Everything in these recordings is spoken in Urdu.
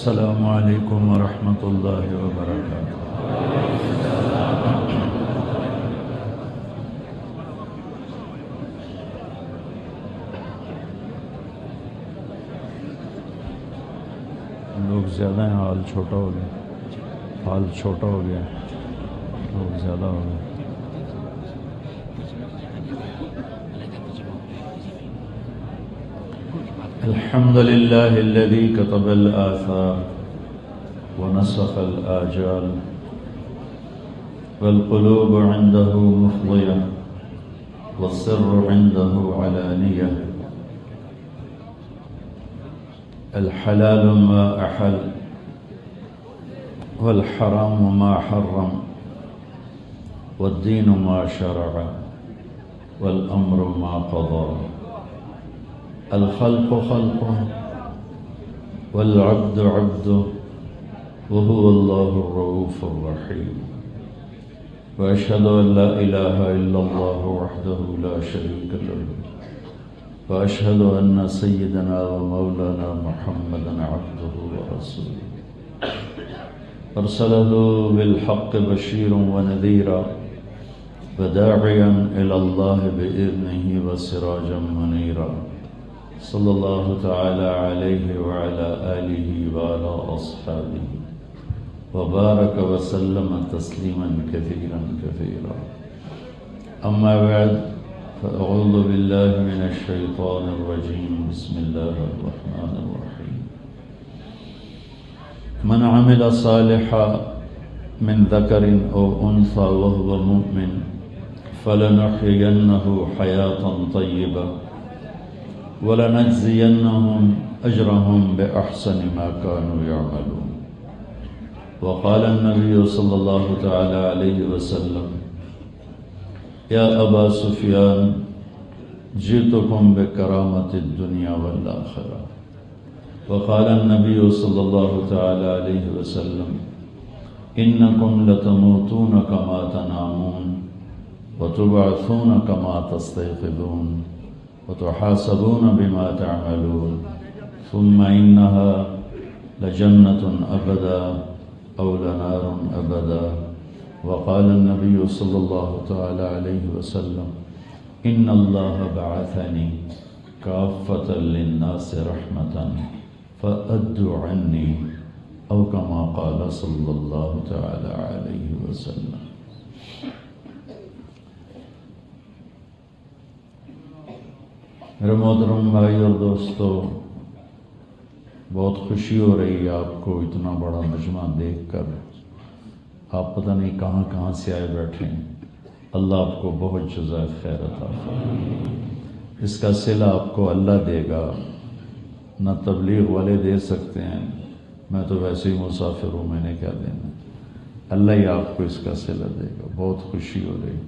السلام علیکم ورحمۃ اللہ وبرکاتہ۔ لوگ زیادہ ہیں، حال چھوٹا ہو گیا، لوگ زیادہ ہو گئے۔ الحمد لله الذي كتب الآثار ونسخ الآجال والقلوب عنده مفضية والسر عنده علانية، الحلال ما أحل والحرام ما حرم والدين ما شرع والأمر ما قضى، الخلق خلقه والعبد عبده وهو الله الرؤوف الرحيم، وأشهد أن لا إله إلا الله وحده لا شريك له، وأشهد أن سيدنا ومولانا محمدا عبده ورسوله، أرسله بالحق بشيرا ونذيرا وداعيا إلى الله بإذنه وسراجا منيرا، صلى الله تعالى عليه وعلى آله وعلى أصحابه وبارك وسلم تسليما كثيرا كثيرا، أما بعد، فأعوذ بالله من الشيطان الرجيم، بسم الله الرحمن الرحيم، من عمل صالحا من ذكر أو أنثى وهو مؤمن فلنحيينه حياة طيبة وَلَنَجْزِيَنَّهُمْ أَجْرَهُمْ بِأَحْسَنِ مَا كَانُوا يَعْمَلُونَ، وقال النبي صلى الله تعالى عليه وسلم يا أبا سفيان جئتكم بكرامة الدنيا والآخرة، وقال النبي صلى الله تعالى عليه وسلم إنكم لتموتون كما تنامون وتبعثون كما تستيقظون وتحاسبون بما تعملون، ثم إنها لجنة أبدا أو لنار أبدا، وقال النبي صلى الله تعالى عليه وسلم إن الله بعثني كافة للناس رحمة فأدوا عني، أو كما قال صلى الله تعالى عليه وسلم۔ میرے محترم بھائی اور دوستو، بہت خوشی ہو رہی ہے آپ کو اتنا بڑا مجمع دیکھ کر۔ آپ پتہ نہیں کہاں کہاں سے آئے بیٹھے ہیں، اللہ آپ کو بہت جزائے خیر عطا فرمائے۔ اس کا صلہ آپ کو اللہ دے گا، نہ تبلیغ والے دے سکتے ہیں، میں تو ویسے ہی مسافر ہوں، میں نے کیا دینا، اللہ ہی آپ کو اس کا صلہ دے گا۔ بہت خوشی ہو رہی،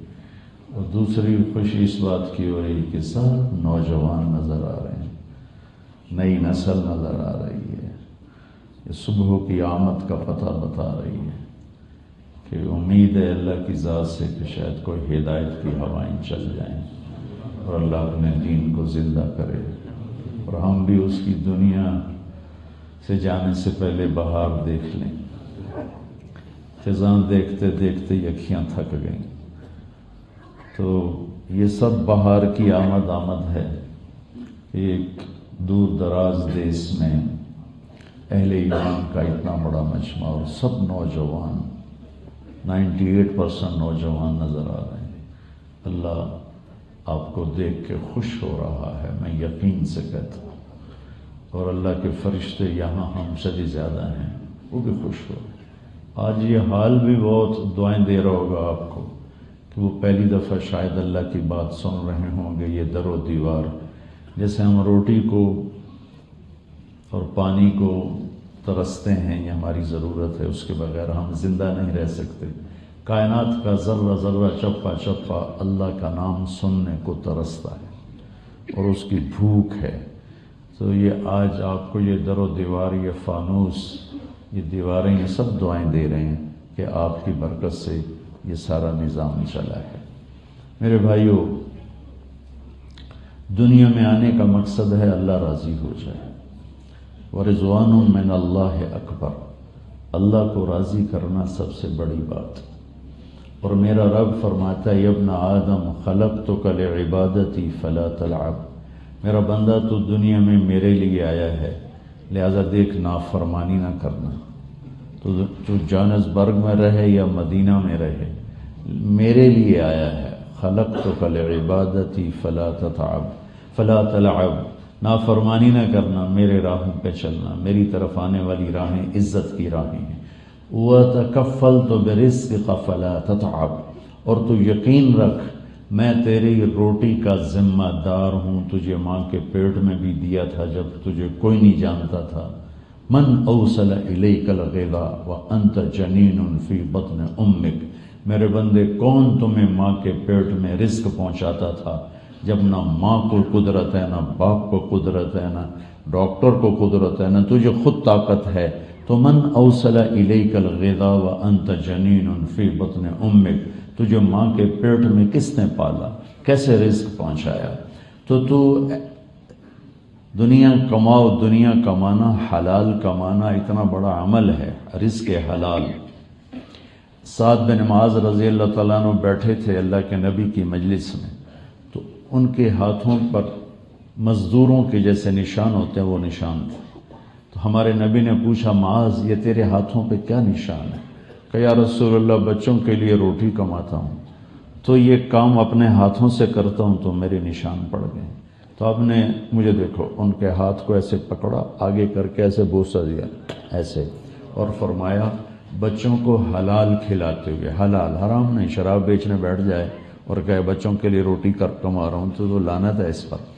اور دوسری خوشی اس بات کی ہو رہی کہ سب نوجوان نظر آ رہے ہیں، نئی نسل نظر آ رہی ہے، یہ صبح کی آمد کا پتہ بتا رہی ہے کہ امید ہے اللہ کی ذات سے کہ شاید کوئی ہدایت کی ہوائیں چل جائیں اور اللہ اپنے دین کو زندہ کرے، اور ہم بھی اس کی دنیا سے جانے سے پہلے بہار دیکھ لیں۔ خزاں دیکھتے دیکھتے اکھیاں تھک گئیں، تو یہ سب بہار کی آمد ہے۔ ایک دور دراز دیس میں اہل ایمان کا اتنا بڑا مجمع اور سب نوجوان، 98% نوجوان نظر آ رہے ہیں۔ اللہ آپ کو دیکھ کے خوش ہو رہا ہے، میں یقین سے کہتا ہوں، اور اللہ کے فرشتے یہاں ہم سے بھی زیادہ ہیں، وہ بھی خوش ہو۔ آج یہ حال بھی بہت دعائیں دے رہا ہوگا آپ کو کہ وہ پہلی دفعہ شاید اللہ کی بات سن رہے ہوں گے۔ یہ در و دیوار، جیسے ہم روٹی کو اور پانی کو ترستے ہیں، یہ ہماری ضرورت ہے، اس کے بغیر ہم زندہ نہیں رہ سکتے۔ کائنات کا ذرہ ذرہ، چپا چپا اللہ کا نام سننے کو ترستا ہے اور اس کی بھوک ہے۔ تو یہ آج آپ کو یہ در و دیوار، یہ فانوس، یہ دیواریں، یہ سب دعائیں دے رہے ہیں کہ آپ کی برکت سے یہ سارا نظام چلا ہے۔ میرے بھائیوں، دنیا میں آنے کا مقصد ہے اللہ راضی ہو جائے، ورضوان من اللہ اکبر، اللہ کو راضی کرنا سب سے بڑی بات۔ اور میرا رب فرماتا ہے ابن آدم خلقتک لعبادتی فلا تلعب، میرا بندہ تو دنیا میں میرے لیے آیا ہے، لہذا دیکھ نافرمانی نہ کرنا، تو جانسبرگ میں رہے یا مدینہ میں رہے، میرے لیے آیا ہے۔ خلقتک لعبادتی فلا تتعب فلا تلعب، نافرمانی نہ کرنا، میرے راہوں پہ چلنا، میری طرف آنے والی راہیں عزت کی راہیں ہیں۔ وَتَكَفَّلْتُ بِرِزْقِكَ فَلَا تَتْعَبْ، اور تو یقین رکھ میں تیری روٹی کا ذمہ دار ہوں، تجھے ماں کے پیٹ میں بھی دیا تھا جب تجھے کوئی نہیں جانتا تھا۔ من اوصل الیک الغذاء وانت جنین فی بطن امک، میرے بندے کون تمہیں ماں کے پیٹ میں رزق پہنچاتا تھا جب نہ ماں کو قدرت ہے، نہ باپ کو قدرت ہے، نہ ڈاکٹر کو قدرت ہے، نہ تجھے خود طاقت ہے۔ تو من اوصل الیک الغذاء وانت جنین فی بطن امک، تجھے ماں کے پیٹ میں کس نے پالا، کیسے رزق پہنچایا؟ تو دنیا کماؤ، دنیا کمانا، حلال کمانا اتنا بڑا عمل ہے، رزق حلال۔ سعد بن معاذ رضی اللہ تعالیٰ عنہ بیٹھے تھے اللہ کے نبی کی مجلس میں، تو ان کے ہاتھوں پر مزدوروں کے جیسے نشان ہوتے ہیں وہ نشان تھے۔ تو ہمارے نبی نے پوچھا معاذ یہ تیرے ہاتھوں پہ کیا نشان ہے؟ کہ یا رسول اللہ بچوں کے لیے روٹی کماتا ہوں، تو یہ کام اپنے ہاتھوں سے کرتا ہوں تو میرے نشان پڑ گئے۔ تو آپ نے مجھے دیکھو ان کے ہاتھ کو ایسے پکڑا، آگے کر کے ایسے بوسہ دیا ایسے، اور فرمایا بچوں کو حلال کھلاتے ہوئے، حلال، حرام نہیں۔ شراب بیچنے بیٹھ جائے اور کہے بچوں کے لیے روٹی کما رہا ہوں تو لعنت ہے اس پر۔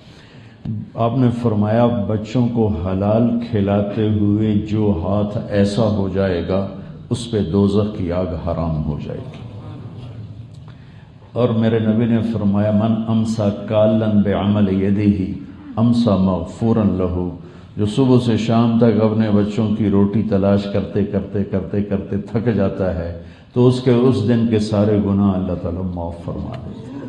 آپ نے فرمایا بچوں کو حلال کھلاتے ہوئے جو ہاتھ ایسا ہو جائے گا اس پہ دوزخ کی آگ حرام ہو جائے گی۔ اور میرے نبی نے فرمایا من امسا کالن بعمل یدہ امسا مغفورا لہ، جو صبح سے شام تک اپنے بچوں کی روٹی تلاش کرتے کرتے کرتے کرتے تھک جاتا ہے تو اس دن کے سارے گناہ اللہ تعالیٰ معاف فرما دیتے ہیں۔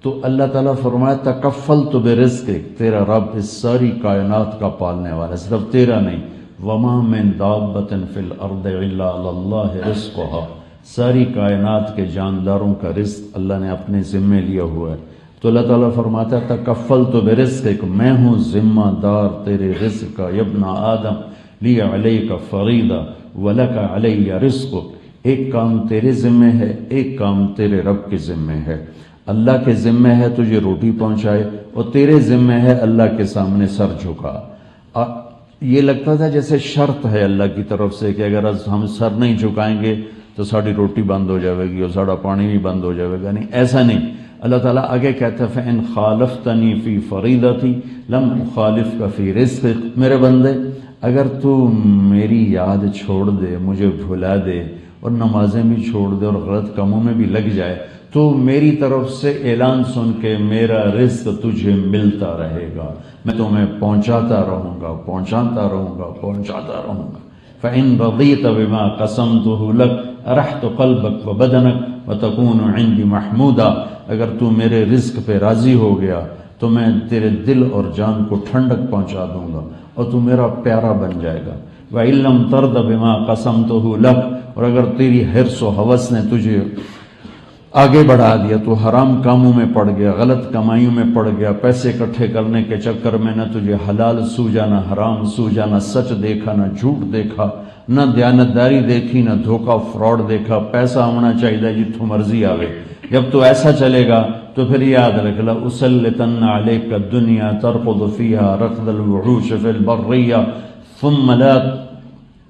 تو اللہ تعالیٰ فرمایا تکفلت برزقک، تیرا رب اس ساری کائنات کا پالنے والا، صرف تیرا نہیں۔ وما من دابۃ فی الارض الا علی اللہ رزقها، ساری کائنات کے جانداروں کا رزق اللہ نے اپنے ذمے لیا ہوا ہے۔ تو اللہ تعالیٰ فرماتا ہے تکفلت برزقک، میں ہوں ذمہ دار تیرے رزق کا۔ یا ابن آدم لی علیک فریضہ ولک علی رزقک، ایک کام تیرے ذمے ہے، ایک کام تیرے رب کے ذمے ہے۔ اللہ کے ذمے ہے تجھے روٹی پہنچائے، اور تیرے ذمے ہے اللہ کے سامنے سر جھکا۔ یہ لگتا تھا جیسے شرط ہے اللہ کی طرف سے کہ اگر ہم سر نہیں جھکائیں گے تو ساری روٹی بند ہو جائے گی اور سارا پانی بھی بند ہو جائے گا، نہیں، ایسا نہیں۔ اللہ تعالیٰ آگے کہتا ہے فَإِنْ خَالَفْتَنِي فِي فَرِيضَتِي لَمْ أُخَالِفْكَ فِي رِزْقِكَ، میرے بندے اگر تو میری یاد چھوڑ دے، مجھے بھلا دے اور نمازیں بھی چھوڑ دے اور غلط کاموں میں بھی لگ جائے تو میری طرف سے اعلان سن کے میرا رزق تجھے ملتا رہے گا، میں تمہیں پہنچاتا رہوں گا، پہنچاتا رہوں گا، پہنچاتا رہوں گا۔ فَإِنْ رَضِيتَ بِمَا قَسَمْتُهُ لَكَ أَرَحْتُ قَلْبَكَ وَبَدَنَكَ وَتَكُونُ عِنْدِي مَحْمُودًا، اگر تو میرے رزق پہ راضی ہو گیا تو میں تیرے دل اور جان کو ٹھنڈک پہنچا دوں گا اور تو میرا پیارا بن جائے گا۔ وَإِن لَمْ تَرْضَ بِمَا قَسَمْتُهُ لَكَ، اور اگر تیری حرص و ہوس نے تجھے آگے بڑھا دیا، تو حرام کاموں میں پڑ گیا، غلط کمائیوں میں پڑ گیا، پیسے اکٹھے کرنے کے چکر میں نہ تجھے حلال سوجا نہ حرام سوجا، نہ سچ دیکھا نہ جھوٹ دیکھا، نہ دیانتداری دیکھی نہ دھوکہ فراڈ دیکھا، پیسہ ہونا چاہیے جتوں مرضی آوے، جب تو ایسا چلے گا تو پھر یاد رکھ لا اسلطن علیک الدنیا ترقد فیہا رقد الوحوش فی البریہ ثم لا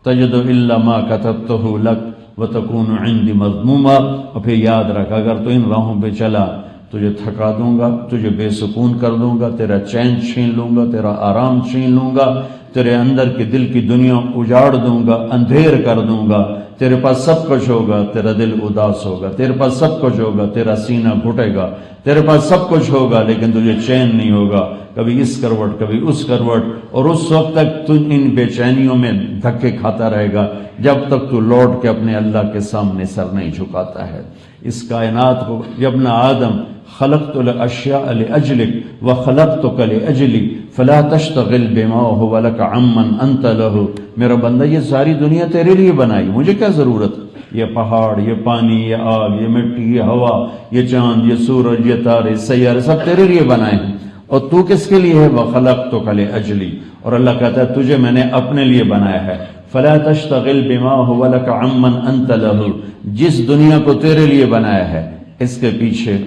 تجد الا ما کتبتہ لک وَتَكُونُ عِنْدِ مَذْمُومًا، اور پھر یاد رکھ اگر تو ان راہوں پہ چلا تجھے تھکا دوں گا، تجھے بے سکون کر دوں گا، تیرا چین چھین لوں گا، تیرا آرام چھین لوں گا، تیرے اندر کی دل کی دنیا اجاڑ دوں گا، اندھیر کر دوں گا، تیرے پاس سب کچھ ہوگا، تیرا دل اداس ہوگا، تیرے پاس سب کچھ ہوگا، تیرا سینہ گھٹے گا، تیرے پاس سب کچھ ہوگا لیکن تجھے چین نہیں ہوگا، کبھی اس کروٹ کبھی اس کروٹ، اور اس وقت تک تو ان بے چینیوں میں دھکے کھاتا رہے گا جب تک تو لوٹ کے اپنے اللہ کے سامنے سر نہیں جھکاتا ہے۔ اس کائنات کو یا ابن آدم خلقت الاشیاء لاجلک وخلقتک لاجلی فلا تشتغل بما هو لك عمن انت لہ، میرا بندہ یہ ساری دنیا تیرے لیے بنائی، مجھے کیا ضرورت؟ یہ پہاڑ، یہ پانی، یہ آگ، یہ مٹی، یہ ہوا، یہ چاند، یہ سورج، یہ تارے، سیارے، سب تیرے لیے بنائے ہیں، اور تو کس کے لیے ہے؟ وَخَلَقْتُكَ لِأَجْلِي، اور اللہ کہتا ہے تجھے میں نے اپنے لیے بنایا ہے۔ فَلَا تَشْتَغِلْ بِمَا هُوَ لَكَ عَمَّنْ أَنْتَ لَهُ، جس دنیا کو تیرے لیے بنایا ہے اس کے پیچھے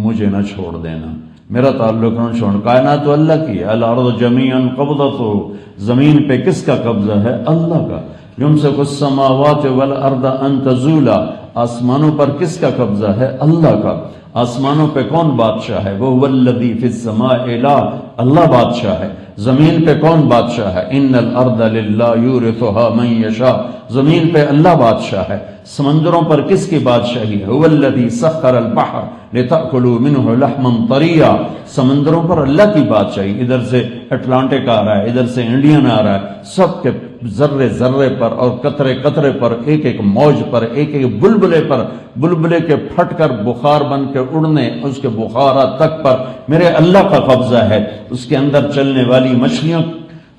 مجھے نہ چھوڑ دینا، میرا تعلق نہ چھوڑ۔ کائنات تو اللہ کی ہے، الارض جمیعا قبضتہ، زمین پہ کس کا قبضہ ہے؟ اللہ کا۔ یمسک السماوات والارض ان تزولا، آسمانوں پر کس کا قبضہ ہے؟ اللہ کا۔ آسمانوں پہ کون بادشاہ ہے؟ وہو الذی فی السماء الہ، اللہ بادشاہ ہے۔ زمین پہ کون بادشاہ ہے؟ ان الارض للہ یورثھا من یشاء، زمین پہ اللہ بادشاہ ہے۔ سمندروں پر کس کی بادشاہی ہے؟ هو الذی سخر البحر لتأکلوا منہ لحما طریا، سمندروں پر اللہ کی بادشاہی۔ ادھر سے اٹلانٹک آ رہا ہے، ادھر سے انڈین آ رہا ہے، سب کے ذرے ذرے پر اور قطرے قطرے پر، ایک ایک موج پر، ایک ایک بلبلے پر، بلبلے کے پھٹ کر بخار بن کے اڑنے، اس کے بخارات تک پر میرے اللہ کا قبضہ ہے۔ اس کے اندر چلنے والی مچھلیاں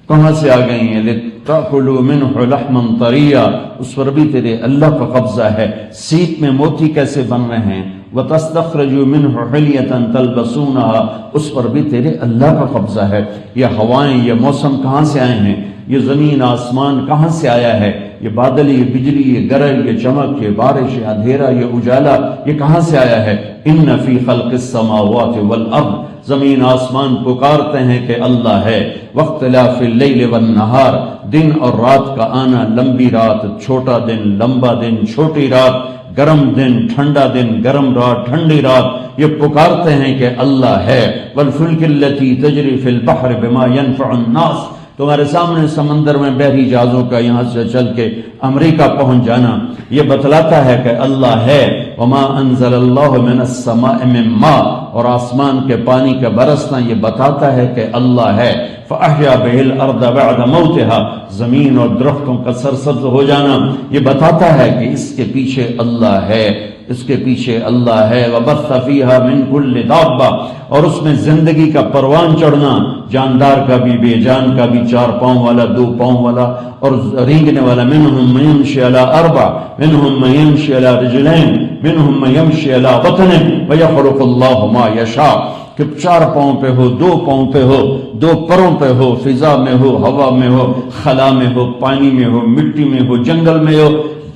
کہاں سے آ گئی ہیں؟ لِتَأْكُلُوا مِنْهُ لَحْمًا طَرِيًّا، اس پر بھی تیرے اللہ کا قبضہ ہے۔ سیپ میں موتی کیسے بن رہے ہیں؟ وَتَسْتَخْرَجُوا مِنْهُ حِلْيَةً تَلْبَسُونَهَا، اس پر بھی تیرے اللہ کا قبضہ ہے۔ یہ ہوائیں، یہ موسم کہاں سے آئے ہیں؟ یہ زمین آسمان کہاں سے آیا ہے؟ یہ بادل، یہ بجلی، یہ گرج، یہ چمک، یہ بارش، یہ اندھیرا، یہ اجالا، یہ کہاں سے آیا ہے؟ ان فی خلق السماوات والارض، زمین آسمان پکارتے ہیں کہ اللہ ہے۔ واختلاف اللیل والنہار، دن اور رات کا آنا، لمبی رات، چھوٹا دن، لمبا دن، چھوٹی رات، گرم دن، ٹھنڈا دن، گرم رات، ٹھنڈی رات، یہ پکارتے ہیں کہ اللہ ہے۔ والفلک التی تجری فی البحر بما ینفع الناس، تمہارے سامنے سمندر میں بحری جہازوں کا یہاں سے چل کے امریکہ پہنچ جانا یہ بتلاتا ہے کہ اللہ ہے۔ وما انزل اللہ من السماء من ماء، اور آسمان کے پانی کا برسنا یہ بتاتا ہے کہ اللہ ہے۔ فاحیا بہ الارض بعد موتها، زمین اور درختوں کا سرسبز ہو جانا یہ بتاتا ہے کہ اس کے پیچھے اللہ ہے، اس کے پیچھے اللہ ہے۔ وبث فیہا من کل دابہ، اور اس میں زندگی کا پروان چڑھنا، جاندار کا بھی، بے جان کا بھی، 4 پاؤں والا، 2 پاؤں والا اور رینگنے والا۔ منہم من یمشی علی 4، منہم من یمشی علی رجلین، منہم من یمشی علی بطن، ویخلق اللہ ما یشاء، کہ 4 پاؤں پہ ہو، 2 پاؤں پہ ہو، 2 پروں پہ ہو، فضا میں ہو، ہوا میں ہو، خلا میں ہو، پانی میں ہو، مٹی میں ہو، جنگل میں ہو،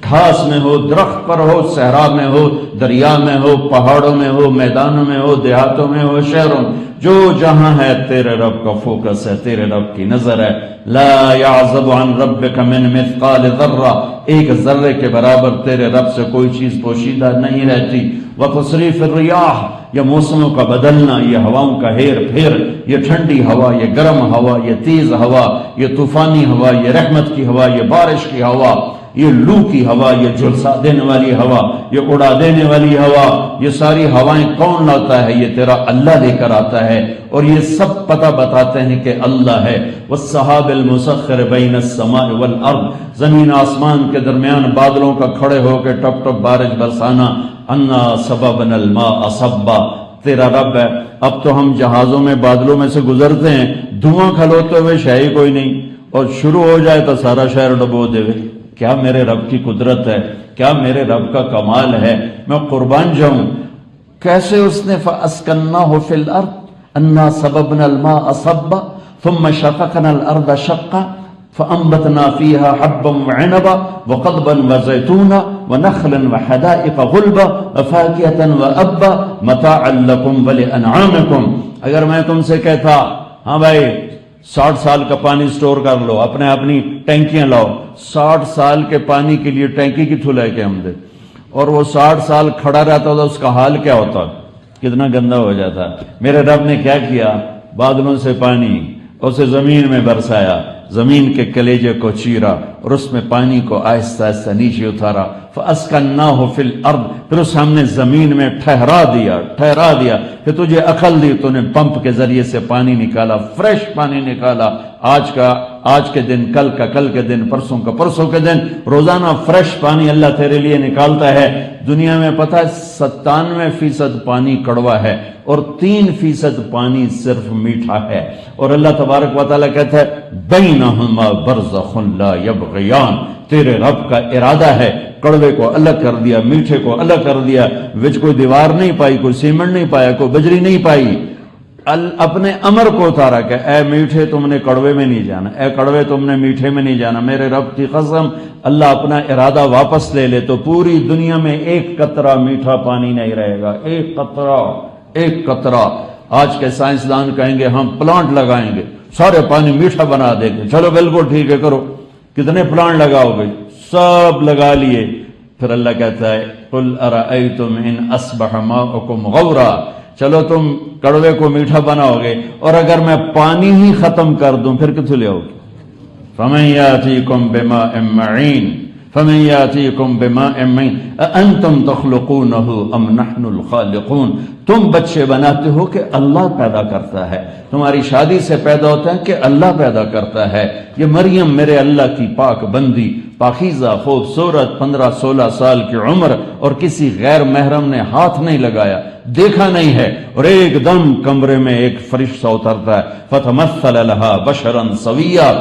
گھاس میں ہو، درخت پر ہو، صحرا میں ہو، دریا میں ہو، پہاڑوں میں ہو، میدانوں میں ہو، دیہاتوں میں ہو، شہروں میں، جو جہاں ہے تیرے رب کا فوکس ہے، تیرے رب کی نظر ہے۔ لا يعزب عن ربك من مثقال ذرہ، ایک ذرے کے برابر تیرے رب سے کوئی چیز پوشیدہ نہیں رہتی۔ وتصریف الریاح، یہ موسموں کا بدلنا، یہ ہواؤں کا ہیر پھیر، یہ ٹھنڈی ہوا، یہ گرم ہوا، یہ تیز ہوا، یہ طوفانی ہوا، یہ رحمت کی ہوا، یہ بارش کی ہوا، یہ لو کی ہوا، یہ جھلسا دینے والی ہوا، یہ اڑا دینے والی ہوا، یہ ساری ہوائیں کون لاتا ہے؟ یہ تیرا اللہ لے کر آتا ہے، اور یہ سب پتہ بتاتے ہیں کہ اللہ ہے۔ والسحاب المسخر بین السماء والارض، زمین آسمان کے درمیان بادلوں کا کھڑے ہو کے ٹپ ٹپ بارش برسانا۔ انا سببنا الماء صبا، تیرا رب ہے۔ اب تو ہم جہازوں میں بادلوں میں سے گزرتے ہیں، دھواں کھلوتے ہوئے شے ہی کوئی نہیں، اور شروع ہو جائے تو سارا شہر ڈبو دے۔ کیا میرے رب کی قدرت ہے، کیا میرے رب کا کمال ہے، میں قربان جاؤں۔ کیسے اس نے فَأَسْكَنَّاهُ فِي الْأَرْضِ أَنَّا سَبَبْنَا الْمَاءَ صَبًّا ثُمَّ شَقَقْنَا الْأَرْضَ شَقًّا فَأَنبَتْنَا فِيهَا حَبًّا وَعِنَبًا وَقَضْبًا وَزَيْتُونًا وَنَخْلًا وَحَدَائِقَ غُلْبًا وَفَاكِهَةً وَأَبًّا مَتَاعًا لَكُمْ وَلِأَنْعَامِكُمْ، اگر میں تم سے کہتا ہاں بھائی 60 سال کا پانی سٹور کر لو، اپنی ٹینکیاں لاؤ، 60 سال کے پانی کے لیے ٹینکی کی تھو لے کے ہم دے، اور وہ 60 سال کھڑا رہتا تو اس کا حال کیا ہوتا، کتنا گندا ہو جاتا۔ میرے رب نے کیا کیا؟ بادلوں سے پانی اسے زمین میں برسایا، زمین کے کلیجے کو چیرا اور اس میں پانی کو آہستہ آہستہ نیچے اتارا۔ فَأَسْكَنَّاهُ فِي الْأَرْضِ، پھر اس ہم نے زمین میں ٹھہرا دیا کہ تجھے عقل دی، تو نے پمپ کے ذریعے سے پانی نکالا، فریش پانی نکالا۔ آج کا آج کے دن کل کا کل کے دن پرسوں کا پرسوں کے دن روزانہ فریش پانی اللہ تیرے لیے نکالتا ہے۔ دنیا میں پتہ 97% پانی کڑوا ہے اور 3% پانی صرف میٹھا ہے، اور اللہ تبارک و تعالیٰ کہتا ہے بینہما برزخ لا یبغیان، تیرے رب کا ارادہ ہے کڑوے کو الگ کر دیا، میٹھے کو الگ کر دیا، وچ کوئی دیوار نہیں پائی، کوئی سیمنٹ نہیں پایا، کوئی بجری نہیں پائی، اپنے امر کو اتارا کہ اے میٹھے تم نے کڑوے میں نہیں جانا، اے کڑوے تم نے میٹھے میں نہیں جانا، میرے رب کی قسم اللہ اپنا ارادہ واپس لے لے تو پوری دنیا میں ایک قطرہ میٹھا پانی نہیں رہے گا، ایک قطرہ۔ آج کے سائنسدان کہیں گے ہم پلانٹ لگائیں گے سارے پانی میٹھا بنا دیں گے، چلو بالکل ٹھیک ہے کرو، کتنے پلانٹ لگاؤ گے؟ سب لگا لیے۔ پھر اللہ کہتا ہے قل ارأیتم ان اصبح ماؤکم غورا، چلو تم کڑوے کو میٹھا بناؤ گے اور اگر میں پانی ہی ختم کر دوں پھر کتوں لے آؤ گے؟ فمن یاتیکم بماء معین فمن یاتیکم بماء معین اانتم تخلقونہ ام نحن الخالقون، تم بچے بناتے ہو کہ اللہ پیدا کرتا ہے، تمہاری شادی سے پیدا ہوتا ہے کہ اللہ پیدا کرتا ہے۔ یہ مریم میرے اللہ کی پاک بندی، پاکیزہ خوبصورت، 15-16 سال کی عمر، اور کسی غیر محرم نے ہاتھ نہیں لگایا، دیکھا نہیں ہے، اور ایک دم کمرے میں ایک فرشتہ اترتا ہے فتمثل لہا بشرا سویا۔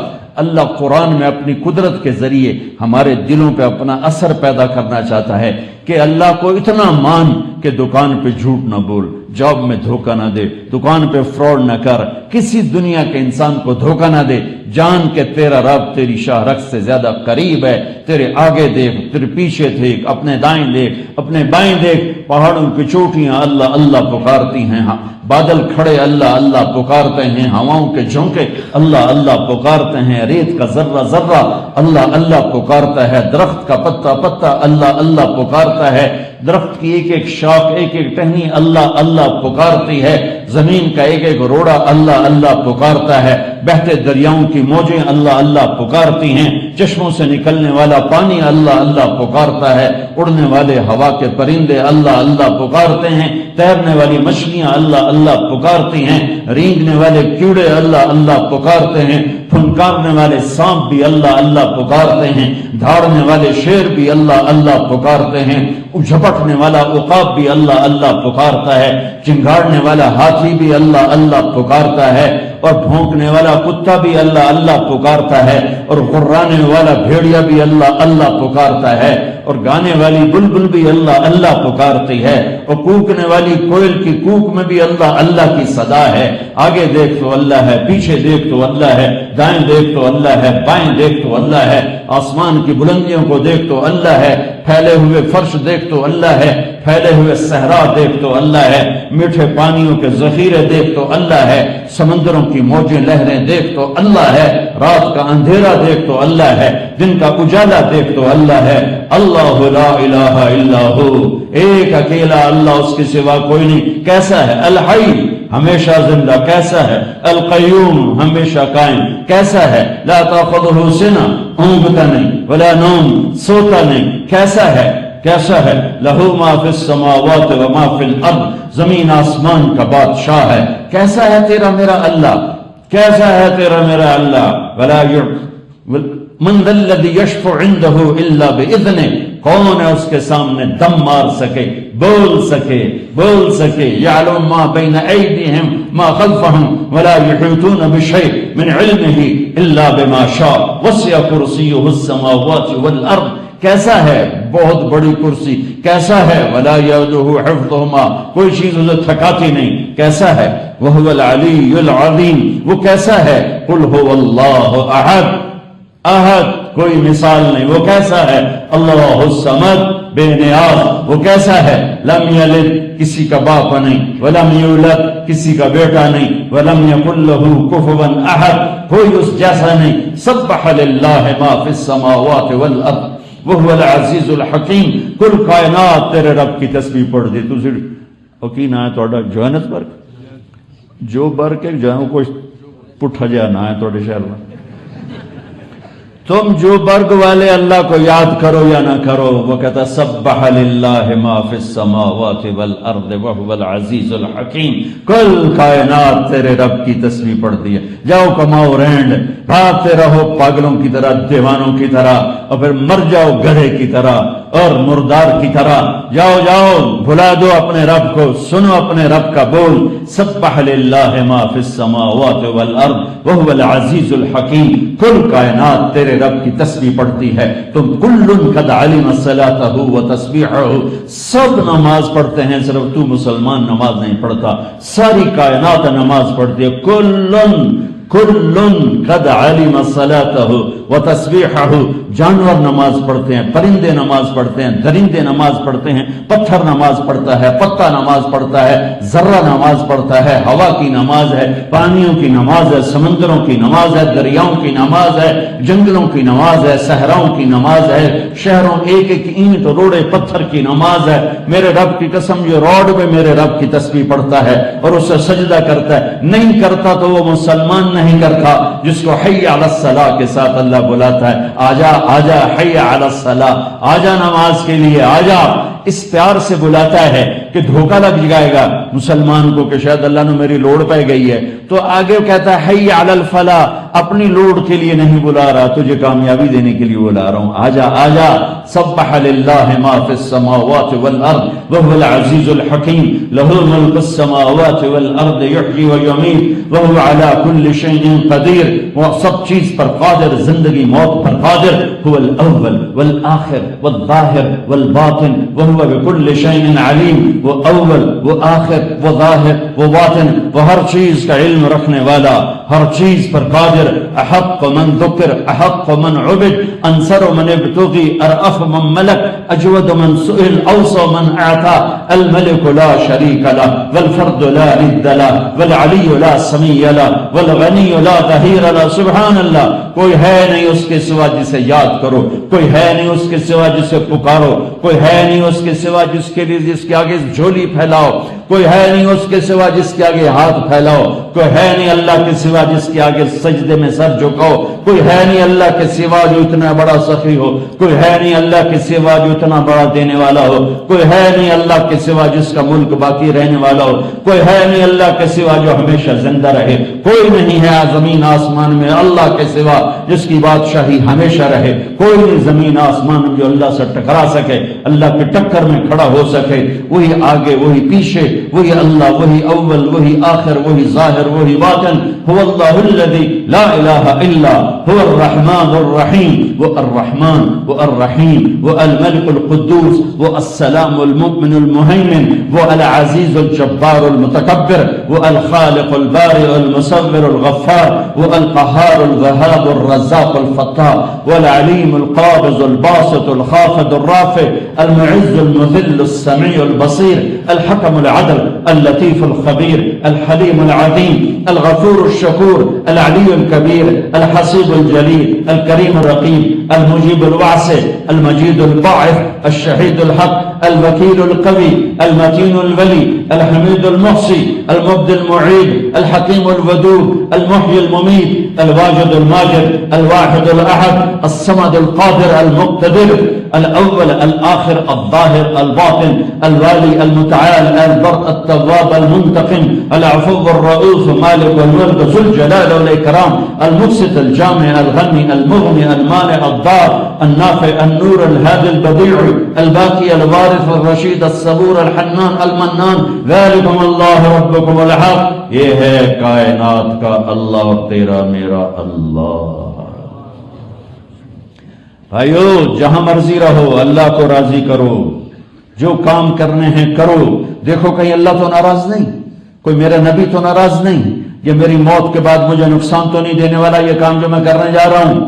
اللہ قرآن میں اپنی قدرت کے ذریعے ہمارے دلوں پہ اپنا اثر پیدا کرنا چاہتا ہے کہ اللہ کو اتنا مان کہ دکان پہ جھوٹ نہ بول، جاب میں دھوکہ نہ دے، دکان پہ فراڈ نہ کر، کسی دنیا کے انسان کو دھوکہ نہ دے، جان کہ تیرا رب تیری شاہ رخ سے زیادہ قریب ہے، تیرے آگے دیکھ، تیرے پیچھے دیکھ، اپنے دائیں دیکھ، اپنے بائیں دیکھ، پہاڑوں کی چوٹیاں اللہ اللہ پکارتی ہیں، بادل کھڑے اللہ اللہ پکارتے ہیں، ہواؤں کے جھونکے اللہ اللہ پکارتے ہیں، ریت کا ذرہ ذرہ اللہ اللہ پکارتا ہے، درخت کا پتا پتا اللہ اللہ پکارتا ہے، درخت کی ایک ایک شاخ ایک ایک ٹہنی اللہ اللہ پکارتی ہے، زمین کا ایک ایک روڑا اللہ اللہ پکارتا ہے، بہتے دریاؤں کی موجیں اللہ اللہ پکارتی ہیں، چشموں سے نکلنے والا پانی اللہ اللہ پکارتا ہے، اڑنے والے ہوا کے پرندے اللہ اللہ پکارتے ہیں، تیرنے والی مچھلیاں اللہ اللہ پکارتی ہیں، رینگنے والے کیڑے اللہ اللہ پکارتے ہیں، پھنکارنے والے سانپ بھی اللہ اللہ پکارتے ہیں، دھاڑنے والے شیر بھی اللہ اللہ پکارتے ہیں، جھپٹنے والا عقاب بھی اللہ اللہ پکارتا ہے، چنگاڑنے والا ہاتھی بھی اللہ اللہ پکارتا ہے، اور بھونکنے والا کتا بھی اللہ اللہ پکارتا ہے، اور غرانے والا بھیڑیا بھی اللہ اللہ پکارتا ہے، اور گانے والی بلبل بھی اللہ اللہ پکارتی ہے، اور کوکنے والی کوئل کی کوک میں بھی اللہ اللہ کی صدا ہے۔ آگے دیکھ تو اللہ ہے، پیچھے دیکھ تو اللہ ہے، دائیں دیکھ تو اللہ ہے، بائیں دیکھ تو اللہ ہے، آسمان کی بلندیوں کو دیکھ تو اللہ ہے، پھیلے ہوئے فرش دیکھ تو اللہ ہے، پھیلے ہوئے صحرا دیکھ تو اللہ ہے، میٹھے پانیوں کے ذخیرے دیکھ تو اللہ ہے، سمندروں کی موجیں لہریں دیکھ تو اللہ ہے، رات کا اندھیرا دیکھ تو اللہ ہے، دن کا اجالا دیکھ تو اللہ ہے۔ اللہ لا الہ الا ہو، ایک اکیلا اللہ، اس کے سوا کوئی نہیں۔ کیسا ہے؟ الحی، ہمیشہ زندہ، کیسا ہے؟ القیوم، ہمیشہ قائم، کیسا ہے؟ لا تاخذہ سنہ، اونگتا نہیں، ولا نوم، سوتا نہیں، کیسا ہے؟ کیسا ہے؟ لہو ما فی السماوات و ما فی الارض، زمین آسمان کا بادشاہ ہے۔ کیسا ہے تیرا میرا اللہ؟ کیسا ہے تیرا میرا اللہ؟ ولا من ذا الذی یشفع عنده الا باذنہ، کون ہے اس کے سامنے دم مار سکے، بول سکے، یعلم ما بین ایدیہم ما خلفہم ولا یحیطون بشیء من علمہ الا بما شاء وسع کرسیہ السماوات والارض۔ کیسا ہے؟ بہت بڑی کرسی۔ کیسا ہے؟ ولا یؤدہ حفظہما، کوئی چیز اسے تھکاتی نہیں۔ کیسا ہے؟ وہو العلی العظیم، وہ کیسا ہے؟ قل هو اللہ احد، احد، کوئی مثال نہیں، وہ کیسا ہے؟ اللہ الصمد، بے نیاز، وہ کیسا ہے؟ لم یلد، کسی کا باپ نہیں، ولم یولد، کسی کا بیٹا نہیں، ولم یکن لہ کفوا احد، کوئی اس جیسا نہیں۔ سبح للہ ما فی السماوات والارض وہو العزیز الحکیم۔ کل کائنات تیرے رب کی تسبیح پڑھ دی۔ تسی یقین ہے توڑا جوہانسبرگ جو برگ ہے جہاں کوئی پٹھا جا نہ ہے توڑے شہر میں، تم جو برگ والے اللہ کو یاد کرو یا نہ کرو، وہ کہتا سبح للہ ما فی السماوات والارض وہو العزیز الحکیم، کل کائنات تیرے رب کی تسبیح پڑھتی ہے۔ جاؤ کماؤ رینڈ، بھاگتے رہو پاگلوں کی طرح، دیوانوں کی طرح، اور پھر مر جاؤ گدھے کی طرح اور مردار کی طرح۔ جاؤ جاؤ بھلا دو اپنے رب کو، سنو اپنے رب کا بول، سبح للہ ما فی السماوات والارض وہو العزیز الحکیم، کل کائنات تیرے رب کی تسبیح پڑھتی ہے۔ تم کل قد علم صلاتہ و تسبیحہ، سب نماز پڑھتے ہیں، صرف تو مسلمان نماز نہیں پڑھتا، ساری کائنات نماز پڑھتی ہے۔ کل قد علم صلاتہ و تسبیحہ، جانور نماز پڑھتے ہیں، پرندے نماز پڑھتے ہیں، درندے نماز پڑھتے ہیں، پتھر نماز پڑھتا ہے، پتا نماز پڑھتا ہے، ذرہ نماز پڑھتا ہے، ہوا کی نماز ہے، پانیوں کی نماز ہے، سمندروں کی نماز ہے، دریاؤں کی نماز ہے، جنگلوں کی نماز ہے، صحراؤں کی نماز ہے، شہروں ایک ایک اینٹ روڑے پتھر کی نماز ہے۔ میرے رب کی قسم، یہ روڈ میں میرے رب کی تسبیح پڑھتا ہے اور اسے سجدہ کرتا ہے، نہیں کرتا تو وہ مسلمان نہیں کرتا۔ جس کو حی علی الصلاۃ کے ساتھ اللہ بلاتا ہے، آجا آجا حی علی الصلاۃ، آجا نماز کے لیے آجا، اس پیار سے بلاتا ہے کہ دھوکہ لگ جائے گا مسلمان کو کہ شاید اللہ نے میری لوڑ پہ گئی ہے، تو آگے کہتا ہے حی علی الفلاح، اپنی لوڑ کے لیے نہیں بلا رہا، تجھے کامیابی دینے کے لیے بلا رہا ہوں، آجا آجا۔ سبح للہ ما فی السماوات والارض وهو العزیز الحکیم، لہ ملک السماوات والارض یحیی ویمیت وهو علی کل شیء قدیر، وہ سب چیز پر قادر، زندگی موت پر قادر، هو الاول والآخر والظاہر والباطن وهو بكل شيء علیم، وہ اول وہ آخر وہ ظاہر وہ باطن، وہ ہر چیز کا علم رکھنے والا، ہر چیز پر قادر۔ احق من ذکر، احق من عبد، انصر من ابتغی، ارأف من ملک، اجود من سئل، اوصى من اعطى، الملك لا شریک له والفرد لا ند له والعلی لا سمی له والغنی لا ظہیر له۔ سبحان اللہ، کوئی ہے نہیں اس کے سوا جسے یاد کرو، کوئی ہے نہیں اس کے سوا جسے پکارو، کوئی ہے نہیں اس کے سوا جس کے لیے جس کے آگے جھولی پھیلاؤ، کوئی ہے نہیں اس کے سوا جس کے آگے ہاتھ پھیلاؤ، کوئی ہے نہیں اللہ کے سوا جس کے آگے سجدے میں سر جھکاؤ، کوئی ہے نہیں اللہ کے سوا جو اتنا بڑا سخی ہو، کوئی ہے نہیں اللہ کے سوا جو اتنا بڑا دینے والا ہو، کوئی ہے نہیں اللہ کے سوا جس کا ملک باقی رہنے والا ہو، کوئی ہے نہیں اللہ کے سوا جو ہمیشہ زندہ رہے، کوئی نہیں ہے زمین آسمان میں اللہ کے سوا جس کی بادشاہی ہمیشہ رہے، کوئی نہیں زمین آسمان میں جو اللہ سے ٹکرا سکے، اللہ کے ٹکر میں کھڑا ہو سکے۔ وہی آگے وہی پیچھے، وہی اللہ، وہی اول وہی آخر وہی ظاہر وہی باطن۔ هو اللہ الذی لا الہ الا هو الرحمن الرحیم، وہ الرحمن وہ الرحیم، وہ الملک القدوس، وہ السلام المؤمن المہیمن، وہ العزیز الجبار المتکبر، وہ الخالق البارئ المصور الغفار، وہ القہار الوہاب الرزاق الفتاح، والعلیم القابض الباسط الخافض الرافع، المعز المذل السمیع البصیر، الحکم العدل اللطیف الخبیر، الحلیم العظیم، الغفور الشکور، العلی الکبیر، الحسیب الجلیل، الکریم الرقیب، المجیب الواسع، المجید الباعث، الشہید الحق، الوکیل القوی، المتین الولی، الحمید المحصی، المبدی المعید، الحکیم الودود، المحیی الممید، الواجد الماجد، الواحد الاحد، الصمد القادر المقتدر، الاول الاخر الظاہر الباطن، الوالی المتعال البر التواب المنتقم، العفو الرؤوف مالک الملک ذو الجلال والاکرام، المقسط الجامع الغنی المغنی المانع الضار النافع النور الهادي البديع الباقي الوارث الرشید الصبور الحنان المنان، ذلكم اللہ ربكم الحق۔ یہ ہے کائنات کا اللہ اور تیرا میرا اللہ۔ بھائیو، جہاں مرضی رہو اللہ کو راضی کرو، جو کام کرنے ہیں کرو۔ دیکھو کہیں اللہ تو ناراض نہیں، کوئی میرا نبی تو ناراض نہیں، یہ میری موت کے بعد مجھے نقصان تو نہیں دینے والا یہ کام جو میں کرنے جا رہا ہوں۔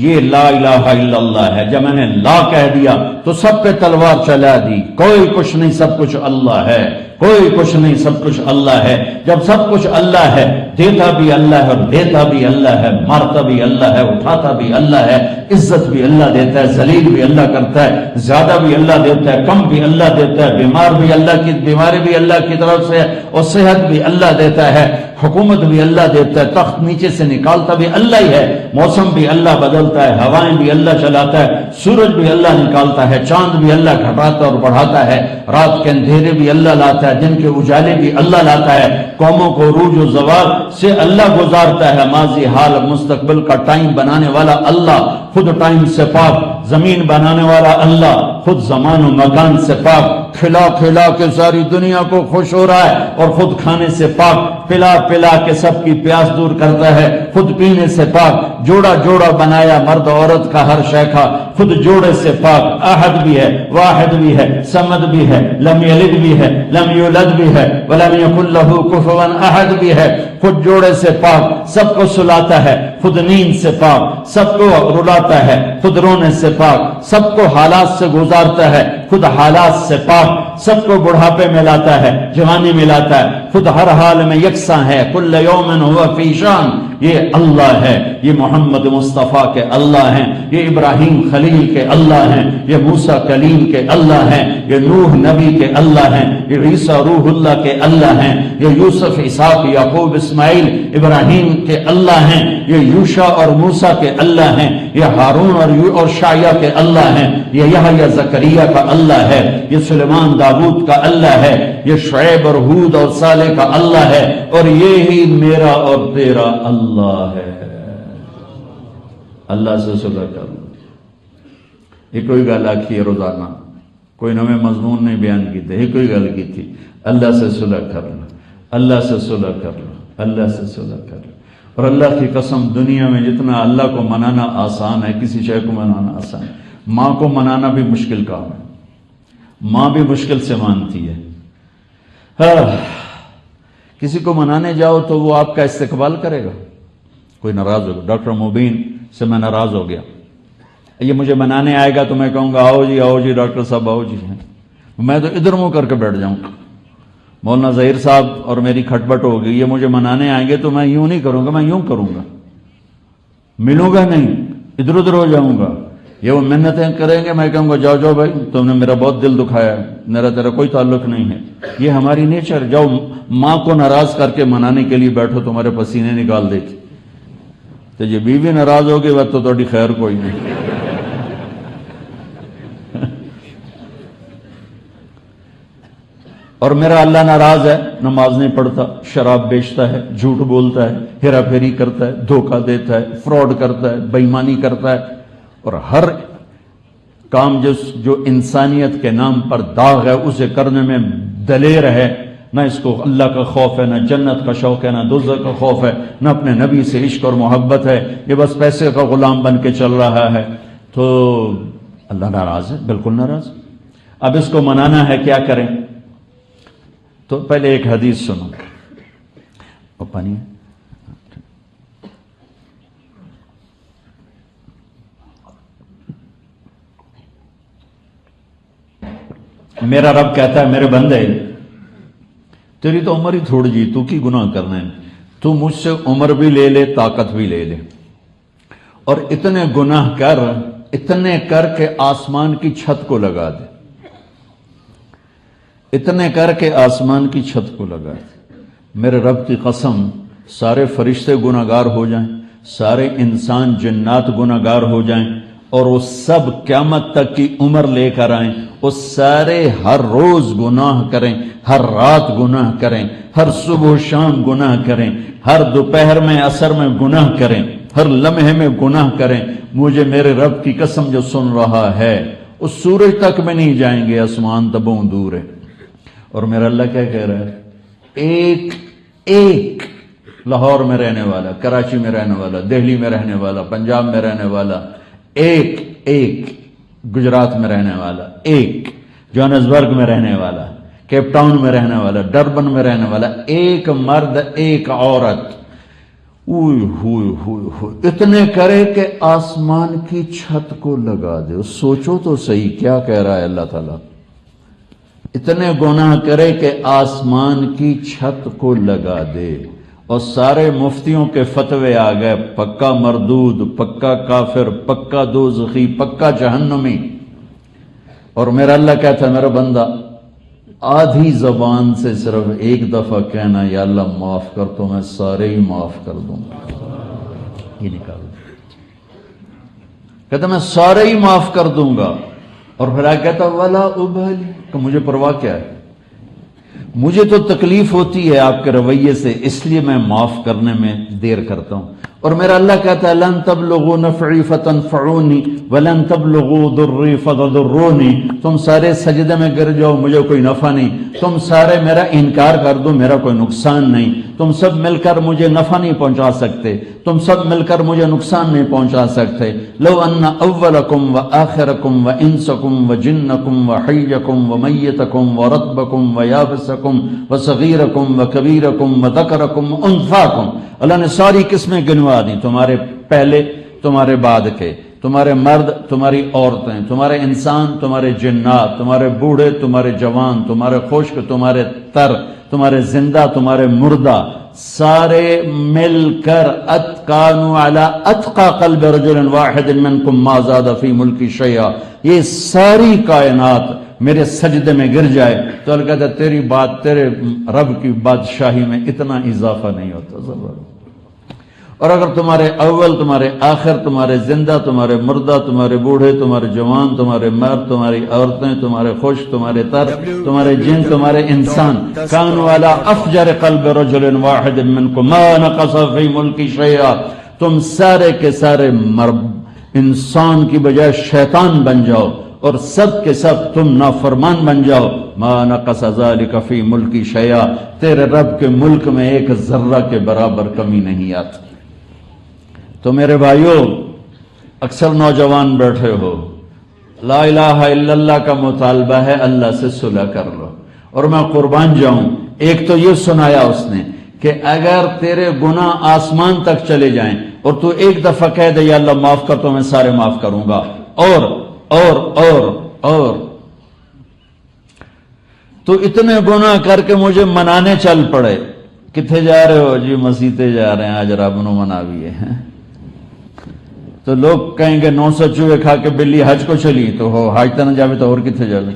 یہ لا الہ الا اللہ ہے۔ جب میں نے لا کہہ دیا تو سب پہ تلوار چلا دی، کوئی کچھ نہیں، سب کچھ اللہ ہے، کوئی کچھ نہیں، سب کچھ اللہ ہے۔ جب سب کچھ اللہ ہے، دیتا بھی اللہ ہے اور دیتا بھی اللہ ہے، مارتا بھی اللہ ہے، اٹھاتا بھی اللہ ہے، عزت بھی اللہ دیتا ہے، ذلیل بھی اللہ کرتا ہے، زیادہ بھی اللہ دیتا ہے، کم بھی اللہ دیتا ہے، بیمار بھی اللہ کی بیماری بھی اللہ کی طرف سے اور صحت بھی اللہ دیتا ہے۔ حکومت بھی اللہ دیتا ہے، تخت نیچے سے نکالتا بھی اللہ ہی ہے، موسم بھی اللہ بدلتا ہے، ہوائیں بھی اللہ چلاتا ہے، سورج بھی اللہ نکالتا ہے، چاند بھی اللہ گھٹاتا اور بڑھاتا ہے، رات کے اندھیرے بھی اللہ لاتا ہے، دن کے اجالے بھی اللہ لاتا ہے، قوموں کو عروج و زوال سے اللہ گزارتا ہے، ماضی حال مستقبل کا ٹائم بنانے والا اللہ، خود ٹائم سے پاک، زمین بنانے والا اللہ، خود زمان و مکان سے پاک، کھلا کھلا کے ساری دنیا کو خوش ہو رہا ہے اور خود کھانے سے پاک، پلا پلا کے سب کی پیاس دور کرتا ہے، خود پینے سے پاک، جوڑا جوڑا بنایا مرد عورت کا ہر شے کا، خود جوڑے سے پاک، احد بھی ہے، واحد بھی ہے، صمد بھی ہے، لم یلد بھی ہے، لم یولد بھی ہے، ولم یکن لہ کفوا احد بھی ہے، خود جوڑے سے پاک، سب کو سلاتا ہے، خود نیند سے پاک، سب کو رلاتا ہے، خود رونے سے پاک، سب کو حالات سے گزارتا ہے، خود حالات سے پاک، سب کو بڑھاپے میں لاتا ہے، جوانی میں لاتا ہے، خود ہر حال میں یکساں ہے، کل یوم ہوا فی شان، یہ اللہ ہے، یہ محمد مصطفیٰ کے اللہ ہیں، یہ ابراہیم خلیل کے اللہ ہیں، یہ موسیٰ کلیم کے اللہ ہیں، یہ نوح نبی کے اللہ ہیں، یہ عیسیٰ روح اللہ کے اللہ ہیں، یہ یوسف اسحاق یعقوب اسماعیل ابراہیم کے اللہ ہیں، یہ یوشع اور موسیٰ کے اللہ ہیں، یہ ہارون اور شعیہ کے اللہ ہیں، یہ یحییٰ زکریا کا اللہ ہے، یہ سلیمان داؤد کا اللہ ہے، یہ شعیب اور ہود اور صالح کا اللہ ہے، اور یہی میرا اور تیرا اللہ ہے۔ اللہ سے صلح کر لو۔ یہ کوئی گل آکھی ہے روزانہ، کوئی نویں مضمون نہیں بیان کیتے، یہ کوئی گل کی تھی، اللہ سے صلح کر لو، اللہ سے صلح کر لو، اللہ سے صلح کر لو۔ اور اللہ کی قسم، دنیا میں جتنا اللہ کو منانا آسان ہے، کسی شے کو منانا آسان ہے، ماں کو منانا بھی مشکل کام ہے، ماں بھی مشکل سے مانتی ہے۔ کسی کو منانے جاؤ تو وہ آپ کا استقبال کرے گا، کوئی ناراض ہوگا۔ ڈاکٹر مبین سے میں ناراض ہو گیا، یہ مجھے منانے آئے گا تو میں کہوں گا آؤ جی ڈاکٹر صاحب آؤ جی، میں تو ادھر منہ کر کے بیٹھ جاؤں گا۔ مولانا ظہیر صاحب اور میری کھٹپٹ ہوگی، یہ مجھے منانے آئیں گے تو میں یوں نہیں کروں گا، میں یوں کروں گا، ملوں گا نہیں، ادھر ادھر ہو جاؤں گا۔ یہ وہ منتیں کریں گے، میں کہوں گا جاؤ جاؤ بھائی، تم نے میرا بہت دل دکھایا ہے، میرا تیرا کوئی تعلق نہیں ہے۔ یہ ہماری نیچر، جاؤ ماں کو ناراض کر کے منانے کے لیے بیٹھو، تمہارے پسینے نکال دے گی، تو یہ بیوی ناراض ہوگی بس تو تھوڑی خیر کوئی نہیں۔ اور میرا اللہ ناراض ہے، نماز نہیں پڑھتا، شراب بیچتا ہے، جھوٹ بولتا ہے، ہیرا پھیری کرتا ہے، دھوکہ دیتا ہے، فراڈ کرتا ہے، بے ایمانی کرتا ہے، اور ہر کام جو انسانیت کے نام پر داغ ہے اسے کرنے میں دلیر ہے۔ نہ اس کو اللہ کا خوف ہے، نہ جنت کا شوق ہے، نہ دوزخ کا خوف ہے، نہ اپنے نبی سے عشق اور محبت ہے، یہ بس پیسے کا غلام بن کے چل رہا ہے، تو اللہ ناراض ہے، بالکل ناراض۔ اب اس کو منانا ہے، کیا کریں؟ تو پہلے ایک حدیث سنو، اور پانی ہے؟ میرا رب کہتا ہے میرے بندے، تیری تو عمر ہی تھوڑی جی، تو کی گناہ کرنا ہے، تو مجھ سے عمر بھی لے لے، طاقت بھی لے لے، اور اتنے گناہ اتنے کر کے آسمان کی چھت کو لگا دے، اتنے کر کے آسمان کی چھت کو لگا دے۔ میرے رب کی قسم، سارے فرشتے گناہگار ہو جائیں، سارے انسان جنات گناہگار ہو جائیں، اور وہ سب قیامت تک کی عمر لے کر آئیں، وہ سارے ہر روز گناہ کریں، ہر رات گناہ کریں، ہر صبح و شام گناہ کریں، ہر دوپہر میں عصر میں گناہ کریں، ہر لمحے میں گناہ کریں، مجھے میرے رب کی قسم جو سن رہا ہے، اس سورج تک میں نہیں جائیں گے، آسمان تبوں دور ہے۔ اور میرا اللہ کیا کہہ رہا ہے؟ ایک لاہور میں رہنے والا، کراچی میں رہنے والا، دہلی میں رہنے والا، پنجاب میں رہنے والا، ایک گجرات میں رہنے والا، ایک جوہانسبرگ میں رہنے والا، کیپ ٹاؤن میں رہنے والا، ڈربن میں رہنے والا، ایک مرد ایک عورت، اتنے کرے کہ آسمان کی چھت کو لگا دے۔ سوچو تو صحیح کیا کہہ رہا ہے اللہ تعالیٰ، اتنے گناہ کرے کہ آسمان کی چھت کو لگا دے۔ اور سارے مفتیوں کے فتوے آ گئے، پکا مردود، پکا کافر، پکا دوزخی، پکا جہنمی۔ اور میرا اللہ کہتا ہے میرا بندہ آدھی زبان سے صرف ایک دفعہ کہنا یا اللہ معاف کر تو میں سارے ہی معاف کر دوں گا، یہ نکال کہتا میں سارے ہی معاف کر دوں گا، اور پھر آگے کہتا ولا ابالی کہ مجھے پرواہ کیا ہے، مجھے تو تکلیف ہوتی ہے آپ کے رویے سے، اس لیے میں معاف کرنے میں دیر کرتا ہوں۔ اور میرا اللہ کہتا ہے لن تبلغوا نفعی فتنفعونی ولن تبلغوا ضری فتضرونی، تم سارے سجدے میں گر جاؤ مجھے کوئی نفع نہیں، تم سارے میرا انکار کر دو میرا کوئی نقصان نہیں، تم سب مل کر مجھے نفع نہیں پہنچا سکتے، تم سب مل کر مجھے نقصان نہیں پہنچا سکتے۔ لو ان اولکم وآخرکم وانسکم وجنکم وحیکم ومیتکم ورطبکم ویابسکم وصغیرکم وکبیرکم وذکرکم انثاکم، اللہ نے ساری قسمیں گنوا دی، تمہارے پہلے تمہارے بعد کے، تمہارے مرد تمہاری عورتیں، تمہارے انسان تمہارے جنات، تمہارے بوڑھے تمہارے جوان، تمہارے خشک تمہارے تر، تمہارے زندہ تمہارے مردہ، سارے مل کر اتقانوا علی اتقى قلب رجل واحد منکم ما زاد فی ملکی شیئا، یہ ساری کائنات میرے سجدے میں گر جائے تو اللہ کہتا ہے تیری بات تیرے رب کی بادشاہی میں اتنا اضافہ نہیں ہوتا ضرور۔ اور اگر تمہارے اول تمہارے آخر تمہارے زندہ تمہارے مردہ تمہارے بوڑھے تمہارے جوان تمہارے مرد تمہاری عورتیں تمہارے خشک تمہارے تر تمہارے جن تمہارے انسان كانوا على افجر قلب رجل واحد منكم ما نقص في ملك شيئا، تم سارے کے سارے انسان کی بجائے شیطان بن جاؤ اور سب کے سب تم نافرمان بن جاؤ، ما نقص ذلك في ملك شيئا، تیرے رب کے ملک میں ایک ذرہ کے برابر کمی نہیں آتی۔ تو میرے بھائیوں اکثر نوجوان بیٹھے ہو، لا الہ الا اللہ کا مطالبہ ہے اللہ سے صلح کر لو، اور میں قربان جاؤں ایک تو یہ سنایا اس نے کہ اگر تیرے گناہ آسمان تک چلے جائیں اور تو ایک دفعہ کہہ دے یا اللہ معاف کر تو میں سارے معاف کروں گا، اور تو اتنے گناہ کر کے مجھے منانے چل پڑے، کتنے جا رہے ہو جی مسیتے جا رہے ہیں آج رب نو مناویے ہیں، تو لوگ کہیں گے 900 چوہے کھا کے بلی حج کو چلی تو ہو حج تو نہ جاوے تو اور کتنے جاوے،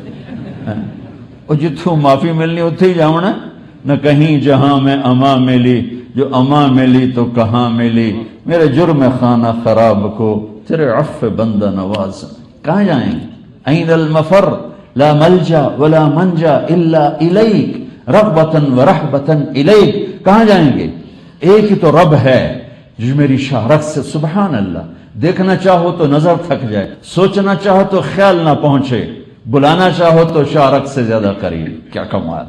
اور جتوں معافی ملنی اتھے ہی جاؤنا، نہ کہیں جہاں میں اما ملی، جو اما ملی تو کہاں ملی، میرے جرم خانہ خراب کو تیرے عفو بندہ نواز، کہاں جائیں گے؟ این المفر لا ملجا ولا منجا الا الیک رغبتا ورہبتا الیک، کہاں جائیں گے؟ ایک ہی تو رب ہے جو میری شہرت سے، سبحان اللہ، دیکھنا چاہو تو نظر تھک جائے، سوچنا چاہو تو خیال نہ پہنچے، بلانا چاہو تو شارک سے زیادہ قریب، کیا کمال،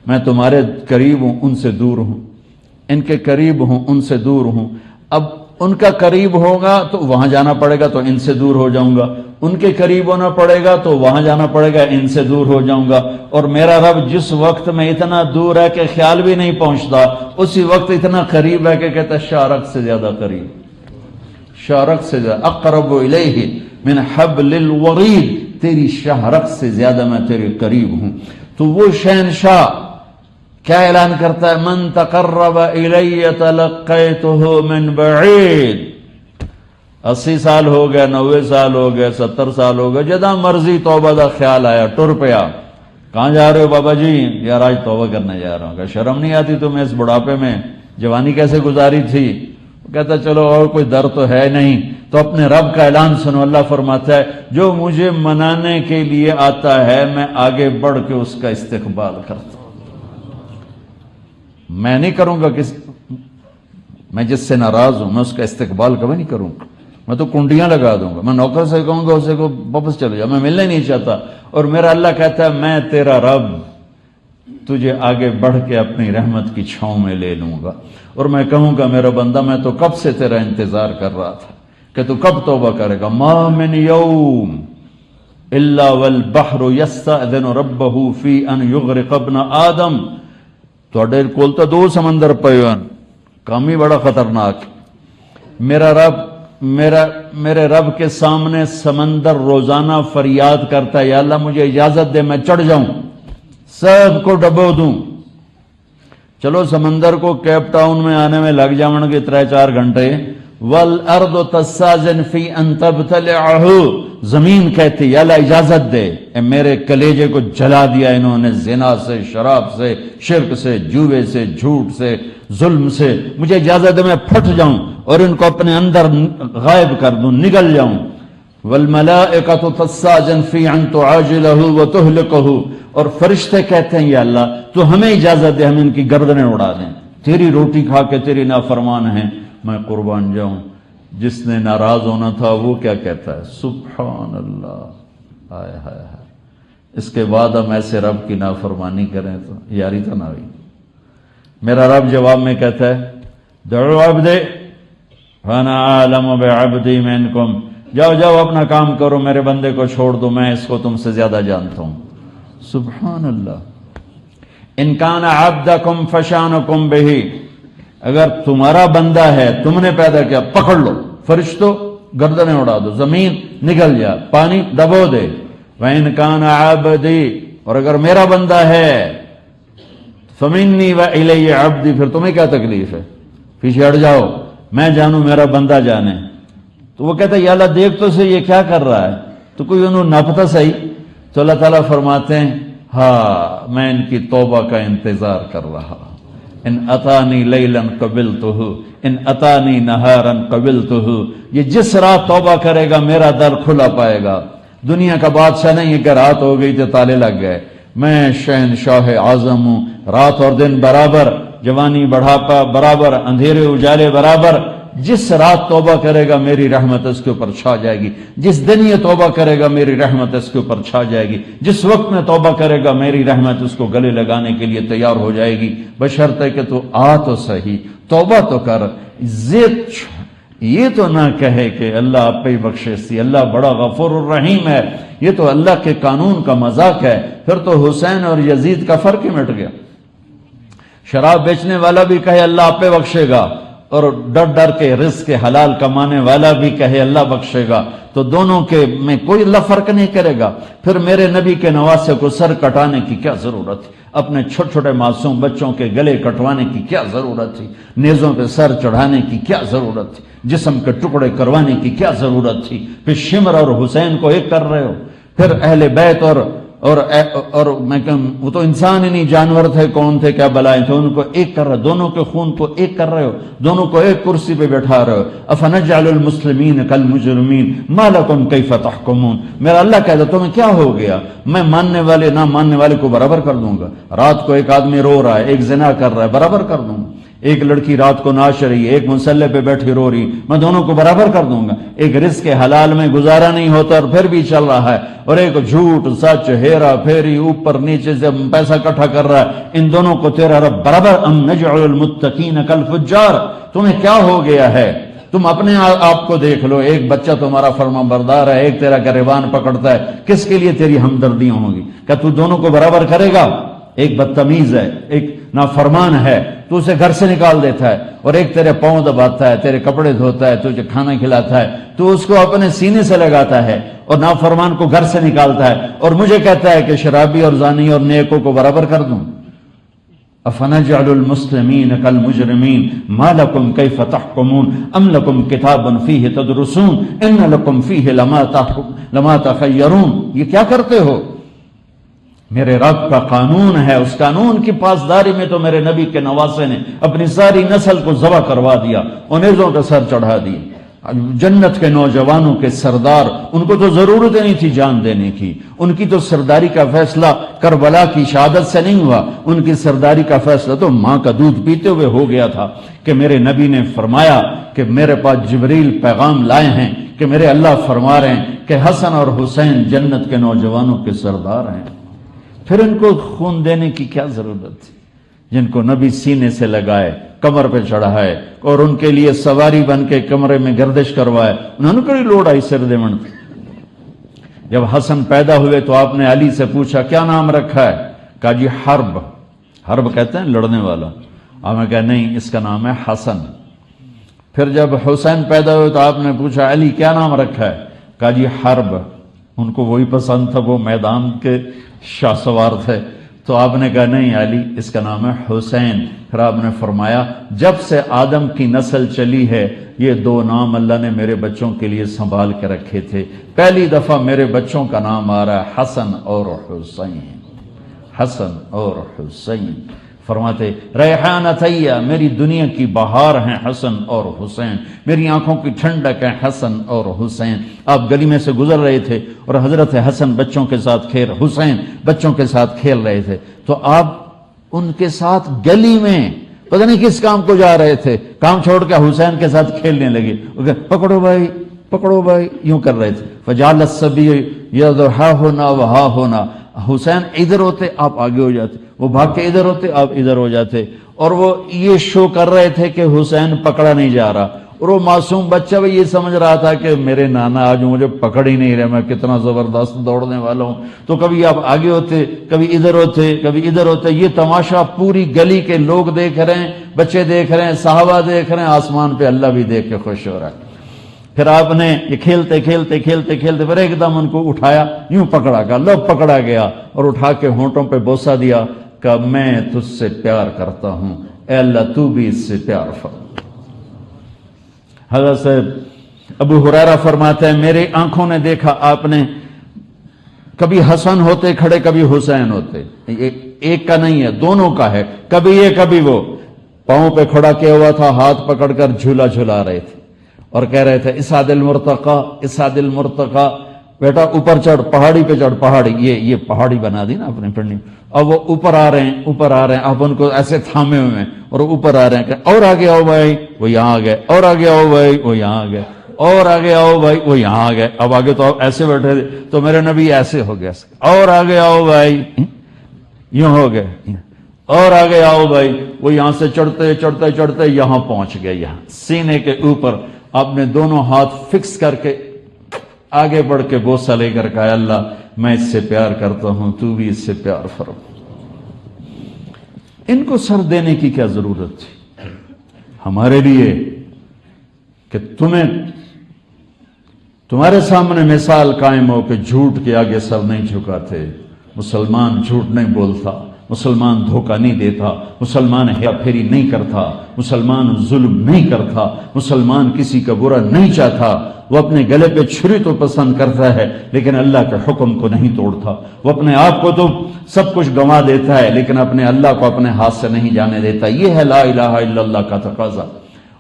میں تمہارے قریب ہوں ان سے دور ہوں، ان کے قریب ہوں ان سے دور ہوں، اب ان کا قریب ہوگا تو وہاں جانا پڑے گا تو ان سے دور ہو جاؤں گا، ان کے قریب ہونا پڑے گا تو وہاں جانا پڑے گا ان سے دور ہو جاؤں گا، اور میرا رب جس وقت میں اتنا دور ہے کہ خیال بھی نہیں پہنچتا اسی وقت اتنا قریب ہے کہ کہتا ہے شارک سے زیادہ قریب، شارک سے زیادہ، اقرب الیہ من حبل الورید، تیری شہرک سے زیادہ میں تیرے قریب ہوں۔ تو وہ شہنشاہ کیا اعلان کرتا ہے؟ من تقرب الی تلقیتہ من بعید، 80 سال ہو گئے، 90 سال ہو گئے، 70 سال ہو گئے، جدا مرضی توبہ دا خیال آیا ٹر پیا، کہاں جا رہے ہو بابا جی؟ یار آج توبہ کرنے جا رہا ہوں، کہ شرم نہیں آتی تمہیں اس بڑھاپے میں، جوانی کیسے گزاری تھی؟ کہتا چلو اور کوئی در تو ہے نہیں، تو اپنے رب کا اعلان سنو، اللہ فرماتا ہے جو مجھے منانے کے لیے آتا ہے میں آگے بڑھ کے اس کا استقبال کرتا ہوں، میں نہیں کروں گا میں جس سے ناراض ہوں میں اس کا استقبال کبھی نہیں کروں گا، میں تو کنڈیاں لگا دوں گا، میں نوکر سے کہوں گا اسے کو واپس چلے جا، میں ملنا نہیں چاہتا، اور میرا اللہ کہتا ہے میں تیرا رب تجھے آگے بڑھ کے اپنی رحمت کی چھاؤں میں لے لوں گا، اور میں کہوں گا میرا بندہ میں تو کب سے تیرا انتظار کر رہا تھا کہ تو کب توبہ کرے گا، ما من یوم الا والبحر یستأذن ربہ فی ان یغرق ابن آدم، تھوڑے کول تو 2 سمندر پے ہن، کام ہی بڑا خطرناک، میرے رب کے سامنے سمندر روزانہ فریاد کرتا ہے یا اللہ مجھے اجازت دے میں چڑھ جاؤں سب کو ڈبو دوں، چلو سمندر کو کیپ ٹاؤن میں آنے میں لگ جاؤں گے 3-4 گھنٹے، والارض تستاذن فی ان تبتلعہ، زمین کہتی یا اللہ اجازت دے، اے میرے کلیجے کو جلا دیا انہوں نے زنا سے، شراب سے، شرک سے، جوے سے، جھوٹ سے، ظلم سے، مجھے اجازت دے میں پھٹ جاؤں اور ان کو اپنے اندر غائب کر دوں، نگل جاؤں۔ والملائکۃ تستاذن فی ان تعاجلہ وتہلکہ، اور فرشتے کہتے ہیں یا اللہ تو ہمیں اجازت دے ہم ان کی گردنیں اڑا دیں، تیری روٹی کھا کے تیری نافرمان ہیں، میں قربان جاؤں۔ جس نے ناراض ہونا تھا وہ کیا کہتا ہے؟ سبحان اللہ، ہائے ہائے ہائے، اس کے بعد ہم ایسے رب کی نافرمانی کریں تو یاری تو نہ ہوئی۔ میرا رب جواب میں کہتا ہے دعو عبدی فانا عالم بعبدی منکم، جاؤ جاؤ اپنا کام کرو، میرے بندے کو چھوڑ دو، میں اس کو تم سے زیادہ جانتا ہوں۔ سبحان اللہ۔ ان کان عبدکم فشانکم بہ، اگر تمہارا بندہ ہے تم نے پیدا کیا، پکڑ لو، فرشتوں گردنیں اڑا دو، زمین نگل جا، پانی دبو دے۔ وَإِنْ كَانَ عَبْدِي، اور اگر میرا بندہ ہے فَمِنِّي وَإِلَيَّ عَبْدِي، پھر تمہیں کیا تکلیف ہے، پیچھے ہٹ جاؤ، میں جانوں میرا بندہ جانے۔ تو وہ کہتا ہے یا اللہ دیکھ تو سے یہ کیا کر رہا ہے، تو کوئی انہوں ناپتا صحیح۔ تو اللہ تعالیٰ فرماتے ہیں ہاں میں ان کی توبہ کا انتظار کر رہا، ان اتانی لیلا قبلتہ ان اتانی نہارا قبلتہ، یہ جس رات توبہ کرے گا میرا در کھلا پائے گا۔ دنیا کا بادشاہ نہیں ہے کہ رات ہو گئی تو تالے لگ گئے، میں شہنشاہ اعظم ہوں، رات اور دن برابر، جوانی بڑھاپا برابر، اندھیرے اجالے برابر۔ جس رات توبہ کرے گا میری رحمت اس کے اوپر چھا جائے گی، جس دن یہ توبہ کرے گا میری رحمت اس کے اوپر چھا جائے گی، جس وقت میں توبہ کرے گا میری رحمت اس کو گلے لگانے کے لیے تیار ہو جائے گی، بشرطے کہ تو آ تو صحیح، توبہ تو کر، یہ تو نہ کہے کہ اللہ آپ پہ بخشے سی، اللہ بڑا غفور الرحیم ہے، یہ تو اللہ کے قانون کا مذاق ہے۔ پھر تو حسین اور یزید کا فرق ہی مٹ گیا۔ شراب بیچنے والا بھی کہے اللہ آپ پہ بخشے گا، اور ڈر ڈر کے رزق کے حلال کمانے والا بھی کہے اللہ بخشے گا، تو دونوں کے میں کوئی اللہ فرق نہیں کرے گا۔ پھر میرے نبی کے نواسے کو سر کٹانے کی کیا ضرورت تھی، اپنے چھوٹے چھوٹے معصوم بچوں کے گلے کٹوانے کی کیا ضرورت تھی، نیزوں پہ سر چڑھانے کی کیا ضرورت تھی، جسم کے ٹکڑے کروانے کی کیا ضرورت تھی؟ پھر شمر اور حسین کو ایک کر رہے ہو، پھر اہل بیت اور میں کہوں وہ تو انسان ہی نہیں، جانور تھے، کون تھے، کیا بلائیں تھے، ان کو ایک کر رہے، دونوں کے خون کو ایک کر رہے ہو، دونوں کو ایک کرسی پہ بیٹھا رہے ہو۔ افنجعل المسلمین کالمجرمین ما لکم کیف تحکمون، میرا اللہ کہتا تمہیں کیا ہو گیا، میں ماننے والے نہ ماننے والے کو برابر کر دوں گا۔ رات کو ایک آدمی رو رہا ہے، ایک زنا کر رہا ہے، برابر کر دوں گا۔ ایک لڑکی رات کو ناچ رہی ہے، ایک مسلح پہ بیٹھی رو رہی، میں دونوں کو برابر کر دوں گا۔ ایک رزق کے حلال میں گزارا نہیں ہوتا اور پھر بھی چل رہا ہے، اور ایک جھوٹ سچ ہیرا پھیری اوپر نیچے سے پیسہ اکٹھا کر رہا ہے، ان دونوں کو تیرا رب برابر۔ ام نجعل المتقین کالفجار، تمہیں کیا ہو گیا ہے، تم اپنے آپ کو دیکھ لو، ایک بچہ تمہارا فرما بردار ہے، ایک تیرا گریبان پکڑتا ہے، کس کے لیے تیری ہمدردیاں ہوں گی؟ کیا تو دونوں کو برابر کرے گا؟ ایک بدتمیز ہے، ایک نافرمان ہے، تو اسے گھر سے نکال دیتا ہے، اور ایک تیرے پاؤں دباتا ہے، تیرے کپڑے دھوتا ہے، تجھے کھانا کھلاتا ہے، تو اس کو اپنے سینے سے لگاتا ہے، اور نافرمان کو گھر سے نکالتا ہے، اور مجھے کہتا ہے کہ شرابی اور زانی اور نیکوں کو برابر کر دوں۔ افنجعل المسلمین کالمجرمین ما لکم کیف تحکمون ام لکم کتاب فیہ تدرسون ان لکم فیہ لما تخیرون، یہ کیا کرتے ہو؟ میرے رب کا قانون ہے، اس قانون کی پاسداری میں تو میرے نبی کے نواسے نے اپنی ساری نسل کو ذبح کروا دیا، انیزوں کا سر چڑھا دی۔ جنت کے نوجوانوں کے سردار، ان کو تو ضرورت نہیں تھی جان دینے کی، ان کی تو سرداری کا فیصلہ کربلا کی شہادت سے نہیں ہوا، ان کی سرداری کا فیصلہ تو ماں کا دودھ پیتے ہوئے ہو گیا تھا، کہ میرے نبی نے فرمایا کہ میرے پاس جبریل پیغام لائے ہیں کہ میرے اللہ فرما رہے ہیں کہ حسن اور حسین جنت کے نوجوانوں کے سردار ہیں۔ پھر ان کو خون دینے کی کیا ضرورت تھی، جن کو نبی سینے سے لگائے، کمر پہ چڑھائے، اور ان کے لیے سواری بن کے کمرے میں گردش کروائے، انہوں نے کوئی لوڑ آئی سر دیمن۔ جب حسن پیدا ہوئے تو آپ نے علی سے پوچھا کیا نام رکھا ہے؟ کہا جی حرب، حرب کہتے ہیں لڑنے والا۔ آپ نے کہا نہیں، اس کا نام ہے حسن۔ پھر جب حسین پیدا ہوئے تو آپ نے پوچھا علی کیا نام رکھا ہے؟ کہا جی حرب۔ ان کو وہی پسند تھا، وہ میدان کے شاہ سوار تھے، تو آپ نے کہا نہیں علی، اس کا نام ہے حسین۔ پھر آپ نے فرمایا جب سے آدم کی نسل چلی ہے یہ دو نام اللہ نے میرے بچوں کے لیے سنبھال کے رکھے تھے، پہلی دفعہ میرے بچوں کا نام آ رہا ہے حسن اور حسین، حسن اور حسین۔ فرماتے ریحانتیہ، میری دنیا کی بہار ہیں حسن اور حسین، میری آنکھوں کی ٹھنڈک ہے حسن اور حسین۔ آپ گلی میں سے گزر رہے تھے اور حضرت حسن بچوں کے ساتھ حسین بچوں کے ساتھ کھیل رہے تھے، تو آپ ان کے ساتھ گلی میں پتہ نہیں کس کام کو جا رہے تھے، کام چھوڑ کے حسین کے ساتھ کھیلنے لگے، پکڑو بھائی پکڑو بھائی، یوں کر رہے تھے۔ فجعل الصبی یضحا ہونا وہا ہونا، حسین ادھر ہوتے آپ آگے ہو جاتے، وہ بھاگ کے ادھر ہوتے آپ ادھر ہو جاتے، اور وہ یہ شو کر رہے تھے کہ حسین پکڑا نہیں جا رہا، اور وہ معصوم بچہ بھی یہ سمجھ رہا تھا کہ میرے نانا آج مجھے پکڑ ہی نہیں رہے، میں کتنا زبردست دوڑنے والا ہوں۔ تو کبھی آپ آگے ہوتے، کبھی ادھر ہوتے، کبھی ادھر ہوتے، یہ تماشا پوری گلی کے لوگ دیکھ رہے ہیں، بچے دیکھ رہے ہیں، صحابہ دیکھ رہے ہیں، آسمان پہ اللہ بھی دیکھ کے خوش ہو رہا ہے۔ پھر آپ نے یہ کھیلتے کھیلتے کھیلتے کھیلتے پھر ایک دم ان کو اٹھایا، یوں پکڑا گیا، لو پکڑا گیا، اور اٹھا کے ہونٹوں پہ بوسہ دیا کہ میں تجھ سے پیار کرتا ہوں، اے اللہ تو بھی اس سے پیار فرما۔ حضرت صاحب ابو ہریرہ فرماتے ہیں میری آنکھوں نے دیکھا آپ نے کبھی حسن ہوتے کھڑے، کبھی حسین ہوتے، ایک کا نہیں ہے دونوں کا ہے، کبھی یہ کبھی وہ، پاؤں پہ کھڑا کیا ہوا تھا، ہاتھ پکڑ کر جھولا جھلا رہے تھے اور کہہ رہے تھے اسعد المرتقی اسعد المرتقی، بیٹا اوپر چڑھ، پہاڑی پہ چڑھ، پہاڑی، یہ پہاڑی بنا دی نا اپنے پنڈی۔ اب وہ اوپر آ رہے ہیں اوپر آ رہے ہیں، آپ ان کو ایسے تھامے ہوئے ہیں اور اوپر آ رہے ہیں کہ اور آگے آؤ بھائی، وہ یہاں آ گئے، اور آگے آؤ بھائی، وہ یہاں آ گئے، اور آگے آؤ بھائی، وہ یہاں آ گئے۔ اب آگے تو آپ ایسے بیٹھے تھے تو میرے نبی ایسے ہو گیا، اور آگے آؤ بھائی، یوں ہو گئے، اور آگے آؤ بھائی، وہ یہاں سے چڑھتے چڑھتے چڑھتے یہاں پہنچ گئے، یہاں سینے کے اوپر آپ نے دونوں ہاتھ فکس کر کے آگے بڑھ کے بوسہ لے کر کہا اللہ میں اس سے پیار کرتا ہوں، تو بھی اس سے پیار فرما۔ ان کو سر دینے کی کیا ضرورت تھی ہمارے لیے کہ تمہارے سامنے مثال قائم ہو کہ جھوٹ کے آگے سر نہیں جھکاتے، مسلمان جھوٹ نہیں بولتا، مسلمان دھوکہ نہیں دیتا، مسلمان ہیرا پھیری نہیں کرتا، مسلمان ظلم نہیں کرتا، مسلمان کسی کا برا نہیں چاہتا، وہ اپنے گلے پہ چھری تو پسند کرتا ہے لیکن اللہ کے حکم کو نہیں توڑتا، وہ اپنے آپ کو تو سب کچھ گنوا دیتا ہے لیکن اپنے اللہ کو اپنے ہاتھ سے نہیں جانے دیتا۔ یہ ہے لا الہ الا اللہ کا تقاضا۔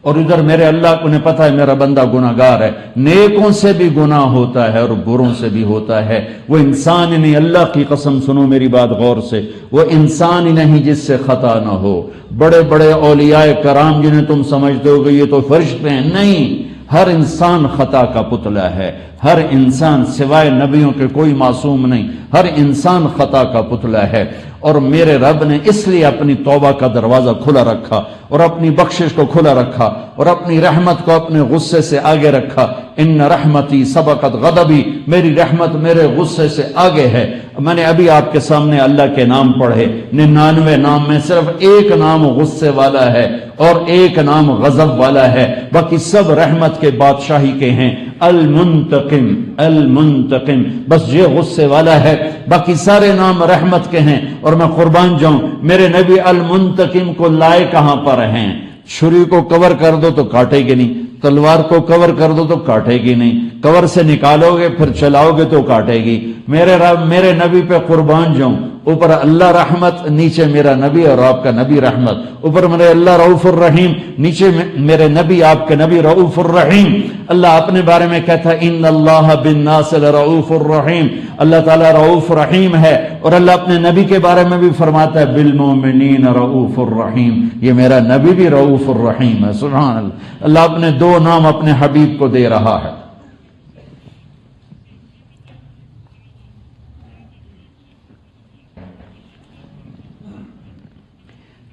اور ادھر میرے اللہ کو انہیں پتا ہے میرا بندہ گناہ گار ہے، نیکوں سے بھی گناہ ہوتا ہے اور بروں سے بھی ہوتا ہے، وہ انسان ہی نہیں، اللہ کی قسم سنو میری بات غور سے، وہ انسان ہی نہیں جس سے خطا نہ ہو۔ بڑے بڑے اولیاء کرام جنہیں تم سمجھتے ہو کہ یہ تو فرشتے ہیں، نہیں، ہر انسان خطا کا پتلا ہے، ہر انسان سوائے نبیوں کے کوئی معصوم نہیں، ہر انسان خطا کا پتلا ہے۔ اور میرے رب نے اس لیے اپنی توبہ کا دروازہ کھلا رکھا اور اپنی بخشش کو کھلا رکھا اور اپنی رحمت کو اپنے غصے سے آگے رکھا۔ ان رحمتی سبقت غضبی، میری رحمت میرے غصے سے آگے ہے۔ میں نے ابھی آپ کے سامنے اللہ کے نام پڑھے، 99 نام میں صرف ایک نام غصے والا ہے اور ایک نام غضب والا ہے، باقی سب رحمت کے بادشاہی کے ہیں۔ المنتقم المنتقم، بس یہ غصے والا ہے، باقی سارے نام رحمت کے ہیں۔ اور میں قربان جاؤں میرے نبی المنتقم کو لائے کہاں پر ہیں؟ چھری کو کور کر دو تو کاٹے گی نہیں، تلوار کو کور کر دو تو کاٹے گی نہیں، کور سے نکالو گے پھر چلاؤ گے تو کاٹے گی۔ میرے رب میرے نبی پہ قربان جاؤں، اوپر اللہ رحمت، نیچے میرا نبی اور آپ کا نبی رحمت، اوپر میرے اللہ رؤوف الرحیم، نیچے میرے نبی آپ کے نبی رؤوف الرحیم۔ اللہ اپنے بارے میں کہتا ہے ان اللہ بالناس لرؤوف الرحیم، اللہ تعالیٰ رؤوف رحیم ہے، اور اللہ اپنے نبی کے بارے میں بھی فرماتا ہے بالمؤمنین رؤوف الرحیم، یہ میرا نبی بھی رؤوف الرحیم ہے۔ سبحان اللہ، اللہ اپنے دو نام اپنے حبیب کو دے رہا ہے۔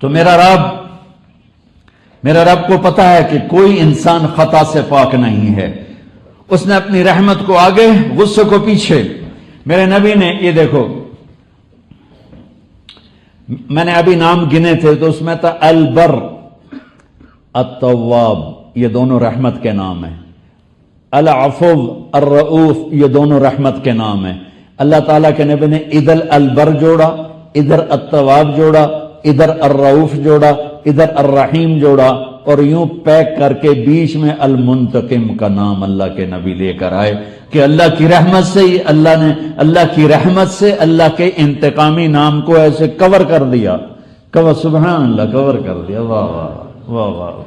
تو میرا رب کو پتا ہے کہ کوئی انسان خطا سے پاک نہیں ہے، اس نے اپنی رحمت کو آگے غصے کو پیچھے۔ میرے نبی نے یہ دیکھو، میں نے ابھی نام گنے تھے تو اس میں تھا البر التواب، یہ دونوں رحمت کے نام ہیں، العفو الرؤوف، یہ دونوں رحمت کے نام ہیں۔ اللہ تعالیٰ کے نبی نے ادل البر جوڑا، ادھر التواب جوڑا، ادھر الرؤوف جوڑا، ادھر الرحیم جوڑا، اور یوں پیک کر کے بیچ میں المنتقم کا نام اللہ کے نبی لے کر آئے کہ اللہ کی رحمت سے ہی اللہ کی رحمت سے اللہ کے انتقامی نام کو ایسے کور کر دیا، سبحان اللہ، کور کر دیا۔ واہ واہ واہ واہ۔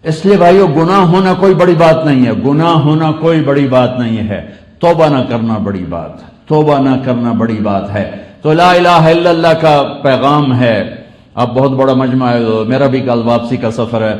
اس لیے بھائیو، گناہ ہونا کوئی بڑی بات نہیں ہے، گناہ ہونا کوئی بڑی بات نہیں ہے، توبہ نہ کرنا بڑی بات ہے، توبہ نہ کرنا بڑی بات ہے۔ تو لا الہ الا اللہ کا پیغام ہے۔ اب بہت بڑا مجمع ہے، میرا بھی کل واپسی کا سفر ہے،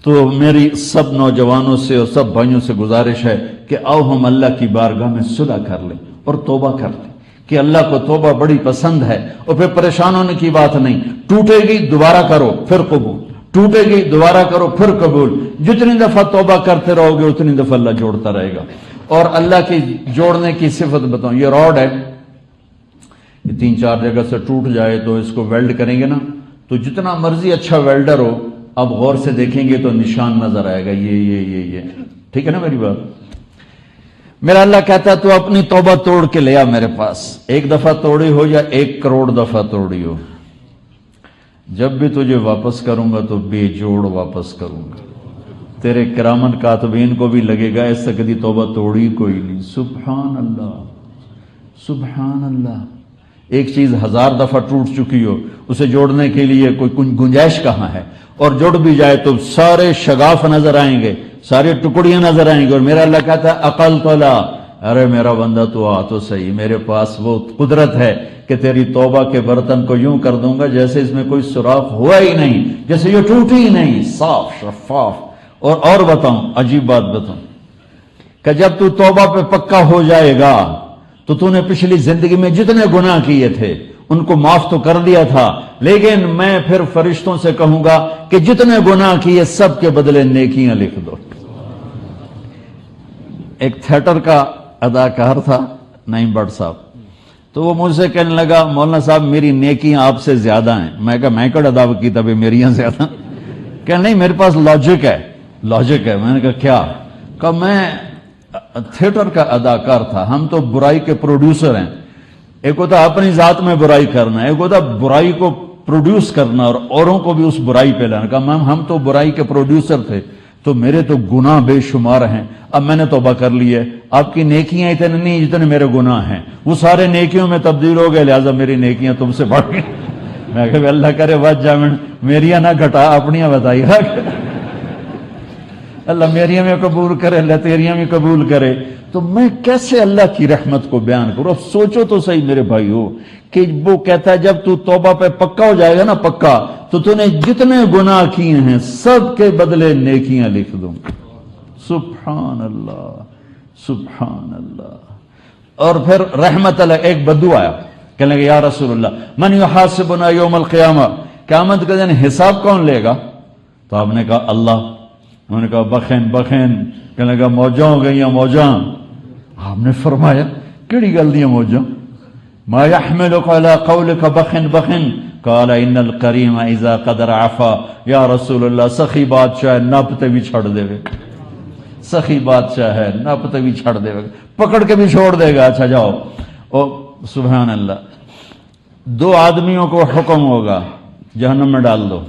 تو میری سب نوجوانوں سے اور سب بھائیوں سے گزارش ہے کہ آؤ ہم اللہ کی بارگاہ میں صلح کر لیں اور توبہ کر لیں، کہ اللہ کو توبہ بڑی پسند ہے۔ اور پھر پریشان ہونے کی بات نہیں، ٹوٹے گی دوبارہ کرو پھر قبول، ٹوٹے گی دوبارہ کرو پھر قبول۔ جتنی دفعہ توبہ کرتے رہو گے اتنی دفعہ اللہ جوڑتا رہے گا۔ اور اللہ کی جوڑنے کی صفت بتاؤں، یہ راڈ ہے، یہ 3-4 جگہ سے ٹوٹ جائے تو اس کو ویلڈ کریں گے نا، تو جتنا مرضی اچھا ویلڈر ہو، اب غور سے دیکھیں گے تو نشان نظر آئے گا، یہ ٹھیک ہے نا میری بات؟ میرا اللہ کہتا ہے تو اپنی توبہ توڑ کے لے آ میرے پاس، 1 دفعہ توڑی ہو یا 1 کروڑ دفعہ توڑی ہو، جب بھی تجھے واپس کروں گا تو بے جوڑ واپس کروں گا۔ تیرے کرامن کاتبین کو بھی لگے گا اس سے کدی توبہ توڑی کوئی نہیں۔ سبحان اللہ، سبحان اللہ۔ ایک چیز 1000 دفعہ ٹوٹ چکی ہو، اسے جوڑنے کے لیے کوئی گنجائش کہاں ہے؟ اور جڑ بھی جائے تو سارے شگاف نظر آئیں گے، ساری ٹکڑیاں نظر آئیں گے، اور میرا اللہ کہتا ہے عقل تو لا، ارے میرا بندہ تو آ تو صحیح، میرے پاس وہ قدرت ہے کہ تیری توبہ کے برتن کو یوں کر دوں گا جیسے اس میں کوئی سوراخ ہوا ہی نہیں، جیسے یہ ٹوٹی ہی نہیں، صاف شفاف۔ اور بتاؤں، عجیب بات بتاؤں کہ جب تو توبہ پہ پکا ہو جائے گا تو تو نے پچھلی زندگی میں جتنے گناہ کیے تھے ان کو معاف تو کر دیا تھا، لیکن میں پھر فرشتوں سے کہوں گا کہ جتنے گناہ کیے سب کے بدلے نیکیاں لکھ دو۔ ایک تھیٹر کا اداکار تھا نعیم بٹ صاحب، تو وہ مجھ سے کہنے لگا مولانا صاحب میری نیکیاں آپ سے زیادہ ہیں۔ میں کہا میں کڑ ادا کی تبھی میریاں زیادہ؟ کہ نہیں میرے پاس لاجک ہے۔ میں نے کہا کیا؟ کہ میں تھیٹر کا اداکار تھا، ہم تو برائی کے پروڈیوسر ہیں، ایک ہوتا اپنی ذات میں برائی کرنا، ایک ہوتا برائی کو پروڈیوس کرنا اور اوروں کو بھی اس برائی پہ لانا۔ کہا ہم تو برائی کے پروڈیوسر تھے، تو میرے تو گناہ بے شمار ہیں، اب میں نے توبہ کر لی ہے، آپ کی نیکیاں اتنے نہیں جتنے میرے گناہ ہیں، وہ سارے نیکیوں میں تبدیل ہو گئے، لہٰذا میری نیکیاں تم سے بڑھ گئی۔ میں کہ اللہ کرے بات جامن میریاں نہ گھٹا، اپنیاں بتائی، اللہ میریاں میں قبول کرے، اللہ تیریاں میں قبول کرے۔ تو میں کیسے اللہ کی رحمت کو بیان کروں؟ اب سوچو تو صحیح میرے بھائیو کہ وہ کہتا ہے جب تو توبہ پہ پکا ہو جائے گا نا، پکا، تو تو نے جتنے گناہ کیے ہیں سب کے بدلے نیکیاں لکھ دوں۔ سبحان اللہ، سبحان اللہ۔ اور پھر رحمت اللہ ایک بدو آیا، کہنے لگا یا رسول اللہ من یحاسبنا یوم القیامہ، قیامت کے دن حساب کون لے گا؟ تو آپ نے کہا اللہ۔ انہوں نے کہا بخین، کہنے لگا موجاں ہو گئی موجاں۔ آپ نے فرمایا کیڑی گل دیاں موجاں؟ ما يحملك على قولك بخن قال ان الكريم اذا قدر عفا۔ یا رسول اللہ سخی بادشاہ نپ تے بھی چھڑ دے گا، سخی بادشاہ ہے نپ تے بھی چھڑ دے گا، پکڑ کے بھی چھوڑ دے گا۔ اچھا جاؤ۔ او سبحان اللہ۔ 2 آدمیوں کو حکم ہوگا جہنم میں ڈال دو،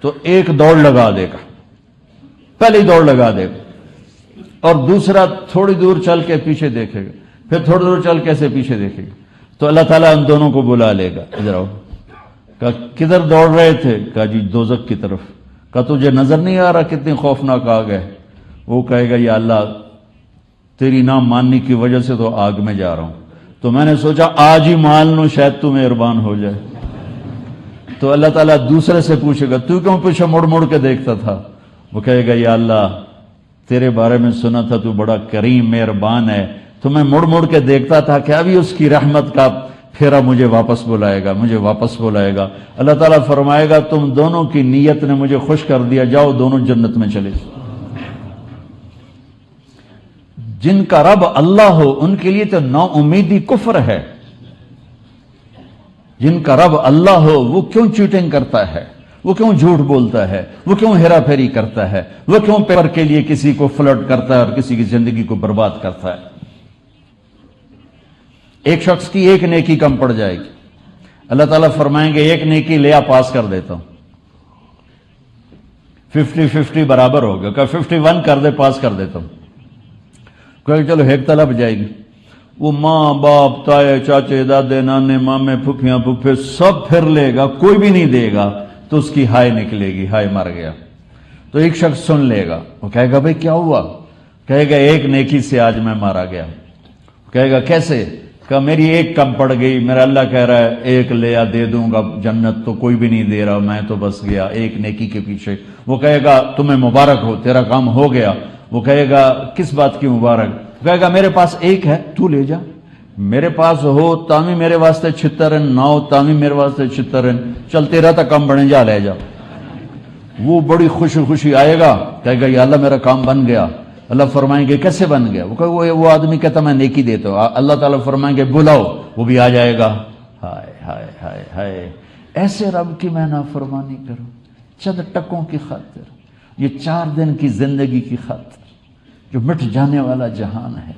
تو ایک دوڑ لگا دے گا، پہلی دوڑ لگا دے گا، اور دوسرا تھوڑی دور چل کے پیچھے دیکھے گا، پھر تھوڑی دور چل کے سے پیچھے دیکھے گا، تو اللہ تعالیٰ ان دونوں کو بلا لے گا، ادھر آؤ۔ کہا کدھر دوڑ رہے تھے؟ کہا جی دوزخ کی طرف۔ کہا تجھے نظر نہیں آ رہا کتنی خوفناک آگ ہے؟ وہ کہے گا یا اللہ تیری نام ماننے کی وجہ سے تو آگ میں جا رہا ہوں، تو میں نے سوچا آج ہی مان لوں شاید تو مہربان ہو جائے۔ تو اللہ تعالیٰ دوسرے سے پوچھے گا تو کیوں پیچھے مڑ مڑ کے دیکھتا تھا؟ وہ کہے گا یا اللہ تیرے بارے میں سنا تھا تو بڑا کریم مہربان ہے، تو میں مڑ مڑ کے دیکھتا تھا کہ ابھی اس کی رحمت کا پھیرا مجھے واپس بلائے گا، مجھے واپس بلائے گا۔ اللہ تعالیٰ فرمائے گا تم دونوں کی نیت نے مجھے خوش کر دیا، جاؤ دونوں جنت میں چلے۔ جن کا رب اللہ ہو ان کے لیے تو نا امیدی کفر ہے، جن کا رب اللہ ہو وہ کیوں چیٹنگ کرتا ہے، وہ کیوں جھوٹ بولتا ہے، وہ کیوں ہیرا پھیری کرتا ہے، وہ کیوں پیپر کے لیے کسی کو فلرٹ کرتا ہے اور کسی کی زندگی کو برباد کرتا ہے؟ ایک شخص کی ایک نیکی کم پڑ جائے گی، اللہ تعالیٰ فرمائیں گے ایک نیکی لیا پاس کر دیتا ہوں، 50-50 برابر ہو گیا، کہ 51 کر دے پاس کر دیتا ہوں، کہ چلو ایک طلب جائے گی، وہ ماں باپ تائے چاچے دادے نانے مامے پھپھیاں پھپھے سب پھر لے گا، کوئی بھی نہیں دے گا، تو اس کی ہائے نکلے گی، ہائے مر گیا۔ تو ایک شخص سن لے گا، وہ کہے گا بھئی کیا ہوا؟ کہے گا ایک نیکی سے آج میں مارا گیا۔ کہے گا کیسے؟ کہ میری ایک کم پڑ گئی، میرا اللہ کہہ رہا ہے ایک لیا دے دوں گا جنت، تو کوئی بھی نہیں دے رہا، میں تو بس گیا ایک نیکی کے پیچھے۔ وہ کہے گا تمہیں مبارک ہو، تیرا کام ہو گیا۔ وہ کہے گا کس بات کی مبارک؟ کہے گا میرے پاس ایک ہے، تو لے جا، میرے پاس ہو تامی میرے واسطے 76 نہ ہو تامی میرے واسطے 76، چل تیرا تا کم بنے جا لے جا۔ وہ بڑی خوشی خوشی آئے گا، کہے گا یا اللہ میرا کام بن گیا۔ اللہ فرمائیں گے کیسے بن گیا؟ وہ کہے وہ آدمی کہتا میں نیکی دیتا ہوں، اللہ تعالیٰ فرمائیں گے بلاؤ، وہ بھی آ جائے گا۔ ہائے ہائے ہائے ہائے، ایسے رب کی میں نافرمانی کروں چند ٹکوں کی خاطر، یہ 4 دن کی زندگی کی خاطر، جو مٹ جانے والا جہان ہے۔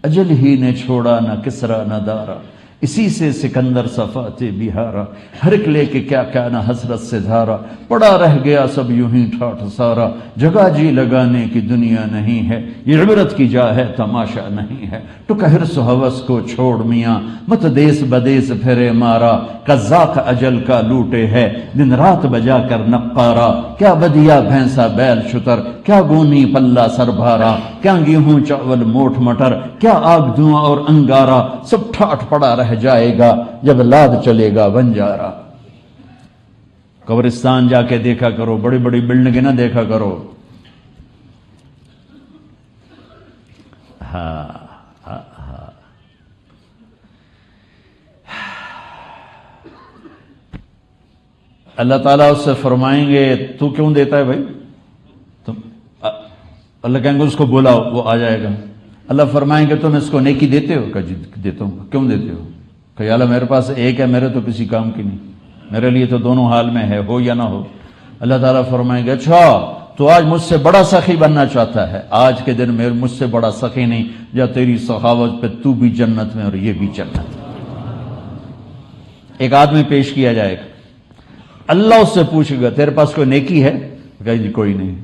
اجل ہی نے چھوڑا نہ کسرا نہ دارا، اسی سے سکندر صفات بہارا، ہر ایک لے کے کیا کیا نہ حسرت سے دھارا، پڑا رہ گیا سب یوں ہی ٹھاٹھ سارا، جگہ جی لگانے کی دنیا نہیں ہے، یہ عبرت کی جا ہے تماشا نہیں ہے، ٹک حرص و ہوس کو چھوڑ میاں، مت دیس بدیس پھرے مارا، قذاق اجل کا لوٹے ہے دن رات بجا کر نقارا، کیا بدیا بھینسا بیل شتر، کیا گونی پلہ سر بھارا، کیا گیہوں چاول موٹھ مٹر، کیا آگ دھواں اور انگارا، سب ٹھاٹھ پڑا رہ جائے گا جب لاد چلے گا بنجارا۔ قبرستان جا کے دیکھا کرو، بڑی بڑی بلڈنگیں نہ دیکھا کرو۔ ہاں ہاں ہاں، اللہ تعالیٰ اس سے فرمائیں گے تو کیوں دیتا ہے بھائی؟ اللہ کہیں گے اس کو بلاؤ، وہ آ جائے گا۔ اللہ فرمائیں گے تم اس کو نیکی دیتے ہو؟ کہ جی دیتا ہوں۔ کیوں دیتے ہو؟ کہ یا اللہ میرے پاس ایک ہے، میرے تو کسی کام کی نہیں، میرے لیے تو دونوں حال میں ہے، ہو یا نہ ہو۔ اللہ تعالیٰ فرمائیں گے اچھا تو آج مجھ سے بڑا سخی بننا چاہتا ہے، آج کے دن مجھ سے بڑا سخی نہیں، یا تیری سخاوت پہ تو بھی جنت میں اور یہ بھی جنت میں۔ ایک آدمی پیش کیا جائے گا، اللہ اس سے پوچھے گا تیرے پاس کوئی نیکی ہے؟ کہے جی کوئی نہیں۔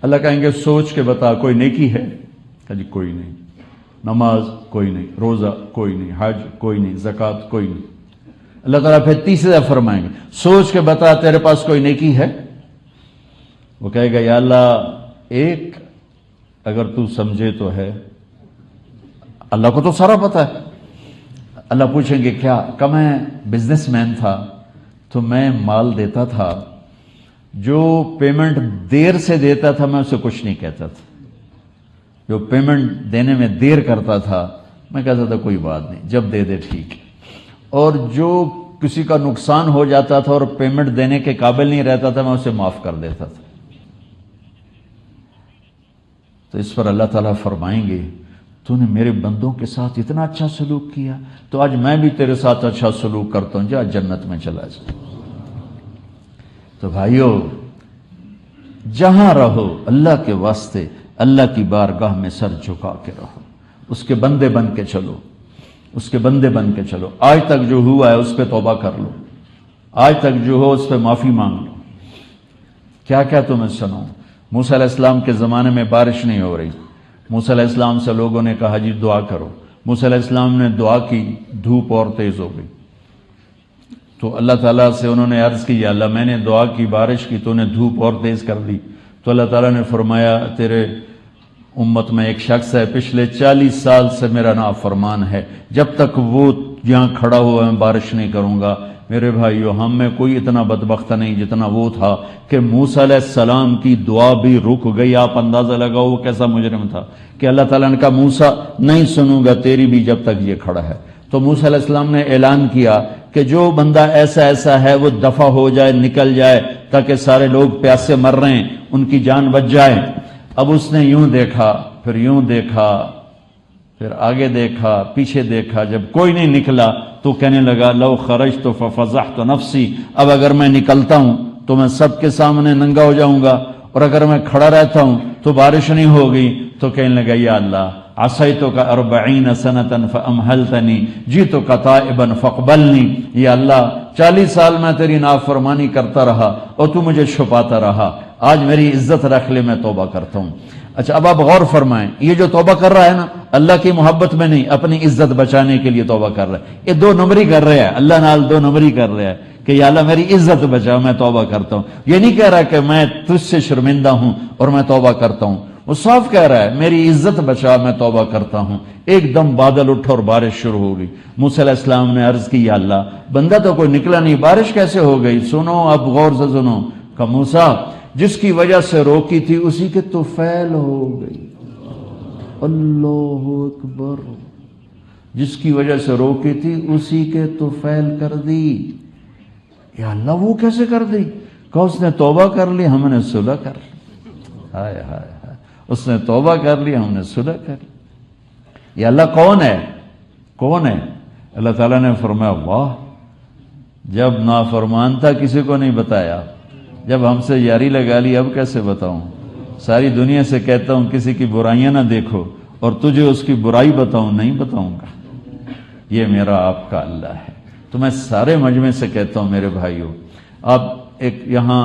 اللہ کہیں گے سوچ کے بتا کوئی نیکی ہے؟ کہ جی کوئی نہیں۔ نماز کوئی نہیں، روزہ کوئی نہیں، حج کوئی نہیں، زکوٰۃ کوئی نہیں۔ اللہ تعالیٰ پھر تیسرے دفعہ فرمائیں گے سوچ کے بتا تیرے پاس کوئی نیکی ہے؟ وہ کہے گا یا اللہ ایک، اگر تو سمجھے تو ہے۔ اللہ کو تو سارا پتہ ہے۔ اللہ پوچھیں گے کیا؟ کہ میں بزنس مین تھا تو میں مال دیتا تھا، جو پیمنٹ دیر سے دیتا تھا میں اسے کچھ نہیں کہتا تھا، جو پیمنٹ دینے میں دیر کرتا تھا میں کہتا تھا کوئی بات نہیں، جب دے دے ٹھیک ہے، اور جو کسی کا نقصان ہو جاتا تھا اور پیمنٹ دینے کے قابل نہیں رہتا تھا میں اسے معاف کر دیتا تھا۔ تو اس پر اللہ تعالیٰ فرمائیں گے تو نے میرے بندوں کے ساتھ اتنا اچھا سلوک کیا، تو آج میں بھی تیرے ساتھ اچھا سلوک کرتا ہوں، جا جنت میں چلا جا۔ تو بھائیو جہاں رہو اللہ کے واسطے اللہ کی بارگاہ میں سر جھکا کے رہو، اس کے بندے بن کے چلو، اس کے بندے بن کے چلو۔ آج تک جو ہوا ہے اس پہ توبہ کر لو، آج تک جو ہو اس پہ معافی مانگ لو۔ کیا کیا تمہیں سنو، موسیٰ علیہ السلام کے زمانے میں بارش نہیں ہو رہی، موسیٰ علیہ السلام سے لوگوں نے کہا جی دعا کرو، موسیٰ علیہ السلام نے دعا کی، دھوپ اور تیز ہو گئی۔ تو اللہ تعالیٰ سے انہوں نے عرض کی یا اللہ میں نے دعا کی، بارش کی، تو نے دھوپ اور تیز کر دی۔ تو اللہ تعالیٰ نے فرمایا تیرے امت میں ایک شخص ہے پچھلے 40 سال سے میرا نافرمان ہے، جب تک وہ یہاں کھڑا ہوا میں بارش نہیں کروں گا۔ میرے بھائیو ہم میں کوئی اتنا بدبخت نہیں جتنا وہ تھا کہ موسیٰ علیہ السلام کی دعا بھی رک گئی۔ آپ اندازہ لگاؤ وہ کیسا مجرم تھا کہ اللہ تعالیٰ نے کہا موسیٰ نہیں سنوں گا تیری بھی جب تک یہ کھڑا ہے۔ تو موسیٰ علیہ السلام نے اعلان کیا کہ جو بندہ ایسا ایسا ہے وہ دفع ہو جائے، نکل جائے، تاکہ سارے لوگ پیاسے مر رہے ہیں ان کی جان بچ جائے۔ اب اس نے یوں دیکھا، پھر یوں دیکھا، پھر آگے دیکھا، پیچھے دیکھا، جب کوئی نہیں نکلا تو کہنے لگا لو خرجت ففضحت نفسی، اب اگر میں نکلتا ہوں تو میں سب کے سامنے ننگا ہو جاؤں گا، اور اگر میں کھڑا رہتا ہوں تو بارش نہیں ہوگی تو کہنے لگا یا اللہ عصیتک 40 سنۃ فامہلتنی جئتک تائبا فاقبلنی، یا اللہ 40 سال میں تیری نافرمانی کرتا رہا اور تو مجھے چھپاتا رہا، آج میری عزت رکھ لے، میں توبہ کرتا ہوں۔ اچھا اب آپ غور فرمائیں، یہ جو توبہ کر رہا ہے نا، اللہ کی محبت میں نہیں، اپنی عزت بچانے کے لیے توبہ کر رہا ہے۔ یہ 2 نمبری کر رہا ہے، اللہ نال 2 نمبری کر رہا ہے کہ یا اللہ میری عزت بچا، میں توبہ کرتا ہوں۔ یہ نہیں کہہ رہا کہ میں تجھ سے شرمندہ ہوں اور میں توبہ کرتا ہوں، وہ صاف کہہ رہا ہے میری عزت بچا، میں توبہ کرتا ہوں۔ ایک دم بادل اٹھا اور بارش شروع ہو گئی۔ موسیٰ علیہ السلام نے عرض کی یا اللہ بندہ تو کوئی نکلا نہیں، بارش کیسے ہو گئی؟ سنو اب غور سے سنو کہ موسیٰ جس کی وجہ سے روکی تھی اسی کے تو فعل ہو گئی۔ اللہ اکبر، جس کی وجہ سے روکی تھی اسی کے تو فعل کر دی۔ یا اللہ وہ کیسے کر دی؟ کہ اس نے توبہ کر لی، ہم نے صلح کر لی۔ ہائے ہائے ہائے، اس نے توبہ کر لی، ہم نے صلح کر لی۔ یا اللہ کون ہے؟ کون ہے؟ اللہ تعالیٰ نے فرمایا واہ، جب نافرمان تھا کسی کو نہیں بتایا، جب ہم سے یاری لگا لی اب کیسے بتاؤں؟ ساری دنیا سے کہتا ہوں کسی کی برائیاں نہ دیکھو اور تجھے اس کی برائی بتاؤں، نہیں بتاؤں گا۔ یہ میرا آپ کا اللہ ہے۔ تو میں سارے مجمع سے کہتا ہوں میرے بھائیوں، آپ ایک یہاں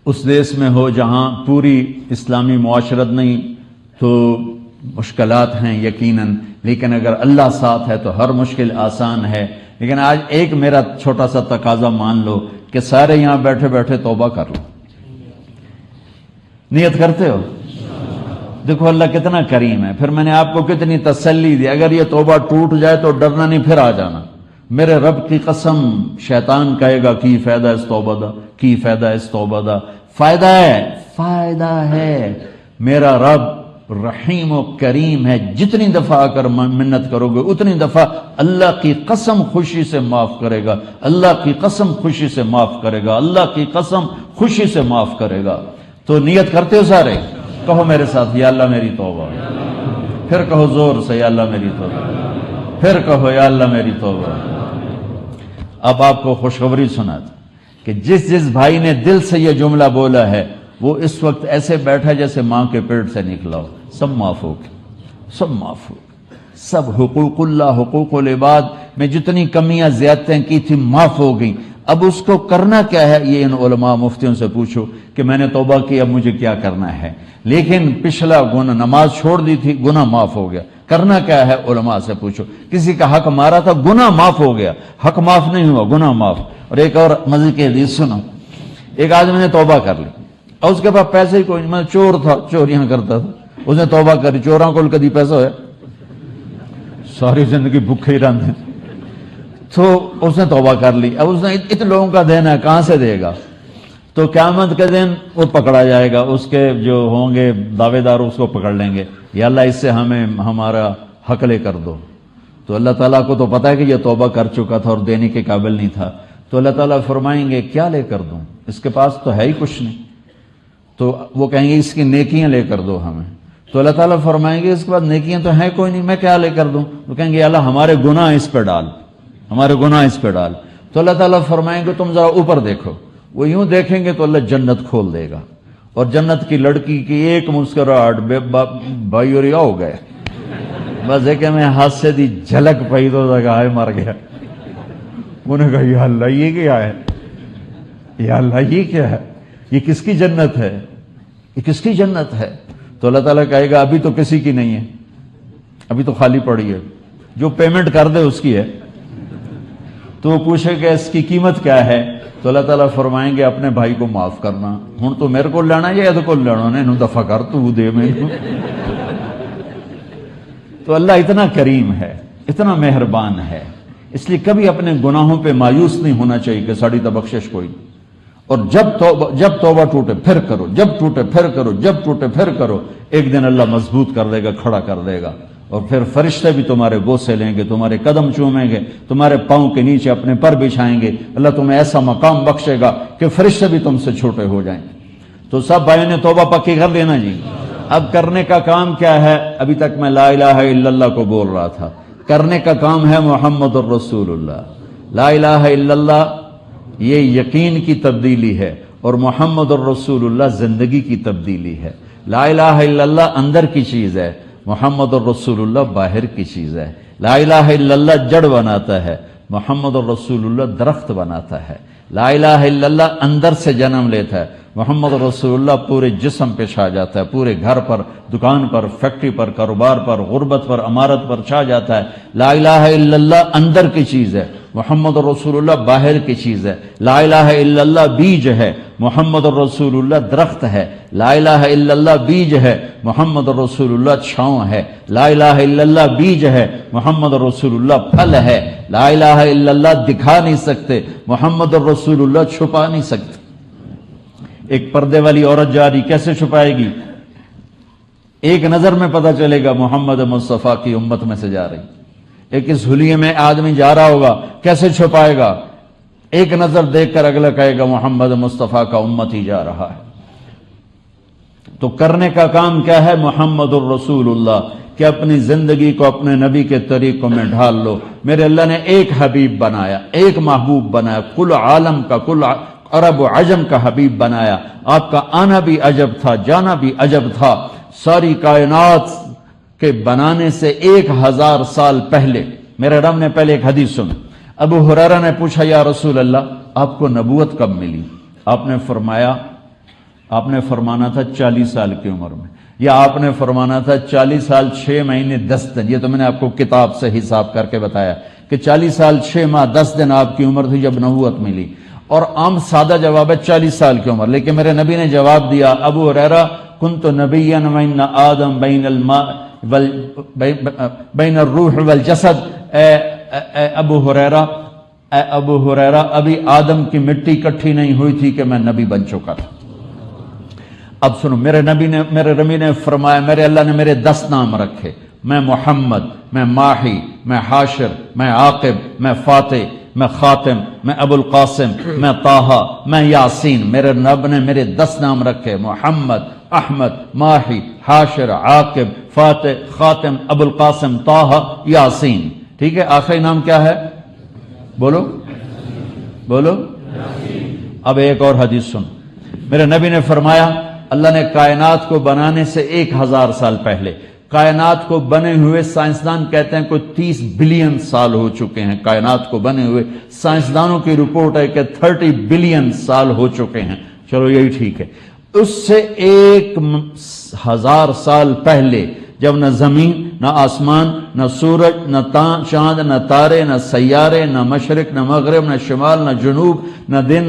اس دیش میں ہو جہاں پوری اسلامی معاشرت نہیں تو مشکلات ہیں یقیناً، لیکن اگر اللہ ساتھ ہے تو ہر مشکل آسان ہے۔ لیکن آج ایک میرا چھوٹا سا تقاضا مان لو کہ سارے یہاں بیٹھے بیٹھے توبہ کر لو۔ نیت کرتے ہو؟ دیکھو اللہ کتنا کریم ہے، پھر میں نے آپ کو کتنی تسلی دی، اگر یہ توبہ ٹوٹ جائے تو ڈرنا نہیں، پھر آ جانا۔ میرے رب کی قسم شیطان کہے گا کی فائدہ اس توبہ دا، کی فائدہ اس توبہ دا، فائدہ ہے۔ میرا رب رحیم و کریم ہے، جتنی دفعہ اگر منت کرو گے اتنی دفعہ اللہ کی قسم خوشی سے معاف کرے گا، اللہ کی قسم خوشی سے معاف کرے گا، اللہ کی قسم خوشی سے معاف کرے گا۔ تو نیت کرتے ہو سارے؟ کہو میرے ساتھ یا اللہ میری توبہ، پھر کہو زور سے یا اللہ میری توبہ، پھر کہو یا اللہ میری توبہ۔ اب آپ کو خوشخبری سنا تھی کہ جس بھائی نے دل سے یہ جملہ بولا ہے وہ اس وقت ایسے بیٹھا جیسے ماں کے پیٹ سے نکلا ہو، سب معاف ہو گئے، سب معاف ہو گئے، سب حقوق اللہ، حقوق العباد میں جتنی کمیاں زیادتیں کی تھی معاف ہو گئیں۔ اب اس کو کرنا کیا ہے یہ ان علماء مفتیوں سے پوچھو کہ میں نے توبہ کی اب مجھے کیا کرنا ہے، لیکن پچھلا گناہ نماز چھوڑ دی تھی، گناہ معاف ہو گیا، کرنا کیا ہے علماء سے پوچھو۔ کسی کا حق مارا تھا، گناہ معاف ہو گیا، حق معاف نہیں ہوا، گناہ معاف۔ اور ایک اور مزے کی حدیث سنو، ایک آدمی نے توبہ کر لی اور اس کے پاس پیسے ہی کوئی نہیں، میں چور تھا، چوریاں کرتا تھا، اس نے توبہ کری، چوراں کو کدی پیسہ ہوا، ساری زندگی بھوکے ہی رہتے، تو اس نے توبہ کر لی۔ اب اس نے اتنے لوگوں کا دینا ہے، کہاں سے دے گا؟ تو قیامت کے دن وہ پکڑا جائے گا، اس کے جو ہوں گے دعوے دار اس کو پکڑ لیں گے، یا اللہ اس سے ہمیں ہمارا حق لے کر دو۔ تو اللہ تعالیٰ کو تو پتا ہے کہ یہ توبہ کر چکا تھا اور دینے کے قابل نہیں تھا، تو اللہ تعالیٰ فرمائیں گے کیا لے کر دوں، اس کے پاس تو ہے ہی کچھ نہیں۔ تو وہ کہیں گے اس کی نیکیاں لے کر دو ہمیں، تو اللہ تعالیٰ فرمائیں گے اس کے بعد نیکیاں تو ہیں کوئی نہیں، میں کیا لے کر دوں؟ وہ کہیں گے اللہ ہمارے گناہ اس پہ ڈال، ہمارے گناہ اس پہ ڈال۔ تو اللہ تعالیٰ فرمائیں گے تم ذرا اوپر دیکھو، وہ یوں دیکھیں گے تو اللہ جنت کھول دے گا، اور جنت کی لڑکی کی ایک مسکراہٹ بھائی اور ہو گئے، بس ہے کہ میں ہاتھ سے دی جھلک پئی تو ہائے مر گیا۔ انہوں نے کہا یا اللہ یہ کیا ہے، یا اللہ یہ کیا ہے، یہ کس کی جنت ہے، یہ کس کی جنت ہے؟ تو اللہ تعالیٰ کہے گا ابھی تو کسی کی نہیں ہے، ابھی تو خالی پڑی ہے، جو پیمنٹ کر دے اس کی ہے۔ تو وہ پوچھے کہ اس کی قیمت کیا ہے؟ تو اللہ تعالیٰ فرمائیں گے اپنے بھائی کو معاف کرنا، ہوں تو میرے کو لینا یا یہ کو لینا، نے دفع کر تو دے میں۔ تو اللہ اتنا کریم ہے، اتنا مہربان ہے، اس لیے کبھی اپنے گناہوں پہ مایوس نہیں ہونا چاہیے کہ ساڑی تو بخشش کوئی۔ اور جب توبہ ٹوٹے پھر کرو، جب ٹوٹے پھر کرو، جب ٹوٹے پھر کرو، ایک دن اللہ مضبوط کر دے گا، کھڑا کر دے گا، اور پھر فرشتے بھی تمہارے بوسے لیں گے، تمہارے قدم چومیں گے، تمہارے پاؤں کے نیچے اپنے پر بچھائیں گے، اللہ تمہیں ایسا مقام بخشے گا کہ فرشتے بھی تم سے چھوٹے ہو جائیں۔ تو سب بھائیوں نے توبہ پکی کر لینا جی۔ اب کرنے کا کام کیا ہے؟ ابھی تک میں لا الہ الا اللہ کو بول رہا تھا، کرنے کا کام ہے محمد الرسول اللہ۔ لا الہ الا اللہ یہ یقین کی تبدیلی ہے، اور محمد الرسول اللہ زندگی کی تبدیلی ہے۔ لا الہ الا اللہ اندر کی چیز ہے، محمد الرسول اللہ باہر کی چیز ہے۔ لا الہ الا اللہ جڑ بناتا ہے، محمد الرسول اللہ درخت بناتا ہے۔ لا الہ الا اللہ اندر سے جنم لیتا ہے، محمد رسول اللہ پورے جسم پہ چھا جاتا ہے، پورے گھر پر، دکان پر، فیکٹری پر، کاروبار پر، غربت پر، امارت پر چھا جاتا ہے۔ لا الہ الا اللہ اندر کی چیز ہے، محمد رسول اللہ باہر کی چیز ہے۔ لا الہ الا اللہ بیج ہے، محمد رسول اللہ درخت ہے۔ لا الہ الا اللہ بیج ہے، محمد رسول اللہ چھاؤں ہے۔ لا الہ الا اللہ بیج ہے، محمد رسول اللہ پھل ہے۔ لا الہ الا اللہ دکھا نہیں سکتے، محمد رسول اللہ چھپا نہیں سکتے۔ ایک پردے والی عورت جا رہی، کیسے چھپائے گی؟ ایک نظر میں پتہ چلے گا محمد مصطفیٰ کی امت میں سے جا رہی۔ ایک اس حلیے میں آدمی جا رہا ہوگا، کیسے چھپائے گا؟ ایک نظر دیکھ کر اگلا کہے گا محمد مصطفیٰ کا امت ہی جا رہا ہے۔ تو کرنے کا کام کیا ہے؟ محمد الرسول اللہ، کہ اپنی زندگی کو اپنے نبی کے طریقوں میں ڈھال لو۔ میرے اللہ نے ایک حبیب بنایا، ایک محبوب بنایا، کل عالم کا، کل عرب و عجم کا حبیب بنایا۔ آپ کا آنا بھی عجب تھا، جانا بھی عجب تھا۔ ساری کائنات کے بنانے سے 1000 سال پہلے میرے رب نے پہلے ایک حدیث سنا۔ ابو ہریرہ نے پوچھا یا رسول اللہ آپ کو نبوت کب ملی؟ آپ نے فرمایا، آپ نے فرمانا تھا 40 سال کی عمر میں، یا آپ نے فرمانا تھا 40 سال 6 مہینے 10 دن۔ یہ تو میں نے آپ کو کتاب سے حساب کر کے بتایا کہ 40 سال 6 ماہ 10 دن آپ کی عمر تھی جب نبوت ملی۔ اور عام سادہ جواب ہے 40 سال کی عمر، لیکن میرے نبی نے جواب دیا، ابو ہریرہ کنت نبیا وان آدم بین الماء بین الروح والجسد۔ اے ابو ہریرہ ابھی آدم کی مٹی اکٹھی نہیں ہوئی تھی کہ میں نبی بن چکا تھا۔ اب سنو، میرے نبی نے فرمایا، میرے اللہ نے میرے 10 نام رکھے، میں محمد، میں ماحی، میں حاشر، میں عاقب، میں فاتح، میں خاتم، میں ابو القاسم، میں طٰہٰ، میں یاسین۔ میرے رب نے میرے 10 نام رکھے، محمد، احمد، ماحی، حاشر، عاقب، فاتح، خاتم، ابو القاسم، طٰہٰ، یاسین۔ ٹھیک ہے، آخری نام کیا ہے؟ بولو بولو۔ اب ایک اور حدیث سن، میرے نبی نے فرمایا اللہ نے کائنات کو بنانے سے 1000 سال پہلے، کائنات کو بنے ہوئے سائنسدان کہتے ہیں کوئی 30 بلین سال ہو چکے ہیں، کائنات کو بنے ہوئے سائنسدانوں کی رپورٹ ہے کہ 30 بلین سال ہو چکے ہیں۔ چلو یہی ٹھیک ہے، اس سے 1000 سال پہلے جب نہ زمین، نہ آسمان، نہ سورج، نہ چاند، نہ تارے، نہ سیارے، نہ مشرق، نہ مغرب، نہ شمال، نہ جنوب، نہ دن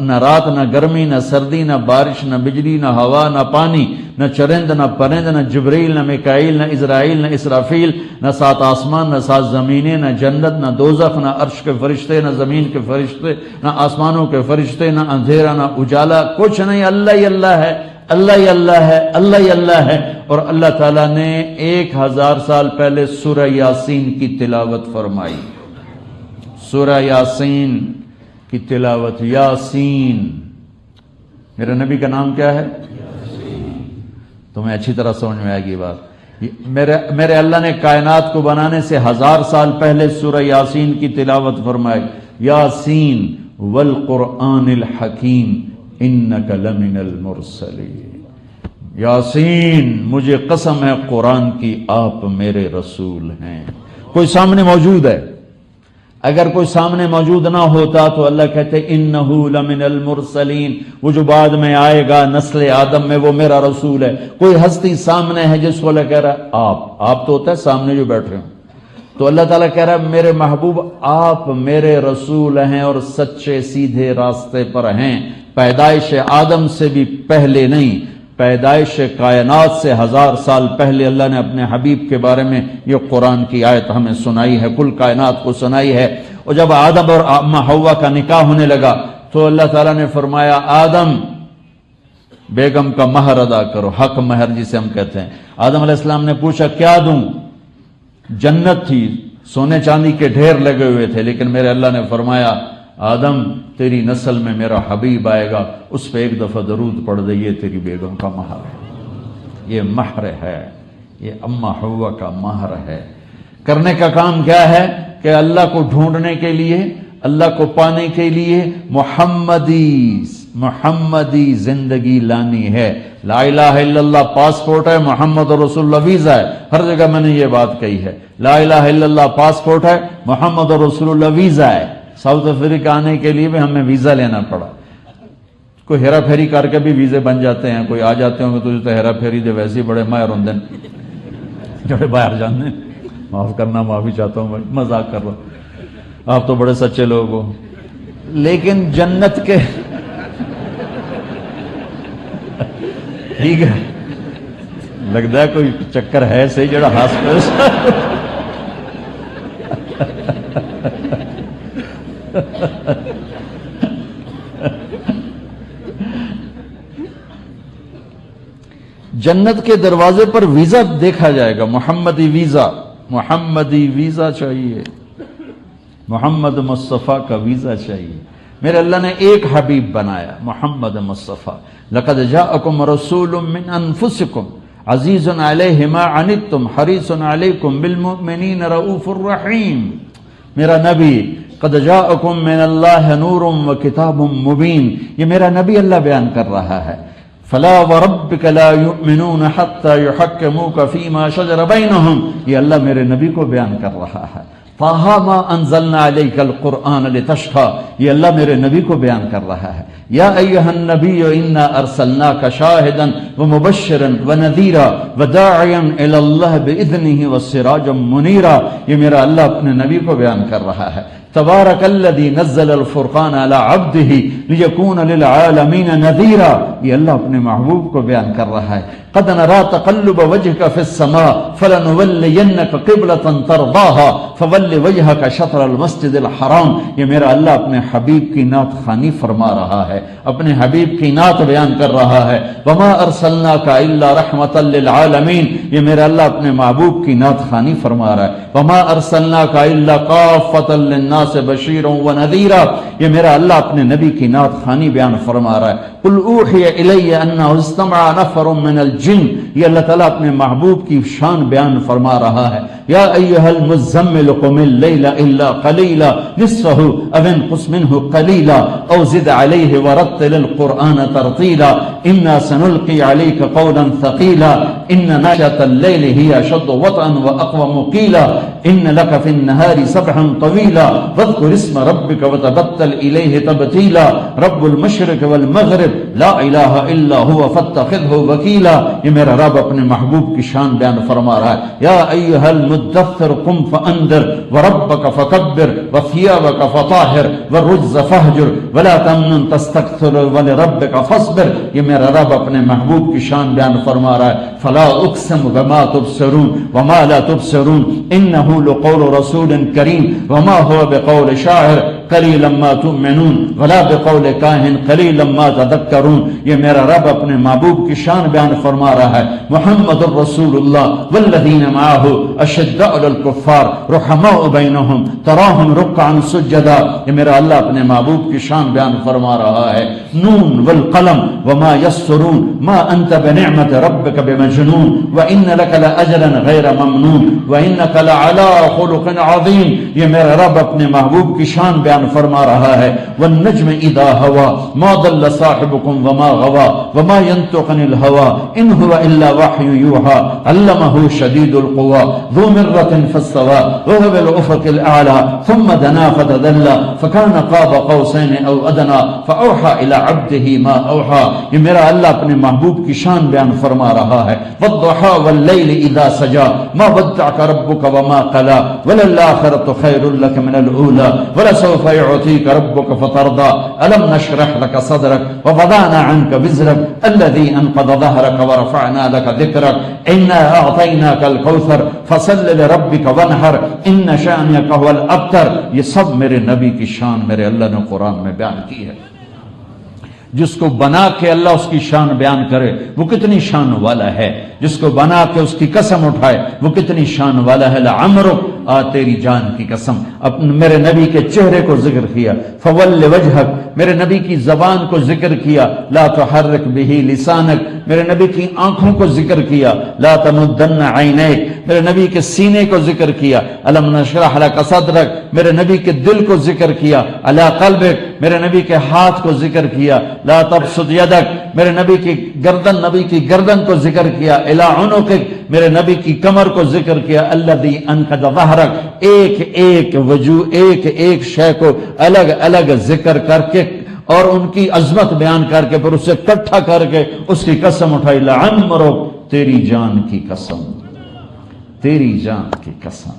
نہ رات، نہ گرمی، نہ سردی، نہ بارش، نہ بجلی، نہ ہوا، نہ پانی، نہ چرند، نہ پرند، نہ جبریل، نہ میکائیل، نہ اسرائیل، نہ اسرافیل، نہ 7 آسمان، نہ 7 زمینیں، نہ جنت، نہ دوزخ، نہ عرش کے فرشتے، نہ زمین کے فرشتے، نہ آسمانوں کے فرشتے، نہ اندھیرا، نہ اجالا، کچھ نہیں، اللہ ہی اللہ ہے، اللہ ہی اللہ ہے، اللہ ہی اللہ ہے۔ اور اللہ تعالیٰ نے 1000 سال پہلے سورہ یاسین کی تلاوت فرمائی، سورہ یاسین کی تلاوت۔ یاسین، میرے نبی کا نام کیا ہے؟ تمہیں اچھی طرح سمجھ میں آئے گی بات۔ میرے اللہ نے کائنات کو بنانے سے 1000 سال پہلے سورہ یاسین کی تلاوت فرمائی۔ یاسین والقرآن الحکیم انک لمن المرسلین۔ یاسین، مجھے قسم ہے قرآن کی، آپ میرے رسول ہیں۔ کوئی سامنے موجود ہے، اگر کوئی سامنے موجود نہ ہوتا تو اللہ کہتے انہو لمن المرسلین، وہ جو بعد میں آئے گا نسل آدم میں وہ میرا رسول ہے۔ کوئی ہستی سامنے ہے جس کو اللہ کہہ رہا ہے آپ تو ہوتا ہے سامنے جو بیٹھ رہے ہوں، تو اللہ تعالیٰ کہہ رہا ہے میرے محبوب آپ میرے رسول ہیں اور سچے سیدھے راستے پر ہیں۔ پیدائش آدم سے بھی پہلے نہیں، پیدائش کائنات سے 1000 سال پہلے اللہ نے اپنے حبیب کے بارے میں یہ قرآن کی آیت ہمیں سنائی ہے، کل کائنات کو سنائی ہے۔ اور جب آدم اور اماں حوا کا نکاح ہونے لگا تو اللہ تعالیٰ نے فرمایا آدم بیگم کا مہر ادا کرو، حق مہر جسے ہم کہتے ہیں۔ آدم علیہ السلام نے پوچھا کیا دوں؟ جنت تھی، سونے چاندی کے ڈھیر لگے ہوئے تھے، لیکن میرے اللہ نے فرمایا آدم تیری نسل میں میرا حبیب آئے گا، اس پہ ایک دفعہ درود پڑھ دے، یہ تیری بیگم کا مہر ہے، یہ مہر ہے، یہ اماں حوا کا مہر ہے۔ کرنے کا کام کیا ہے کہ اللہ کو ڈھونڈنے کے لیے اللہ کو پانے کے لیے محمدی زندگی لانی ہے. لا الہ الا اللہ پاسپورٹ ہے، محمد رسول اللہ ویزا ہے. ہر جگہ میں نے یہ بات کہی ہے. لا الہ الا اللہ پاسپورٹ ہے، محمد رسول اللہ ویزا ہے. ساؤتھ افریقہ آنے کے لیے بھی ہمیں ویزا لینا پڑا. کوئی ہیرا پھیری کر کے بھی ویزے بن جاتے ہیں. کوئی آ جاتے ہوں گے تو تو ہیرا پھیری دے ویسے ہی بڑے ماہر ہوں جڑے باہر جانے. معاف کرنا، معافی چاہتا ہوں بھائی، مذاق کر رہا ہوں. آپ تو بڑے سچے لوگ ہو. لیکن جنت کے ٹھیک ہے، لگتا ہے کوئی چکر ہے صحیح جڑا ہاسپٹل جنت کے دروازے پر ویزا دیکھا جائے گا. محمدی ویزا چاہیے، محمد مصطفیٰ کا ویزا چاہیے. میرے اللہ نے ایک حبیب بنایا، محمد مصطفیٰ. لقد جاءکم رسول من انفسکم عزیز علیہ ما عنتم حریص علیکم بالمؤمنین رؤوف الرحیم. میرا نبی قد جاءکم من اللہ نور و کتاب مبین، یہ میرا نبی اللہ بیان کر رہا ہے. فلا وربک لا یؤمنون حتی یحکموک فیما شجر بینہم، یہ اللہ میرے نبی کو بیان کر رہا ہے. طٰہٰ ما انزلنا علیک القرآن لتشقیٰ، یہ اللہ میرے نبی کو بیان کر رہا ہے. یا ایہا النبی انا ارسلناک شاہدا ومبشرا ونذیرا وداعیا الی اللہ باذنہ وسراجا منیرا، یہ میرا اللہ اپنے نبی کو بیان کر رہا ہے. تبارک الذی نزل الفرقان علی عبدہ لیکون للعالمین نذیرا، یہ اللہ اپنے محبوب کو بیان کر رہا ہے. قد نرى تقلب وجهك في السماء فلنولينك قبلة ترضاها فول وجهك شطر المسجد الحرام، یہ میرا اللہ اپنے حبیب کی نعت خوانی فرما رہا ہے، اپنے حبیب کی نعت بیان کر رہا ہے. وما ارسلناك الا رحمة للعالمین، یہ میرا اللہ اپنے محبوب کی نعت خوانی فرما رہا ہے. وما ارسلناك الا كافة للناس بشيرا ونذيرا، یہ میرا اللہ اپنے نبی کی نعت خوانی بیان فرما رہا ہے. قل اوحی الی انہ استمع نفر من الجن، یہ اللہ تعالیٰ اپنے محبوب کی شان بیان فرما رہا ہے. یا ایہا المزمل قم اللیل الا قلیلا نصفہ او انقص منہ قلیلا او زد علیہ ورتل القرآن ترتیلا انا سنلقی علیک قولا ثقیلا ان ناشئة اللیل ہی اشد وطئا واقوم قیلا ان لک فی النہار سبحا طویلا واذکر اسم ربک وتبتل الیہ تبتیلا رب المشرق والمغرب لا الہ الا ہوا فاتخذہ وکیلا، یہ میرا رب اپنے محبوب کی شان بیان فرما رہا ہے. یا ایہا المدثر قم فانذر وربک فکبر وثیابک فطاہر والرجز فہجر ولا تمنن تستکثر ولربک فاصبر، یہ میرا رب اپنے محبوب کی شان بیان فرما رہا ہے. فلا اقسم بما تبصرون وما لا تبصرون انہ لقول رسول کریم وما هو بقول شاعر قلیلا ما تؤمنون ولا بقول کاہن قلیلا ما تذکرون، یہ میرا رب اپنے محبوب کی شان بیان فرما رہا ہے. محمد الرسول اللہ والذین معاہ اشداء علی الکفار رحماء بینہم تراہم رکعا سجدا، یہ میرا اللہ اپنے محبوب کی شان بیان فرما رہا ہے. نون والقلم وما یسرون ما انت بنعمت ربک بمجنون وان لک لاجرا غیر ممنون وانک لعلی خلق عظیم، یہ میرا رب اپنے محبوب کی شان بیان فرما رہا ہے. والنجم اذا ہوا ما ضل صاحبکم وما غوا وما ينطق عن الهوى ان هو الا وحی یوحى علمه شدید القوى ذو مرة فاستوى وهو بالافق الاعلى ثم دنا فتدلى فكان قاب قوسين او ادنى فاوحى الى عبده ما اوحى، یہ میرا اللہ اپنے محبوب کی شان بیان فرما رہا ہے. والضحى والليل اذا سجى ما ودعك ربك وما قلى وللآخرة خير لك من الاولى ولسوف يعطيك ربك فترضى الم نشرح لك صدرك ووضعنا عنك وزرك الذي انقض ظهرك ورفعنا لك ذكرك انا اعطيناك الكوثر فصل لربك وانحر ان شانئك هو الابتر، یہ سب میرے نبی کی شان میرے اللہ نے قرآن میں بیان کی ہے. جس کو بنا کے اللہ اس کی شان بیان کرے وہ کتنی شان والا ہے، جس کو بنا کے اس کی قسم اٹھائے وہ کتنی شان والا ہے. لعمرک تیری جان کی قسم. میرے نبی کے چہرے کو ذکر کیا. فول وجہک، میرے نبی کی زبان کو ذکر کیا. لا تحرک بہ لسانک، میرے نبی کی آنکھوں کو ذکر کیا. لا تمدن عینیک، میرے نبی کے سینے کو ذکر کیا. الم نشرح لک صدرک، میرے نبی کے دل کو ذکر کیا. علی قلبک، میرے نبی کے ہاتھ کو ذکر کیا. لا تبسط یدک، میرے نبی کی گردن کو ذکر کیا. الی عنقک، میرے نبی کی کمر کو ذکر کیا. الذی انقض ظہرک، ایک ایک وجوہ، ایک ایک شے کو الگ الگ ذکر کر کے اور ان کی عظمت بیان کر کے پھر اسے اکٹھا کر کے اس کی قسم اٹھائی. لعمرک، تیری جان کی قسم، تیری جان کی قسم.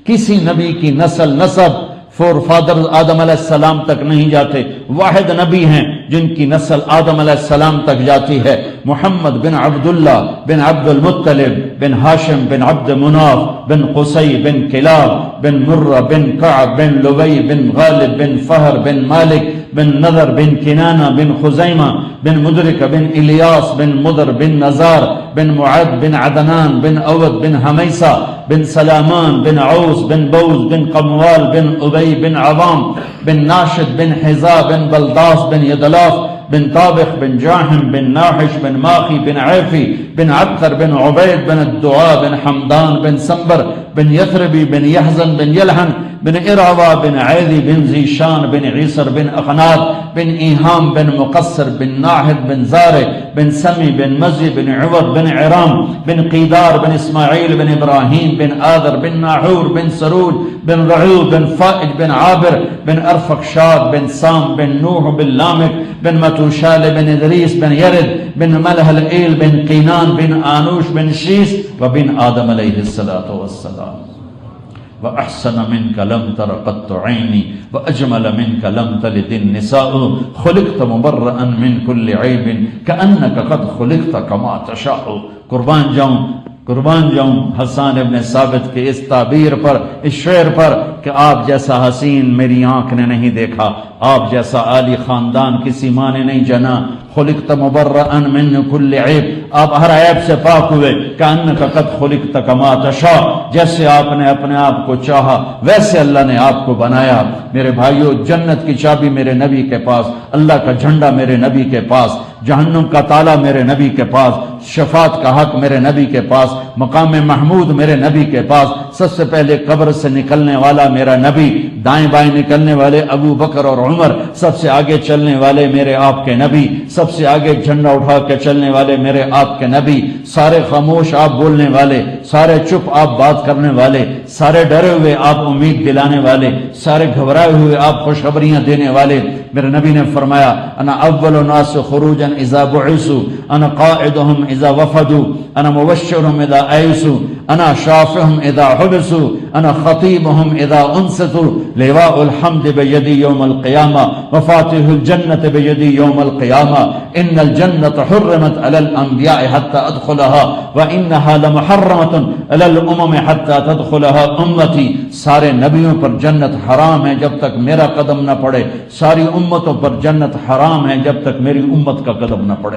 کسی نبی کی نسب فور فادر آدم علیہ السلام تک نہیں جاتے. واحد نبی ہیں جن کی نسل آدم علیہ السلام تک جاتی ہے. محمد بن عبداللہ بن عبد المطلب بن ہاشم بن عبد مناف بن قصی بن کلاب بن مرہ بن کعب بن لبی بن غالب بن فہر بن مالک بن نذر بن کنانہ بن خزیمہ بن مدرک بن الیاس بن مدر بن نزار بن معد بن عدنان بن اود بن حمیسہ بن سلامان بن عوس بن بوز بن قموال بن ابی بن عوام بن ناشد بن حذا بن بلداس بن یدلاف بن طابخ بن جاحم بن ناحش بن ماخی بن عیفی بن عبتر بن عبید بن الدعاء بن حمدان بن سنبر بن یثربی بن یحزن بن یلحن بن ارعوا بن عیدی بن زیشان بن عیسر بن اخنات بن ایہام بن مقصر بن ناحد بن زارع بن سمی بن مزی بن عوض بن عرام بن قیدار بن اسماعیل بن ابراہیم بن آذر بن ناحور بن سرود بن رعو بن فائج بن عابر بن ارفقشاد بن سام بن نوح بن لامک بن متوشال بن ادریس بن یرد بن ملح العیل بن قینان بن آنوش بن شیس وبن آدم علیہ السلام. وَأَحْسَنَ مِنْكَ لَمْ تَرَ قَطُّ عَيْنِي وَأَجْمَلَ مِنْكَ لَمْ تَلِدِ النِّسَاءُ خُلِقْتَ مُبَرَّأً مِنْ كُلِّ عَيْبٍ كَأَنَّكَ قَدْ خُلِقْتَ كَمَا تَشَاءُ. قربان جاؤں حسان ابن ثابت کے اس تعبیر پر، اس شعر پر کہ آپ جیسا حسین میری آنکھ نے نہیں دیکھا، آپ جیسا عالی خاندان کسی ماں نے نہیں جنا. خلقت مبرئا من کل عیب، آپ ہر عیب سے پاک ہوئے. کأنک قد خلقت کما تشاء، جیسے آپ نے اپنے آپ کو چاہا ویسے اللہ نے آپ کو بنایا. میرے بھائیو، جنت کی چابی میرے نبی کے پاس، اللہ کا جھنڈا میرے نبی کے پاس، جہنم کا تالا میرے نبی کے پاس، شفاعت کا حق میرے نبی کے پاس، مقام محمود میرے نبی کے پاس. سب سے پہلے قبر سے نکلنے والا میرا نبی، دائیں بائیں نکلنے والے ابو بکر اور عمر، سب سے آگے چلنے والے میرے آپ کے نبی، سب سے آگے جھنڈا اٹھا کے چلنے والے میرے آپ کے نبی، سارے خاموش آپ بولنے والے، سارے چپ آپ بات کرنے والے، سارے ڈرے ہوئے آپ امید دلانے والے، سارے گھبرائے ہوئے آپ خوشخبریاں دینے والے. میرے نبی نے فرمایا انا اول الناس خروجا اذا بعثوا، انا قائدهم اذا وفدوا، انا مبشرهم اذا ایسوا، انا شافعهم اذا حبسوا، انا خطیبهم اذا انصتوا. لواء الحمد بیدی یوم القیامہ وفاتح الجنة بیدی یوم القیامہ. ان الجنة حرمت علی الانبیاء حتى ادخلها وانها لمحرمة علی الامم حتى تدخلها امتی. سارے نبیوں پر جنت حرام ہے جب تک میرا قدم نہ پڑے، ساری امتوں پر جنت حرام ہے جب تک میری امت کا قدم نہ پڑے.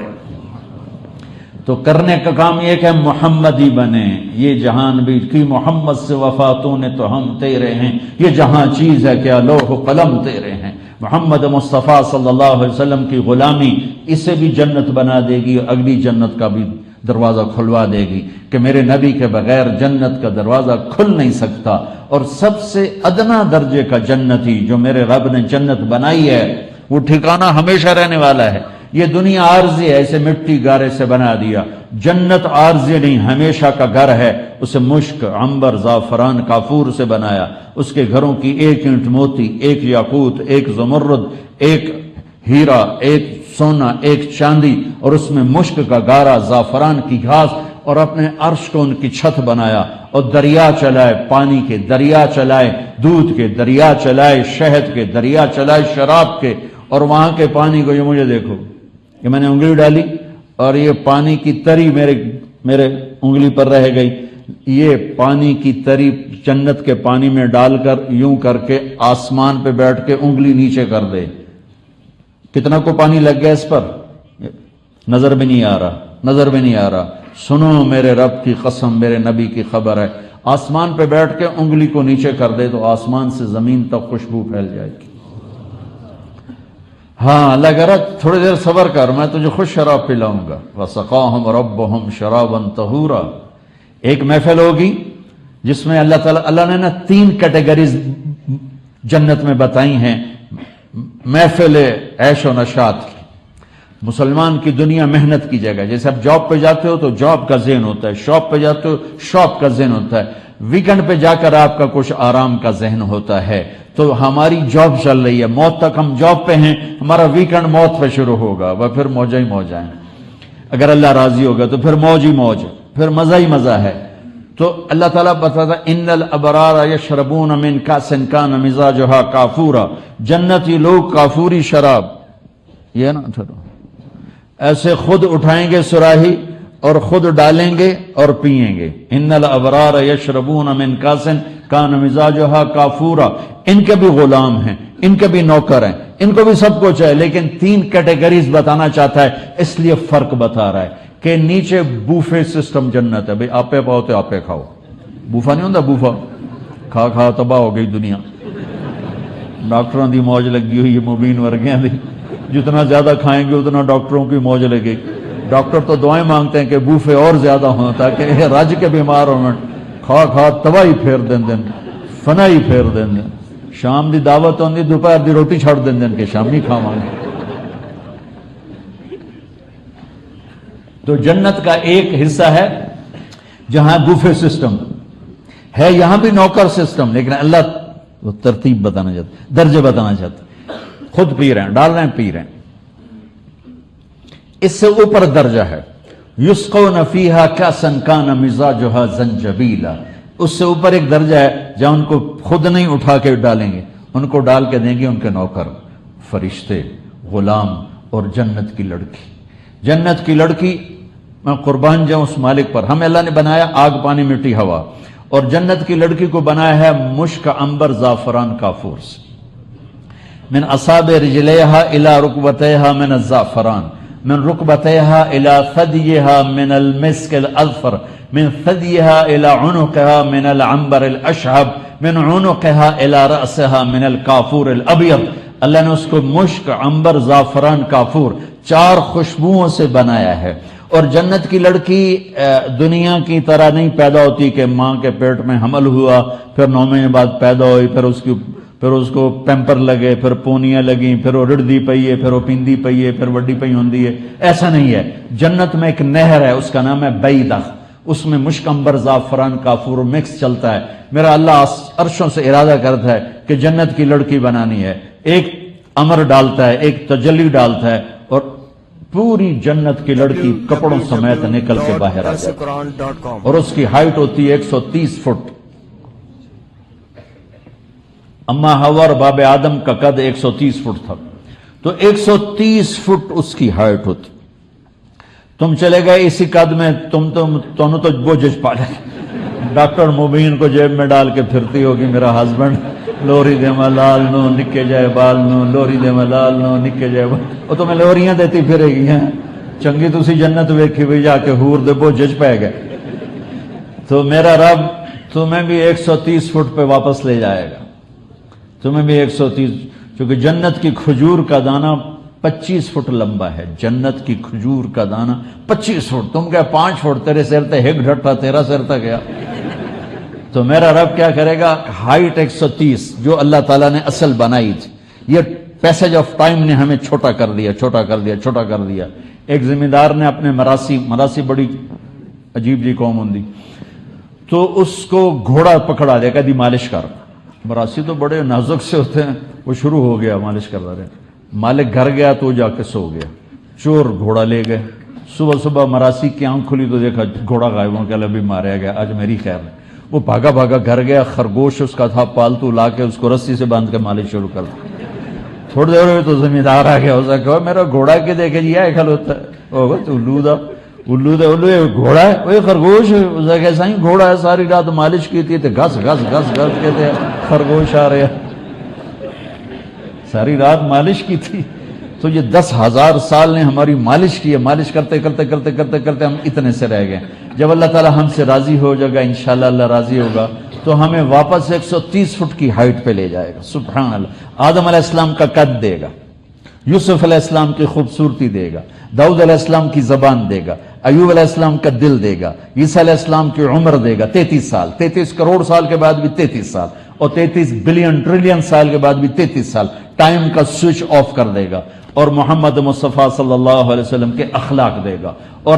تو کرنے کا کام یہ کہ محمدی بنے. یہ جہان بھی کی محمد سے وفاتوں نے تو ہم تیرے ہیں، یہ جہاں چیز ہے کیا لوح و قلم تیرے ہیں. محمد مصطفیٰ صلی اللہ علیہ وسلم کی غلامی اسے بھی جنت بنا دے گی، اگلی جنت کا بھی دروازہ کھلوا دے گی کہ میرے نبی کے بغیر جنت کا دروازہ کھل نہیں سکتا. اور سب سے ادنا درجے کا جنتی جو میرے رب نے جنت بنائی ہے وہ ٹھکانہ ہمیشہ رہنے والا ہے. یہ دنیا عارضی ہے، اسے مٹی گارے سے بنا دیا. جنت عارضی نہیں، ہمیشہ کا گھر ہے. اسے مشک، عنبر، زعفران، کافور سے بنایا. اس کے گھروں کی ایک اینٹ موتی، ایک یاقوت، ایک زمرد، ایک ہیرا، ایک سونا، ایک چاندی، اور اس میں مشک کا گارا، زعفران کی گھاس، اور اپنے عرش کو ان کی چھت بنایا. اور دریا چلائے، پانی کے دریا چلائے، دودھ کے دریا چلائے، شہد کے دریا چلائے، شراب کے. اور وہاں کے پانی کو یہ مجھے دیکھو کہ میں نے انگلی ڈالی اور یہ پانی کی تری میرے انگلی پر رہ گئی. یہ پانی کی تری جنت کے پانی میں ڈال کر یوں کر کے آسمان پہ بیٹھ کے انگلی نیچے کر دے، کتنا کو پانی لگ گیا اس پر؟ نظر بھی نہیں آ رہا. سنو میرے رب کی قسم، میرے نبی کی خبر ہے. آسمان پہ بیٹھ کے انگلی کو نیچے کر دے تو آسمان سے زمین تک خوشبو پھیل جائے گی. ہاں اللہ کہہ رہا تھوڑی دیر صبر کر، میں تجھے خوش شراب پلاؤں گا. وَسَقَاهُمْ رَبُّهُمْ شَرَابًا طَهُورًا. ایک محفل ہوگی جس میں اللہ نے نا 3 کیٹیگریز جنت میں بتائی ہیں محفل عیش و نشاط کی. مسلمان کی دنیا محنت کی جگہ، جیسے آپ جاب پہ جاتے ہو تو جاب کا ذہن ہوتا ہے، شاپ پہ جاتے ہو شاپ کا ذہن ہوتا ہے، ویکنڈ پہ جا کر آپ کا کچھ آرام کا ذہن ہوتا ہے. تو ہماری جاب چل رہی ہے، موت تک ہم جاب پہ ہیں، ہمارا ویکنڈ موت پہ شروع ہوگا، وہ پھر موجہ ہی موجہ ہیں. اگر اللہ راضی ہوگا تو پھر موج ہی موج، پھر مزہ ہی مزہ ہے. تو اللہ تعالیٰ بتاتا ان الابرار یشربون من کاس کان مزاجھا کافورا. جنتی لوگ کافوری شراب، یہ نا ایسے خود اٹھائیں گے سراہی اور خود ڈالیں گے اور پیئیں گے. ان الابرار یشربون من کاس کان مزاجھا کافورا. ان کے بھی غلام ہیں، ان کے بھی نوکر ہیں، ان کو بھی سب کچھ ہے، لیکن 3 کیٹیگریز بتانا چاہتا ہے، اس لیے فرق بتا رہا ہے کہ نیچے بوفے سسٹم جنت ہے. بھئی آپے پاؤ تو آپے کھاؤ. بوفا نہیں ہوتا، بوفا کھا کھا تباہ ہو گئی دنیا. ڈاکٹروں دی موج لگی ہوئی ہے، مبین ورگیاں دی. جتنا زیادہ کھائیں گے اتنا ڈاکٹروں کی موج لگے گی. ڈاکٹر تو دعائیں مانگتے ہیں کہ بوفے اور زیادہ ہوں تاکہ رج کے بیمار ہوں. کھا کھا تباہی پھیر دین دن، فنائی پھیر دین دن. شام دی دعوت ہوندی، دوپہر دی روٹی چھڑ دین دن کہ شامی کھاواں گے. تو جنت کا ایک حصہ ہے جہاں بوفے سسٹم ہے، یہاں بھی نوکر سسٹم، لیکن اللہ وہ ترتیب بتانا چاہتا، درجے بتانا چاہتا. خود پی رہے ہیں، ڈال رہے ہیں، پی رہے ہیں. اس سے اوپر درجہ ہے یسقون فیہا کاسا کان مزاجھا زنجبیلا. اس سے اوپر ایک درجہ ہے جہاں ان کو خود نہیں اٹھا کے ڈالیں گے، ان کو ڈال کے دیں گے ان کے نوکر، فرشتے، غلام اور جنت کی لڑکی. جنت کی لڑکی، میں قربان جاؤں اس مالک پر. ہمیں اللہ نے بنایا آگ پانی مٹی ہوا، اور جنت کی لڑکی کو بنایا ہے مشک عنبر زعفران کافور سے. من اصابع رجلیہا الی رکبتیہا من الزعفران، من رکبتیہا الی ثدیہا من المسک الاظفر، من ثدیہا الی عنقہا من العنبر الاشہب، من عنقہا الی رأسہا من الکافور الابیض. اللہ نے اس کو مشک عنبر زعفران کافور 4 خوشبوؤں سے بنایا ہے. اور جنت کی لڑکی دنیا کی طرح نہیں پیدا ہوتی کہ ماں کے پیٹ میں حمل ہوا، پھر 9 مہینے بعد پیدا ہوئی، پھر اس کو پیمپر لگے، پھر پونیاں لگیں، پھر وہ رڑدی پئی ہے، پھر وہ پیندی پئی ہے، پھر وڈی پئی ہوندی ہے. ایسا نہیں ہے. جنت میں ایک نہر ہے، اس کا نام ہے بیدخ. اس میں مشک عنبر زعفران کافور مکس چلتا ہے. میرا اللہ عرشوں سے ارادہ کرتا ہے کہ جنت کی لڑکی بنانی ہے. ایک امر ڈالتا ہے، ایک تجلی ڈالتا ہے، اور پوری جنت کی لڑکی کپڑوں سمیت نکل کے باہر آ جاتی ہے. اور اس کی ہائٹ ہوتی ہے 130 فٹ. اما حوا اور باب آدم کا قد 130 فٹ تھا، تو 130 فٹ اس کی ہائٹ ہوتی. تم چلے گئے اسی قد میں، تم تو بوجھ پا لے. ڈاکٹر مبین کو جیب میں ڈال کے پھرتی ہوگی میرا ہسبینڈ، لوری دے ملال نو نکے جائے بال نو، لوری دے ملال نو نکے جائے بال. وہ تمہیں لوریاں دیتی پھرے گی ہیں. چنگی تسی جنت ویکھی بھی جا کے حور دے بوجھ پہ گئے. تو میرا رب تمہیں بھی 130 فٹ پہ واپس لے جائے گا. تمہیں بھی 130، چونکہ جنت کی کھجور کا دانہ 25 فٹ لمبا ہے. جنت کی کھجور کا دانہ 25 فٹ. تم کیا 5 فٹ، تیرے سر تے ہگ ڈھٹا، تیرا سر تک گیا. تو میرا رب کیا کرے گا، ہائٹ 130 جو اللہ تعالیٰ نے اصل بنائی تھی، یہ پیسج آف ٹائم نے ہمیں چھوٹا کر دیا، چھوٹا کر دیا، چھوٹا کر دیا. ایک زمیندار نے اپنے مراسی بڑی عجیب جی قوم ہوندی، تو اس کو گھوڑا پکڑا دیا کہ دی مالش کر. مراسی تو بڑے نازک سے ہوتے ہیں. وہ شروع ہو گیا مالش کرتا رہے. مالک گھر گیا تو جا کے سو گیا. چور گھوڑا لے گئے. صبح مراسی کی آنکھ کھلی تو دیکھا گھوڑا غائب ہو گیا، ابھی ماریا گیا، آج میری خیر ہے. وہ بھاگا گھر گیا. خرگوش اس کا تھا پالتو، لا کے اس کو رسی سے باندھ کے مالش شروع کر دی. تھوڑی دیر ہوئی تو زمیندار آ گیا. اسے کہا میرا گھوڑا کے دیکھے جی ہے کھلوتا ہے. الو گھوڑا ہے، وہ خرگوش ہے. اسے کہا سائیں گھوڑا ہے، ساری رات مالش کی تھی، گھس کہتے خرگوش آ رہے. ساری رات مالش کی تھی تو یہ 10,000 سال نے ہماری مالش کی ہے، مالش کرتے کرتے کرتے کرتے کرتے ہم اتنے سے رہ گئے۔ جب اللہ تعالی ہم سے راضی ہو جائے گا، انشاءاللہ اللہ راضی ہوگا، تو ہمیں واپس 130 فٹ کی ہائٹ پہ لے جائے گا۔ سبحان اللہ۔ آدم علیہ السلام کا قد دے گا، یوسف علیہ السلام کی خوبصورتی دے گا، داؤد علیہ السلام کی زبان دے گا، ایوب علیہ السلام کا دل دے گا، عیسیٰ علیہ السلام کی عمر دے گا 33 سال، 33 کروڑ سال کے بعد بھی 33 سال، اور 33 بلین ٹریلین سال کے بعد بھی 33 سال ٹائم کا سوئچ آف کر دے گا، اور محمد مصطفیٰ صلی اللہ علیہ وسلم کے اخلاق دے گا، اور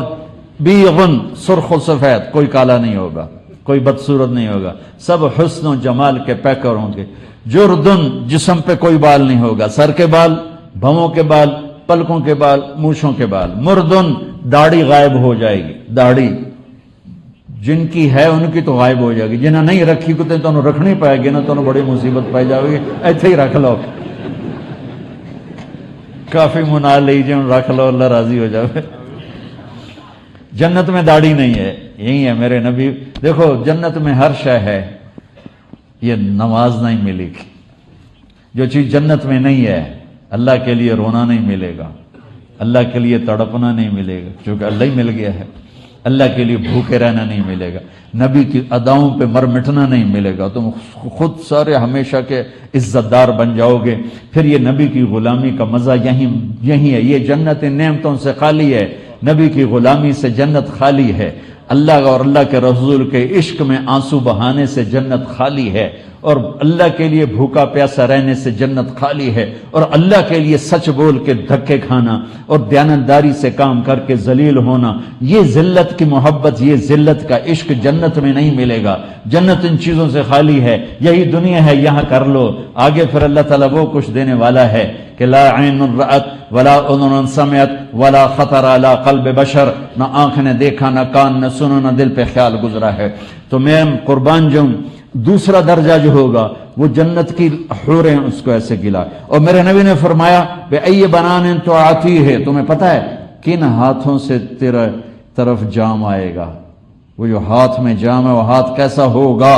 بیغن سرخ و سفید، کوئی کالا نہیں ہوگا، کوئی بدصورت نہیں ہوگا، سب حسن و جمال کے پیکر ہوں گے۔ جردن، جسم پہ کوئی بال نہیں ہوگا، سر کے بال، بھووں کے بال، پلکوں کے بال، مونچھوں کے بال۔ مردن، داڑھی غائب ہو جائے گی، داڑھی جن کی ہے ان کی تو غائب ہو جائے گی، جنہیں نہیں رکھی کو تو رکھنی پائے گی نا، تو بڑی مصیبت پائی جائے گی، ایسے ہی رکھ لو، کافی منا لیجیے، رکھ لو، اللہ راضی ہو جائے۔ جنت میں داڑھی نہیں ہے، یہی ہے میرے نبی۔ دیکھو جنت میں ہر شے ہے، یہ نماز نہیں ملے گی۔ جو چیز جنت میں نہیں ہے، اللہ کے لیے رونا نہیں ملے گا، اللہ کے لیے تڑپنا نہیں ملے گا، کیونکہ اللہ ہی مل گیا ہے۔ اللہ کے لیے بھوکے رہنا نہیں ملے گا، نبی کی اداؤں پہ مر مٹنا نہیں ملے گا، تم خود سارے ہمیشہ کے عزت دار بن جاؤ گے۔ پھر یہ نبی کی غلامی کا مزہ یہی ہے۔ یہ جنت نعمتوں سے خالی ہے، نبی کی غلامی سے جنت خالی ہے، اللہ اور اللہ کے رسول کے عشق میں آنسو بہانے سے جنت خالی ہے، اور اللہ کے لیے بھوکا پیاسا رہنے سے جنت خالی ہے، اور اللہ کے لیے سچ بول کے دھکے کھانا اور دیانتداری سے کام کر کے ذلیل ہونا، یہ ذلت کی محبت، یہ ذلت کا عشق جنت میں نہیں ملے گا۔ جنت ان چیزوں سے خالی ہے، یہی دنیا ہے، یہاں کر لو، آگے پھر اللہ تعالیٰ وہ کچھ دینے والا ہے کہ لا عین رأت ولا اذن سمعت ولا خطر علی قلب بشر، نہ آنکھ نے دیکھا، نہ کان نے سنا، نہ دل پہ خیال گزرا ہے۔ تو میں قربان جاؤں، دوسرا درجہ جو ہوگا وہ جنت کی حوریں اس کو ایسے گلا۔ اور میرے نبی نے فرمایا بے ای بنان تو آتی ہے، تمہیں پتہ ہے کن ہاتھوں سے تیرے طرف جام آئے گا؟ وہ جو ہاتھ میں جام ہے وہ ہاتھ کیسا ہوگا؟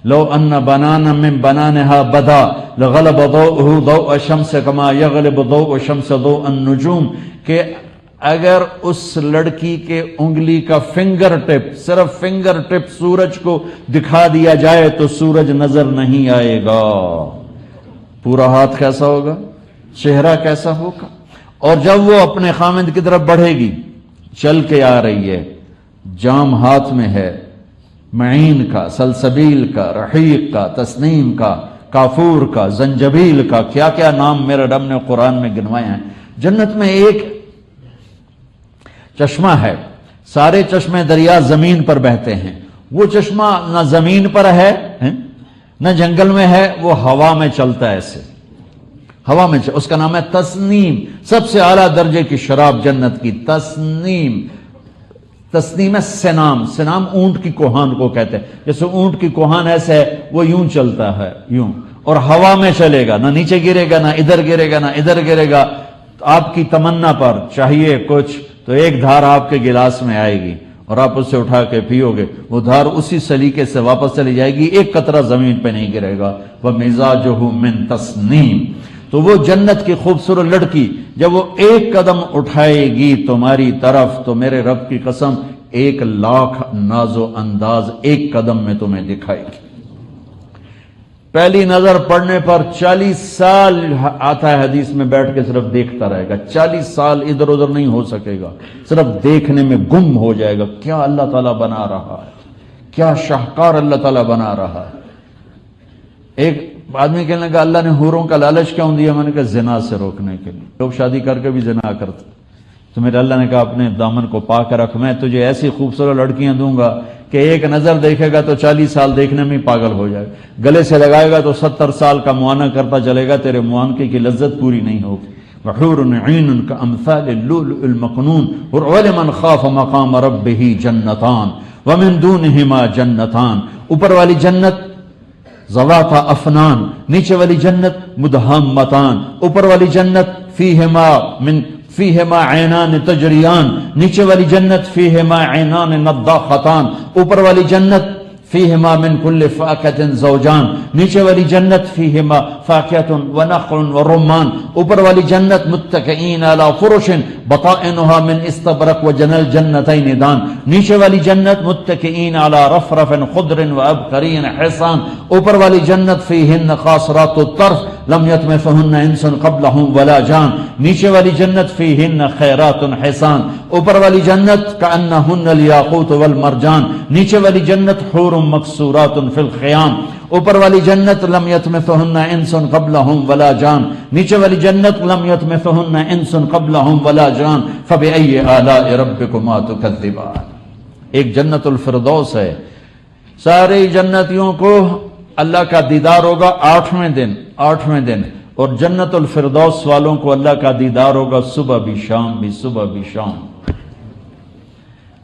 لو ان بنانا من بنانها بدا لغلب ضوءه ضوء الشمس كما يغلب ضوء الشمس ضوء النجوم، کہ اگر اس لڑکی کے انگلی کا فنگر ٹپ، صرف فنگر ٹپ سورج کو دکھا دیا جائے تو سورج نظر نہیں آئے گا۔ پورا ہاتھ کیسا ہوگا، چہرہ کیسا ہوگا؟ اور جب وہ اپنے خامند کی طرف بڑھے گی، چل کے آ رہی ہے، جام ہاتھ میں ہے، معین کا، سلسبیل کا، رحیق کا، تسنیم کا، کافور کا، زنجبیل کا، کیا کیا نام میرے رب نے قرآن میں گنوائے ہیں۔ جنت میں ایک چشمہ ہے، سارے چشمے دریا زمین پر بہتے ہیں، وہ چشمہ نہ زمین پر ہے نہ جنگل میں ہے، وہ ہوا میں چلتا ہے، ایسے ہوا میں اس کا نام ہے تسنیم، سب سے اعلیٰ درجے کی شراب جنت کی تسنیم۔ تسنیم ہے سنام، سنام اونٹ کی کوہان کو کہتے ہیں، جیسے اونٹ کی کوہان ایسے ہے، وہ یوں چلتا ہے، یوں، اور ہوا میں چلے گا، نہ نیچے گرے گا، نہ ادھر گرے گا، نہ ادھر گرے گا۔ آپ کی تمنا پر چاہیے کچھ تو ایک دھار آپ کے گلاس میں آئے گی اور آپ اسے اٹھا کے پیو گے، وہ دھار اسی سلیقے سے واپس چلی جائے گی، ایک قطرہ زمین پہ نہیں گرے گا۔ وَمِزَاجُهُ مِن تَسْنِيم۔ تو وہ جنت کی خوبصورت لڑکی جب وہ ایک قدم اٹھائے گی تمہاری طرف، تو میرے رب کی قسم 1,00,000 ناز و انداز ایک قدم میں تمہیں دکھائے گی۔ پہلی نظر پڑنے پر 40 سال آتا ہے حدیث میں، بیٹھ کے صرف دیکھتا رہے گا، 40 سال ادھر ادھر نہیں ہو سکے گا، صرف دیکھنے میں گم ہو جائے گا، کیا اللہ تعالیٰ بنا رہا ہے، کیا شاہکار اللہ تعالیٰ بنا رہا ہے۔ ایک آدمی کہنے لگا اللہ نے حوروں کا لالچ کیوں دیا؟ میں نے کہا زنا سے روکنے کے لیے، لوگ شادی کر کے بھی زنا کرتے، تو میرے اللہ نے کہا اپنے دامن کو پاک رکھ، میں تجھے ایسی خوبصورت لڑکیاں دوں گا کہ ایک نظر دیکھے گا تو 40 سال دیکھنے میں پاگل ہو جائے گا، گلے سے لگائے گا تو 70 سال کا معائنہ کرتا چلے گا، تیرے معانقے کی لذت پوری نہیں ہوگی۔ وحور عین کامثال اللؤلؤ المكنون ولمن خاف مقام ربه جنتان ومن دونهما جنتان۔ اوپر والی جنت ذواتا افنان، نیچے والی جنت مدہامتان، اوپر والی جنت فیہما عینان تجریان، نیچے والی جنت فیہما عینان نضاختان، اوپر والی جنت فیہما من کل فاکہۃ زوجان، نیچے والی جنت فیہما فاکہۃ ونخل ورمان، اوپر والی جنت متکئین علی فرش بطائنها من استبرق وجنى الجنتین دان، نیچے والی جنت متکئین علی رفرف خضر وابقری حصان، اوپر والی جنت فیہن قاصرات الطرف لم یطمثہن انس قبلہم ولا جان، نیچے والی جنت فیہن خیرات حسان، اوپر والی جنت کأنہن الیاقوت والمرجان، نیچے والی جنت حور مقصورات فی الخیام، اوپر والی جنت لم یطمثہن انس قبلہم ولا جان، نیچے والی جنت لم یطمثہن انس قبلہم ولا جان، فبأی آلاء ربکما تکذبان۔ ایک جنت الفردوس ہے، سارے جنتیوں کو اللہ کا دیدار ہوگا آٹھویں دن، اور جنت الفردوس والوں کو اللہ کا دیدار ہوگا صبح بھی شام بھی، صبح بھی شام۔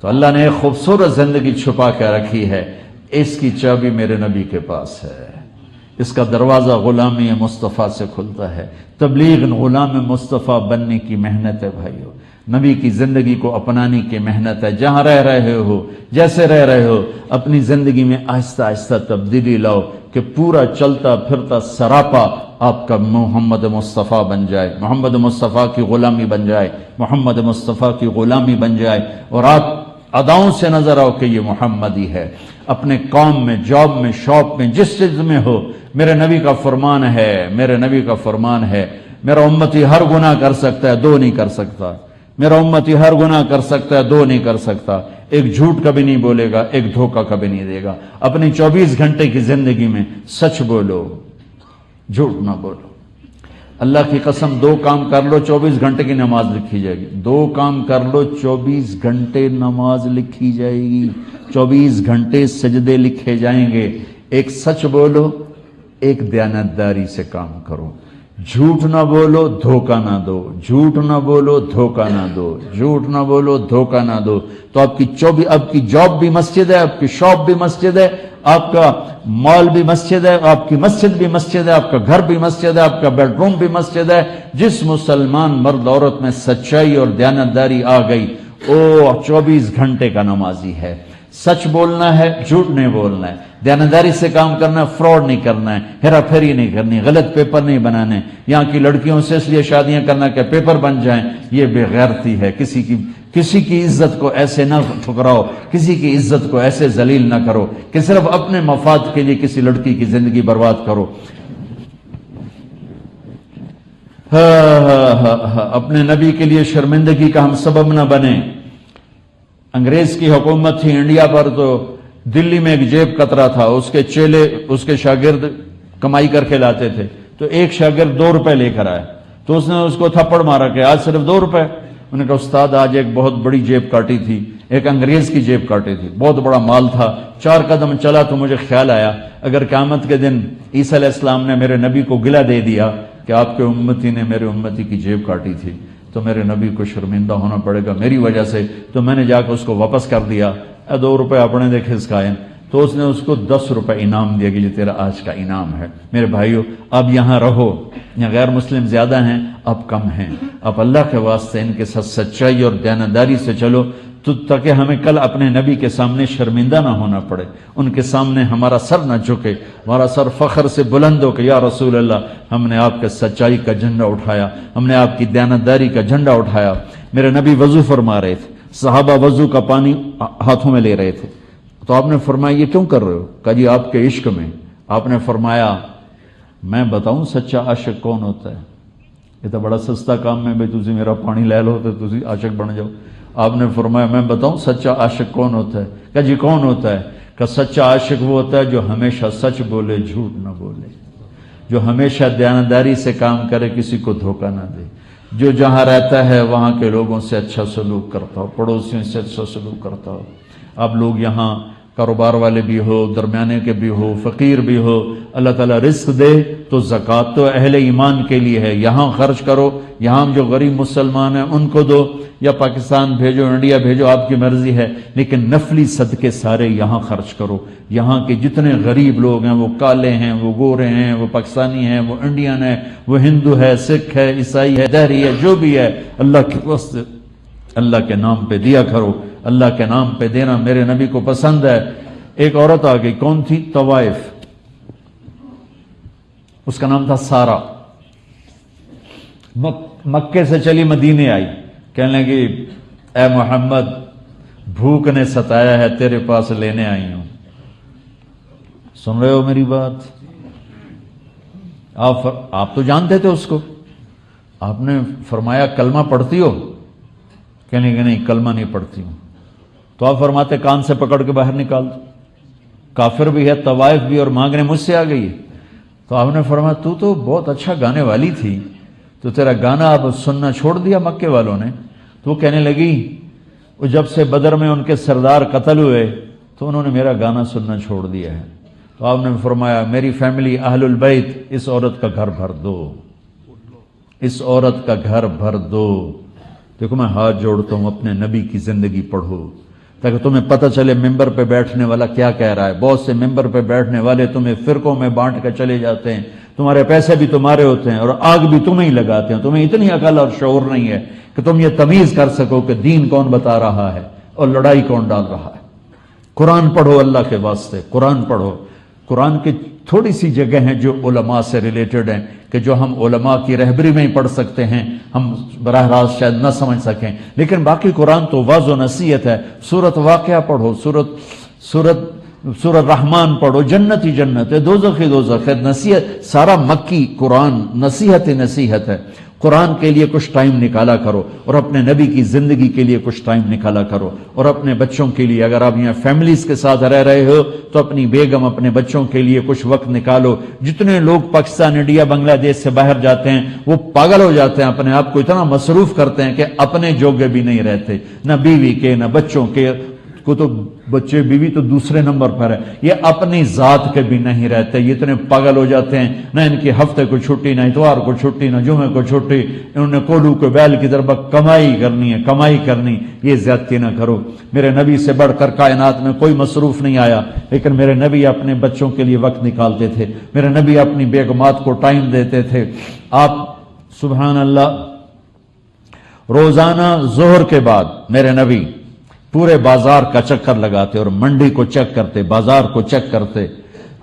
تو اللہ نے ایک خوبصورت زندگی چھپا کے رکھی ہے، اس کی چابی میرے نبی کے پاس ہے، اس کا دروازہ غلامی مصطفیٰ سے کھلتا ہے۔ تبلیغ غلام مصطفیٰ بننے کی محنت ہے بھائیو، نبی کی زندگی کو اپنانے کی محنت ہے۔ جہاں رہ رہے ہو، جیسے رہ رہے ہو، اپنی زندگی میں آہستہ آہستہ تبدیلی لاؤ کہ پورا چلتا پھرتا سراپا آپ کا محمد مصطفیٰ بن جائے، محمد مصطفیٰ کی غلامی بن جائے، محمد مصطفیٰ کی غلامی بن جائے، اور آپ اداؤں سے نظر آؤ کہ یہ محمدی ہے۔ اپنے کام میں، جاب میں، شاپ میں، جس چیز میں ہو، میرے نبی کا فرمان ہے، میرے نبی کا فرمان ہے، میرا امتی ہر گناہ کر سکتا ہے، دو نہیں کر سکتا۔ میرا امتی ہر گناہ کر سکتا ہے، دو نہیں کر سکتا۔ ایک جھوٹ کبھی نہیں بولے گا، ایک دھوکہ کبھی نہیں دے گا۔ اپنی 24 گھنٹے کی زندگی میں سچ بولو، جھوٹ نہ بولو۔ اللہ کی قسم، 2 کام کر لو 24 گھنٹے کی نماز لکھی جائے گی۔ 2 کام کر لو 24 گھنٹے نماز لکھی جائے گی، 24 گھنٹے سجدے لکھے جائیں گے۔ ایک سچ بولو، ایک دیانتداری سے کام کرو، جھوٹ نہ بولو، دھوکہ نہ دو، جھوٹ نہ بولو، دھوکہ نہ دو، جھوٹ نہ بولو، دھوکہ نہ دو۔ تو آپ کی جاب بھی مسجد ہے، آپ کی شاپ بھی مسجد ہے، آپ کا مال بھی مسجد ہے، آپ کی مسجد بھی مسجد ہے، آپ کا گھر بھی مسجد ہے، آپ کا بیڈ روم بھی مسجد ہے۔ جس مسلمان مرد عورت میں سچائی اور دیانتداری آ گئی، وہ 24 گھنٹے کا نمازی ہے۔ سچ بولنا ہے، جھوٹ نہیں بولنا ہے، دیانتداری سے کام کرنا ہے، فراڈ نہیں کرنا ہے، ہیرا پھیری نہیں کرنی، غلط پیپر نہیں بنانے۔ یہاں کی لڑکیوں سے اس لیے شادیاں کرنا کہ پیپر بن جائیں، یہ بے غیرتی ہے۔ کسی کی عزت کو ایسے نہ ٹھکراؤ، کسی کی عزت کو ایسے ذلیل نہ کرو کہ صرف اپنے مفاد کے لیے کسی لڑکی کی زندگی برباد کرو۔ اپنے نبی کے لیے شرمندگی کا ہم سبب نہ بنیں۔ انگریز کی حکومت تھی انڈیا پر، تو دلی میں ایک جیب کترا تھا، اس کے چیلے، اس کے شاگرد کمائی کر کے لاتے تھے، تو ایک شاگرد 2 روپے لے کر آیا، تو اس نے اس کو تھپڑ مارا کہ آج صرف 2 روپے۔ انہوں نے کہا استاد آج ایک بہت بڑی جیب کاٹی تھی، ایک انگریز کی جیب کاٹی تھی، بہت بڑا مال تھا۔ 4 قدم چلا تو مجھے خیال آیا اگر قیامت کے دن عیسیٰ علیہ السلام نے میرے نبی کو گلہ دے دیا کہ آپ کے امتی نے میرے امتی کی جیب کاٹی تھی، تو میرے نبی کو شرمندہ ہونا پڑے گا میری وجہ سے، تو میں نے جا کے اس کو واپس کر دیا۔ 2 روپے اپنے دے کھسکائے، تو اس نے اس کو 10 روپے انعام دیا کہ یہ تیرا آج کا انعام ہے۔ میرے بھائیو، اب یہاں رہو، یہاں غیر مسلم زیادہ ہیں، اب کم ہیں، اب اللہ کے واسطے ان کے ساتھ سچائی اور دیانتداری سے چلو، تو تاکہ ہمیں کل اپنے نبی کے سامنے شرمندہ نہ ہونا پڑے، ان کے سامنے ہمارا سر نہ جھکے، ہمارا سر فخر سے بلند ہو کہ یا رسول اللہ، ہم نے آپ کے سچائی کا جھنڈا اٹھایا، ہم نے آپ کی دیانتداری کا جھنڈا اٹھایا۔ میرے نبی وضو فرما رہے تھے، صحابہ وضو کا پانی ہاتھوں میں لے رہے تھے، تو آپ نے فرمایا یہ کیوں کر رہے ہو؟ کہا جی آپ کے عشق میں۔ آپ نے فرمایا میں بتاؤں سچا عاشق کون ہوتا ہے؟ یہ تو بڑا سستا کام ہے بھائی، تسی میرا پانی لے لو تو تسی عاشق بن جاؤ۔ آپ نے فرمایا میں بتاؤں سچا عاشق کون ہوتا ہے؟ کہا جی کون ہوتا ہے؟ کہ سچا عاشق وہ ہوتا ہے جو ہمیشہ سچ بولے، جھوٹ نہ بولے، جو ہمیشہ دیانتداری سے کام کرے، کسی کو دھوکہ نہ دے، جو جہاں رہتا ہے وہاں کے لوگوں سے اچھا سلوک کرتا ہو، پڑوسیوں سے اچھا سلوک کرتا ہو۔ آپ لوگ یہاں کاروبار والے بھی ہو، درمیانے کے بھی ہو، فقیر بھی ہو، اللہ تعالیٰ رزق دے تو زکوٰۃ تو اہل ایمان کے لیے ہے، یہاں خرچ کرو، یہاں جو غریب مسلمان ہیں ان کو دو، یا پاکستان بھیجو، انڈیا بھیجو، آپ کی مرضی ہے، لیکن نفلی صدقے سارے یہاں خرچ کرو۔ یہااں کے جتنے غریب لوگ ہیں، وہ کالے ہیں، وہ گورے ہیں، وہ پاکستانی ہیں، وہ انڈین ہے، وہ ہندو ہے، سکھ ہے، عیسائی ہے، دہری ہے، جو بھی ہے، اللہ کے واسطے اللہ کے نام پہ دیا کرو۔ اللہ کے نام پہ دینا میرے نبی کو پسند ہے۔ ایک عورت آ گئی، کون تھی؟ طوائف، اس کا نام تھا سارا، مکے سے چلی مدینے آئی، کہنے لگی اے محمد بھوک نے ستایا ہے، تیرے پاس لینے آئی ہوں۔ سن رہے ہو میری بات؟ آپ تو جانتے تھے اس کو، آپ نے فرمایا کلمہ پڑھتی ہو؟ کہنے کہ نہیں کلمہ نہیں پڑھتی ہوں۔ تو آپ فرماتے کان سے پکڑ کے باہر نکال دو، کافر بھی ہے، طوائف بھی، اور مانگنے مجھ سے آ گئی ہے۔ تو آپ نے فرمایا تو بہت اچھا گانے والی تھی، تو تیرا گانا اب سننا چھوڑ دیا مکے والوں نے؟ تو وہ کہنے لگی وہ جب سے بدر میں ان کے سردار قتل ہوئے تو انہوں نے میرا گانا سننا چھوڑ دیا ہے۔ تو آپ نے فرمایا میری فیملی اہل البیت، اس عورت کا گھر بھر دو، اس عورت کا گھر بھر دو۔ دیکھو میں ہاتھ جوڑتا ہوں، اپنے نبی کی زندگی پڑھو تاکہ تمہیں پتہ چلے ممبر پہ بیٹھنے والا کیا کہہ رہا ہے۔ بہت سے ممبر پہ بیٹھنے والے تمہیں فرقوں میں بانٹ کر چلے جاتے ہیں، تمہارے پیسے بھی تمہارے ہوتے ہیں اور آگ بھی تمہیں ہی لگاتے ہیں۔ تمہیں اتنی عقل اور شعور نہیں ہے کہ تم یہ تمیز کر سکو کہ دین کون بتا رہا ہے اور لڑائی کون ڈال رہا ہے۔ قرآن پڑھو اللہ کے واسطے، قرآن پڑھو۔ قرآن کی تھوڑی سی جگہ ہیں جو علماء سے ریلیٹڈ ہیں کہ جو ہم علماء کی رہبری میں ہی پڑھ سکتے ہیں، ہم براہ راست شاید نہ سمجھ سکیں، لیکن باقی قرآن تو واضح و نصیحت ہے۔ سورت واقعہ پڑھو، سورت رحمان پڑھو، جنت ہی جنت ہے، دوزخ ہی دوزخ ہے، نصیحت سارا مکی قرآن نصیحت ہی نصیحت ہے۔ قرآن کے لیے کچھ ٹائم نکالا کرو اور اپنے نبی کی زندگی کے لیے کچھ ٹائم نکالا کرو، اور اپنے بچوں کے لیے اگر آپ یہاں فیملیز کے ساتھ رہ رہے ہو تو اپنی بیگم اپنے بچوں کے لیے کچھ وقت نکالو۔ جتنے لوگ پاکستان انڈیا بنگلہ دیش سے باہر جاتے ہیں وہ پاگل ہو جاتے ہیں، اپنے آپ کو اتنا مصروف کرتے ہیں کہ اپنے جوگے بھی نہیں رہتے، نہ بیوی کے نہ بچوں کے، کو تو بچے بیوی تو دوسرے نمبر پر ہے، یہ اپنی ذات کے بھی نہیں رہتے، یہ اتنے پاگل ہو جاتے ہیں، نہ ان کی ہفتے کو چھٹی، نہ اتوار کو چھٹی، نہ جمعے کو چھٹی، انہوں نے کوڈو کے بیل کی طرف کمائی کرنی ہے، کمائی کرنی۔ یہ زیادتی نہ کرو۔ میرے نبی سے بڑھ کر کائنات میں کوئی مصروف نہیں آیا، لیکن میرے نبی اپنے بچوں کے لیے وقت نکالتے تھے، میرے نبی اپنی بیگمات کو ٹائم دیتے تھے۔ آپ سبحان اللہ روزانہ ظہر کے بعد میرے نبی پورے بازار کا چکر لگاتے اور منڈی کو چیک کرتے، بازار کو چیک کرتے۔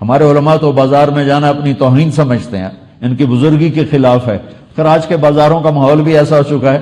ہمارے علماء تو بازار میں جانا اپنی توہین سمجھتے ہیں، ان کی بزرگی کے خلاف ہے۔ پھر آج کے بازاروں کا ماحول بھی ایسا ہو چکا ہے،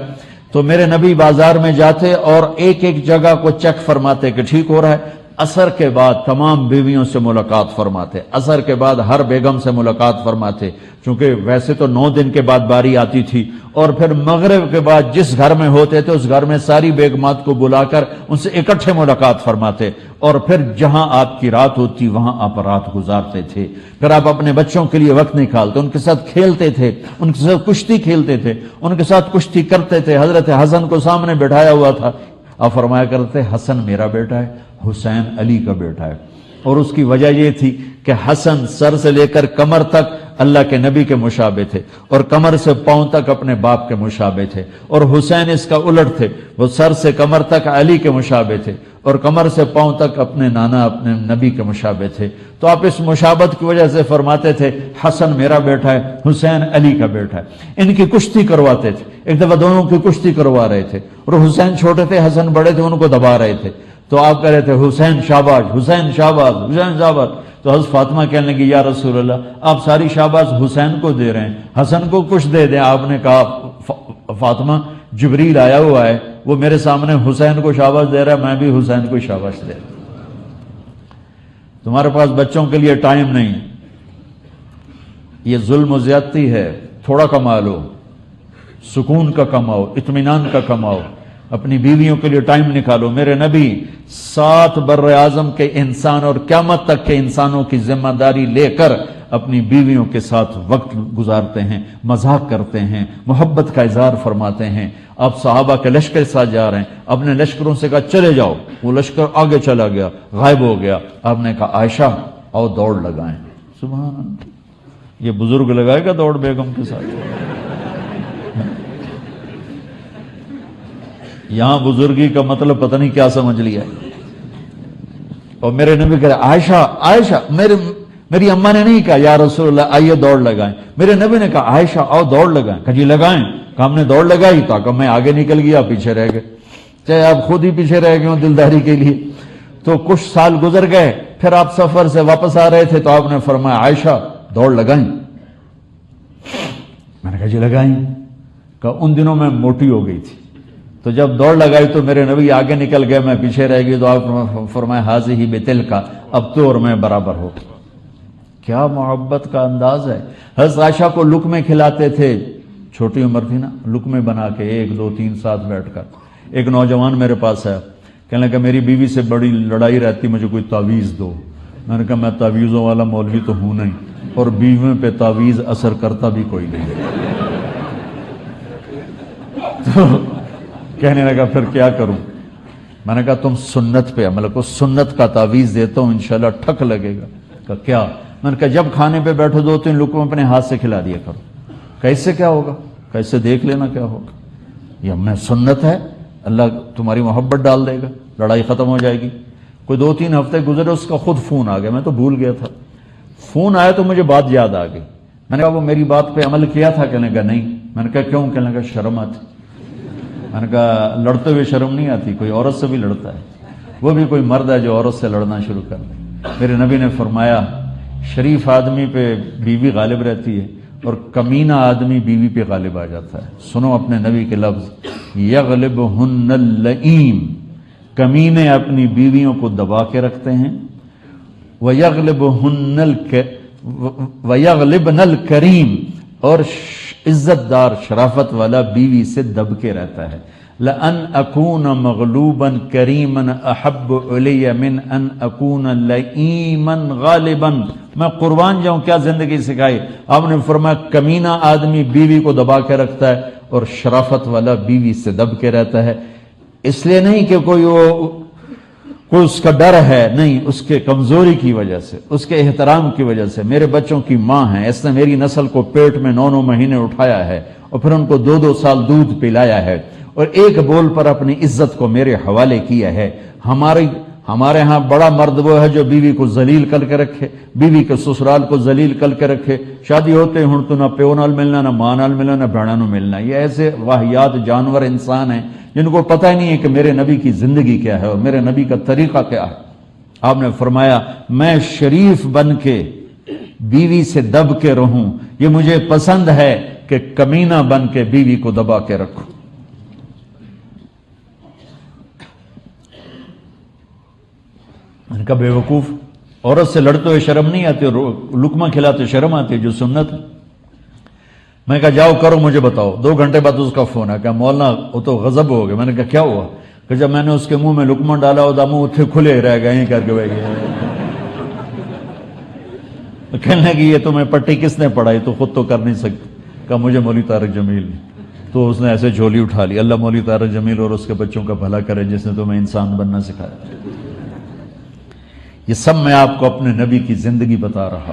تو میرے نبی بازار میں جاتے اور ایک ایک جگہ کو چیک فرماتے کہ ٹھیک ہو رہا ہے۔ عصر کے بعد تمام بیویوں سے ملاقات فرماتے، عصر کے بعد ہر بیگم سے ملاقات فرماتے، چونکہ ویسے تو 9 دن کے بعد باری آتی تھی، اور پھر مغرب کے بعد جس گھر میں ہوتے تھے اس گھر میں ساری بیگمات کو بلا کر ان سے اکٹھے ملاقات فرماتے، اور پھر جہاں آپ کی رات ہوتی وہاں آپ رات گزارتے تھے۔ پھر آپ اپنے بچوں کے لیے وقت نکالتے، ان کے ساتھ کھیلتے تھے، ان کے ساتھ کشتی کھیلتے تھے، ان کے ساتھ کشتی کرتے تھے۔ حضرت حسن کو سامنے بٹھایا ہوا تھا، آپ فرمایا کرتے حسن میرا بیٹا ہے، حسین علی کا بیٹا ہے، اور اس کی وجہ یہ تھی کہ حسن سر سے لے کر کمر تک اللہ کے نبی کے مشابہ تھے، اور کمر سے پاؤں تک اپنے باپ کے مشابہ تھے، اور حسین اس کا الٹ تھے، وہ سر سے کمر تک علی کے مشابہ تھے اور کمر سے پاؤں تک اپنے نانا اپنے نبی کے مشابہ تھے۔ تو آپ اس مشابہت کی وجہ سے فرماتے تھے حسن میرا بیٹا ہے، حسین علی کا بیٹا ہے۔ ان کی کشتی کرواتے تھے، ایک دفعہ دونوں کی کشتی کروا رہے تھے، اور حسین چھوٹے تھے حسن بڑے تھے، ان کو دبا رہے تھے، تو آپ کہہ رہے تھے حسین شاباش، حسین شاباش، حسین شاباش۔ تو حضرت فاطمہ کہنے لگی یا رسول اللہ آپ ساری شاباش حسین کو دے رہے ہیں، حسن کو کچھ دے دیں۔ آپ نے کہا فاطمہ جبریل آیا ہوا ہے، وہ میرے سامنے حسین کو شاباش دے رہا ہے، میں بھی حسین کو شاباش دے رہا ہوں۔ تمہارے پاس بچوں کے لیے ٹائم نہیں، یہ ظلم و زیادتی ہے۔ تھوڑا کما لو، سکون کا کماؤ، اطمینان کا کماؤ، اپنی بیویوں کے لیے ٹائم نکالو۔ میرے نبی 7 بر اعظم کے انسان اور قیامت تک کے انسانوں کی ذمہ داری لے کر اپنی بیویوں کے ساتھ وقت گزارتے ہیں، مذاق کرتے ہیں، محبت کا اظہار فرماتے ہیں۔ آپ صحابہ کے لشکر کے ساتھ جا رہے ہیں، اپنے لشکروں سے کہا چلے جاؤ، وہ لشکر آگے چلا گیا، غائب ہو گیا۔ آپ نے کہا عائشہ آؤ دوڑ لگائیں۔ سبحان اللہ، یہ بزرگ لگائے گا دوڑ بیگم کے ساتھ؟ یہاں بزرگی کا مطلب پتہ نہیں کیا سمجھ لیا ہے۔ اور میرے نبی کہہ رہے عائشہ عائشہ، میری اماں نے نہیں کہا یا رسول اللہ آئیے دوڑ لگائیں، میرے نبی نے کہا عائشہ آؤ دوڑ لگائیں۔ کہا جی لگائیں۔ کہا ہم نے دوڑ لگائی، کہا میں آگے نکل گیا پیچھے رہ گئے، چاہے آپ خود ہی پیچھے رہ گئے ہوں دلداری کے لیے۔ تو کچھ سال گزر گئے، پھر آپ سفر سے واپس آ رہے تھے تو آپ نے فرمایا عائشہ دوڑ لگائیں؟ میں نے کہا جی لگائیں. کہا ان دنوں میں موٹی ہو گئی تھی، تو جب دوڑ لگائی تو میرے نبی آگے نکل گئے، میں پیچھے رہ گئی، تو آپ نے فرمایا حاضی بتل کا، اب تو اور میں برابر ہو. کیا محبت کا انداز ہے. حضرت عائشہ کو لقمے کھلاتے تھے، چھوٹی عمر تھی نا، لقمے بنا کے 1 2 3 ساتھ بیٹھ کر. ایک نوجوان میرے پاس ہے، کہنے لگا میری بیوی سے بڑی لڑائی رہتی، مجھے کوئی تعویذ دو. میں نے کہا میں تعویذوں والا مولوی تو ہوں نہیں، اور بیویوں پہ تعویذ اثر کرتا بھی کوئی نہیں. تو کہنے لگا پھر کیا کروں؟ میں نے کہا تم سنت پہ عمل کرو، سنت کا تعویذ دیتا ہوں انشاءاللہ ٹھک لگے گا. کہا کیا؟ میں نے کہا جب کھانے پہ بیٹھو 2 3 لقمے اپنے ہاتھ سے کھلا دیا کرو. کیسے کیا ہوگا؟ کیسے دیکھ لینا کیا ہوگا. یہ میں سنت ہے، اللہ تمہاری محبت ڈال دے گا، لڑائی ختم ہو جائے گی. کوئی 2 3 ہفتے گزرے، اس کا خود فون آ گیا، میں تو بھول گیا تھا. فون آیا تو مجھے بات یاد آ گئی. میں نے کہا وہ میری بات پہ عمل کیا تھا؟ کہنے لگا نہیں. میں نے کہا کیوں؟ کہنے لگا شرم آتی. میں نے کہا لڑتے ہوئے شرم نہیں آتی؟ کوئی عورت سے بھی لڑتا ہے، وہ بھی کوئی مرد ہے جو عورت سے لڑنا شروع کر دے. میرے نبی نے فرمایا شریف آدمی پہ بیوی غالب رہتی ہے اور کمینہ آدمی بیوی پہ غالب آ جاتا ہے. سنو اپنے نبی کے لفظ، یغلبہن اللئیم، کمینے اپنی بیویوں کو دبا کے رکھتے ہیں، ویغلبن الکریم، اور عزت دار شرافت والا بیوی سے دب کے رہتا ہے. لَأَنْ أَكُونَ مَغْلُوبًا كَرِيمًا أَحَبُّ إِلَيَّ مِنْ أَنْ أَكُونَ لَئِيمًا غَالِبًا. میں قربان جاؤں، کیا زندگی سکھائی. آپ نے فرمایا کمینہ آدمی بیوی کو دبا کے رکھتا ہے اور شرافت والا بیوی سے دب کے رہتا ہے. اس لیے نہیں کہ کوئی اس کا ڈر ہے، نہیں، اس کے کمزوری کی وجہ سے، اس کے احترام کی وجہ سے. میرے بچوں کی ماں ہے، اس نے میری نسل کو پیٹ میں 9 9 مہینے اٹھایا ہے اور پھر ان کو 2 2 سال دودھ پلایا ہے، اور ایک بول پر اپنی عزت کو میرے حوالے کیا ہے. ہمارے ہاں بڑا مرد وہ ہے جو بیوی کو ذلیل کر کے رکھے، بیوی کے سسرال کو ذلیل کر کے رکھے. شادی ہوتے ہوں تو نہ پیو نال ملنا، نہ ماں نال ملنا، نہ بہنا نال ملنا. یہ ایسے واہیات جانور انسان ہیں جن کو پتہ ہی نہیں ہے کہ میرے نبی کی زندگی کیا ہے اور میرے نبی کا طریقہ کیا ہے. آپ نے فرمایا میں شریف بن کے بیوی سے دب کے رہوں، یہ مجھے پسند ہے کہ کمینہ بن کے بیوی کو دبا کے رکھوں. ان کا بے وقوف، عورت سے لڑتے ہوئے شرم نہیں آتی اور لقمہ کھلاتے شرم آتی ہے، جو سنت ہے. میں کہا جاؤ کرو مجھے بتاؤ. 2 گھنٹے بعد اس کا فون ہے کہ مولانا وہ تو غضب ہو گیا. میں نے کہا کیا ہوا؟ کہ جب میں نے اس کے منہ میں لقمہ ڈالا وہ منہ اتنے کھلے رہ گئے ہیں کر کے بھائی. کہنے لگی یہ تمہیں پٹی کس نے پڑھائی؟ تو خود تو کر نہیں سکتی. کہا مجھے مولوی طارق جمیل نے. تو اس نے ایسے جھولی اٹھا لی. اللہ مولوی طارق جمیل اور اس کے بچوں کا بھلا کرے جس نے تمہیں انسان بننا سکھایا. یہ سب میں آپ کو اپنے نبی کی زندگی بتا رہا.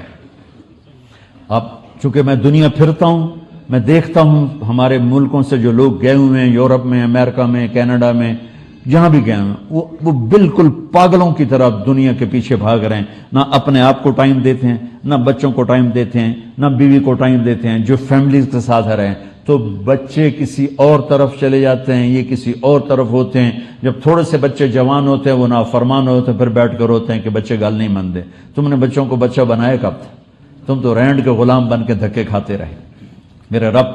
اب چونکہ میں دنیا پھرتا ہوں، میں دیکھتا ہوں ہمارے ملکوں سے جو لوگ گئے ہوئے ہیں، یورپ میں، امریکہ میں، کینیڈا میں، جہاں بھی گئے ہیں، وہ بالکل پاگلوں کی طرح دنیا کے پیچھے بھاگ رہے ہیں. نہ اپنے آپ کو ٹائم دیتے ہیں، نہ بچوں کو ٹائم دیتے ہیں، نہ بیوی کو ٹائم دیتے ہیں. جو فیملیز کے ساتھ رہے ہیں تو بچے کسی اور طرف چلے جاتے ہیں، یہ کسی اور طرف ہوتے ہیں. جب تھوڑے سے بچے جوان ہوتے ہیں وہ نافرمان ہوتے ہیں، پھر بیٹھ کر روتے ہیں کہ بچے گال نہیں مانتے. تم نے بچوں کو بچہ بنایا کب تھا؟ تم تو رینڈ کے غلام بن کے دھکے کھاتے رہے. میرے رب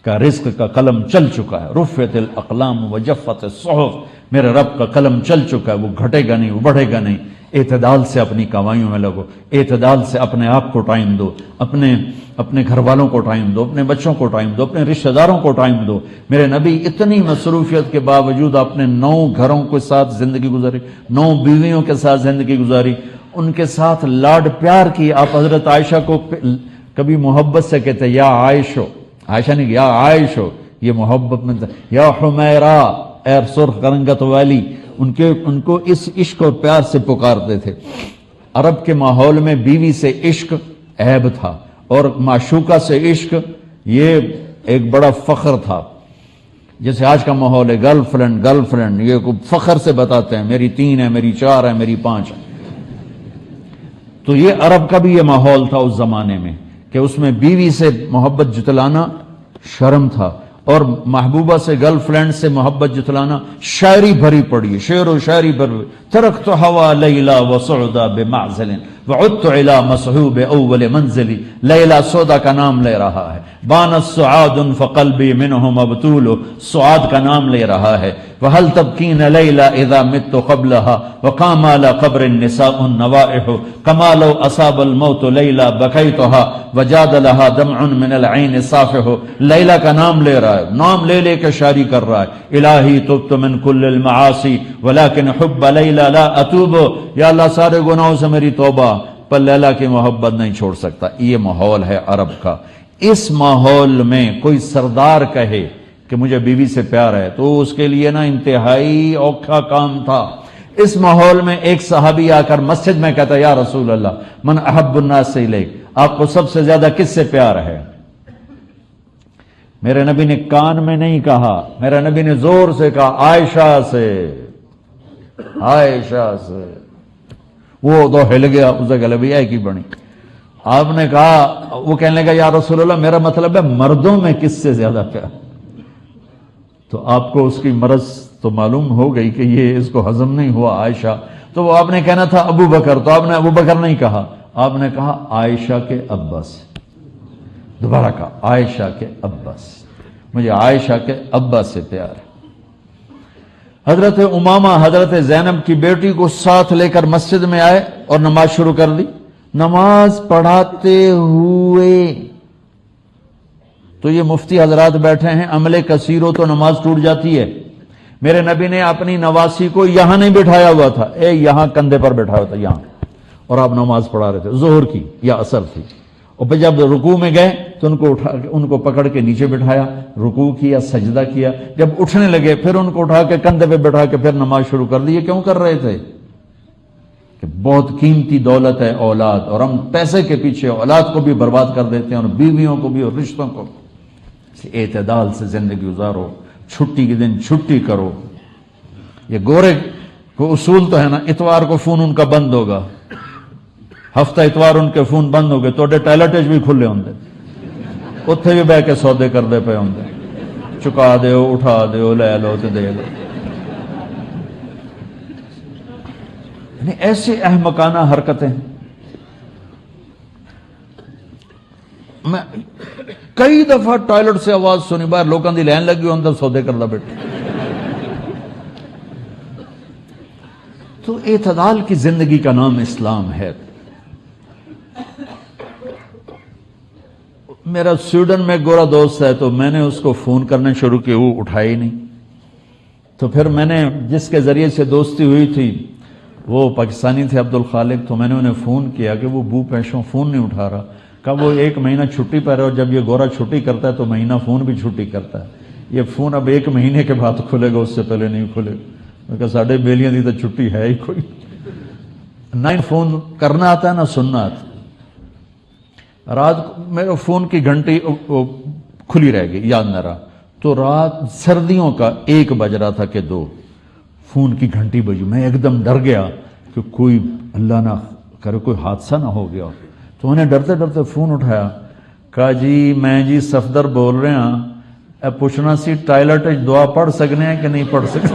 کا رزق کا قلم چل چکا ہے. رفعت الاقلام وجفت الصحف. میرے رب کا قلم چل چکا ہے، وہ گھٹے گا نہیں، وہ بڑھے گا نہیں. اعتدال سے اپنی کمائیوں میں لگو، اعتدال سے اپنے آپ کو ٹائم دو، اپنے گھر والوں کو ٹائم دو، اپنے بچوں کو ٹائم دو، اپنے رشتہ داروں کو ٹائم دو. میرے نبی اتنی مصروفیت کے باوجود اپنے 9 گھروں کے ساتھ زندگی گزاری، 9 بیویوں کے ساتھ زندگی گزاری، ان کے ساتھ لاڈ پیار کی. آپ حضرت عائشہ کو کبھی محبت سے کہتے یا عائشو، عائشہ نہیں یا عائشو، یہ محبت میں یا حمیرہ، اے سرخ رنگت والی. ان کو اس عشق اور پیار سے پکارتے تھے. عرب کے ماحول میں بیوی سے عشق عیب تھا اور معشوقہ سے عشق یہ ایک بڑا فخر تھا. جیسے آج کا ماحول ہے گرل فرینڈ یہ فخر سے بتاتے ہیں میری 3 ہے، میری 4 ہے، میری 5 ہے. تو یہ عرب کا بھی یہ ماحول تھا اس زمانے میں کہ اس میں بیوی سے محبت جتلانا شرم تھا اور محبوبہ سے گرل فرینڈ سے محبت جتلانا، شاعری بھری پڑی، شعر و شاعری بھری. ترکت ہوا لیلا وسعدا بمعزل وعدت الى مصحوب اول منزلی. لیلا سودا کا نام لے رہا ہے. بانت سعاد فقلبی منہ مبتول، سعاد کا نام لے رہا ہے. وهل تبکین لیلا اذا مت قبلها وقام على قبر النساء النوائح كما لو اصاب الموت لیلا بکیتها وجاد لها دمع من العین صافح. لیلا کا نام لے رہا ہے، نام لے لے کے شاعری کر رہا ہے. الہی تبت من کل المعاصی ولكن حب لیلا لا اتوب. یا اللہ سارے گناہوں سے میری توبہ، پر لیلا کی محبت نہیں چھوڑ سکتا. یہ ماحول ہے عرب کا. اس ماحول میں کوئی سردار کہے کہ مجھے بیوی سے پیار ہے تو اس کے لیے نا انتہائی اوکھا کام تھا. اس ماحول میں ایک صحابی آ کر مسجد میں کہتا یا رسول اللہ من احب الناس الیک، آپ کو سب سے زیادہ کس سے پیار ہے؟ میرے نبی نے کان میں نہیں کہا، میرے نبی نے زور سے کہا عائشہ سے، عائشہ سے. وہ تو ہل گیا، اسے کہ بھی ایک ہی بنی. آپ نے کہا، وہ کہنے لگا یا رسول اللہ میرا مطلب ہے مردوں میں کس سے زیادہ پیار؟ تو آپ کو اس کی مرض تو معلوم ہو گئی کہ یہ اس کو ہضم نہیں ہوا. عائشہ تو وہ آپ نے کہنا تھا ابو بکر، تو آپ نے ابو بکر نہیں کہا، آپ نے کہا عائشہ کے ابا سے. دوبارہ کہا عائشہ کے ابا سے، مجھے عائشہ کے ابا سے پیار ہے. حضرت امامہ حضرت زینب کی بیٹی کو ساتھ لے کر مسجد میں آئے اور نماز شروع کر دی. نماز پڑھاتے ہوئے تو یہ مفتی حضرات بیٹھے ہیں، عملے کثیر ہو تو نماز ٹوٹ جاتی ہے. میرے نبی نے اپنی نواسی کو یہاں نہیں بٹھایا ہوا تھا، یہاں کندھے پر بیٹھایا ہوا تھا یہاں، اور آپ نماز پڑھا رہے تھے، ظہر کی یا عصر تھی. اور پھر جب رکوع میں گئے تو ان کو پکڑ کے نیچے بٹھایا، رکوع کیا، سجدہ کیا. جب اٹھنے لگے پھر ان کو اٹھا کے کندھے پہ بٹھا کے پھر نماز شروع کر دی. یہ کیوں کر رہے تھے؟ کہ بہت قیمتی دولت ہے اولاد، اور ہم پیسے کے پیچھے اولاد کو بھی برباد کر دیتے ہیں اور بیویوں کو بھی اور رشتوں کو. اعتدال سے زندگی گزارو، چھٹی کے دن چھٹی کرو. یہ گورے کو اصول تو ہے نا، اتوار کو فون ان کا بند ہوگا، ہفتہ اتوار ان کے فون بند ہو گئے تو ٹائلٹ بھی کھلے ہوں، اتنے بھی بہ کے سودے کرتے پے ہوں، چکا دیو، اٹھا دیو، لے لو تو دے لو. یعنی ایسی احمقانہ حرکتیں. میں کئی دفعہ ٹائلٹ سے آواز سنی، باہر لوگوں کی لائن لگی اندر سودے کرتا بیٹھے. تو اعتدال کی زندگی کا نام اسلام ہے. میرا سویڈن میں گورا دوست ہے، تو میں نے اس کو فون کرنے شروع کیے، وہ اٹھائی نہیں. تو پھر میں نے جس کے ذریعے سے دوستی ہوئی تھی وہ پاکستانی تھے عبد الخالق، تو میں نے انہیں فون کیا کہ وہ بو پیشوں فون نہیں اٹھا رہا. کہا وہ 1 مہینہ چھٹی پر ہے، اور جب یہ گورا چھٹی کرتا ہے تو مہینہ فون بھی چھٹی کرتا ہے. یہ فون اب 1 مہینے کے بعد کھلے گا، اس سے پہلے نہیں کھلے گا. میں کہا ساڑھے بیلیاں دی تو چھٹی ہے ہی کوئی. نہ فون کرنا آتا ہے نہ سننا آتا. رات میرے فون کی گھنٹی کھلی رہ گئی، یاد نہ رہا. تو رات سردیوں کا 1 بج رہا تھا کہ 2 فون کی گھنٹی بجی. میں ایک دم ڈر گیا کہ کوئی اللہ نہ کرے کوئی حادثہ نہ ہو گیا. تو انہیں ڈرتے ڈرتے فون اٹھایا. کہا جی میں جی صفدر بول رہے ہیں، پوچھنا سی ٹائلٹ دعا پڑھ سکنے ہیں کہ نہیں پڑھ سکتے.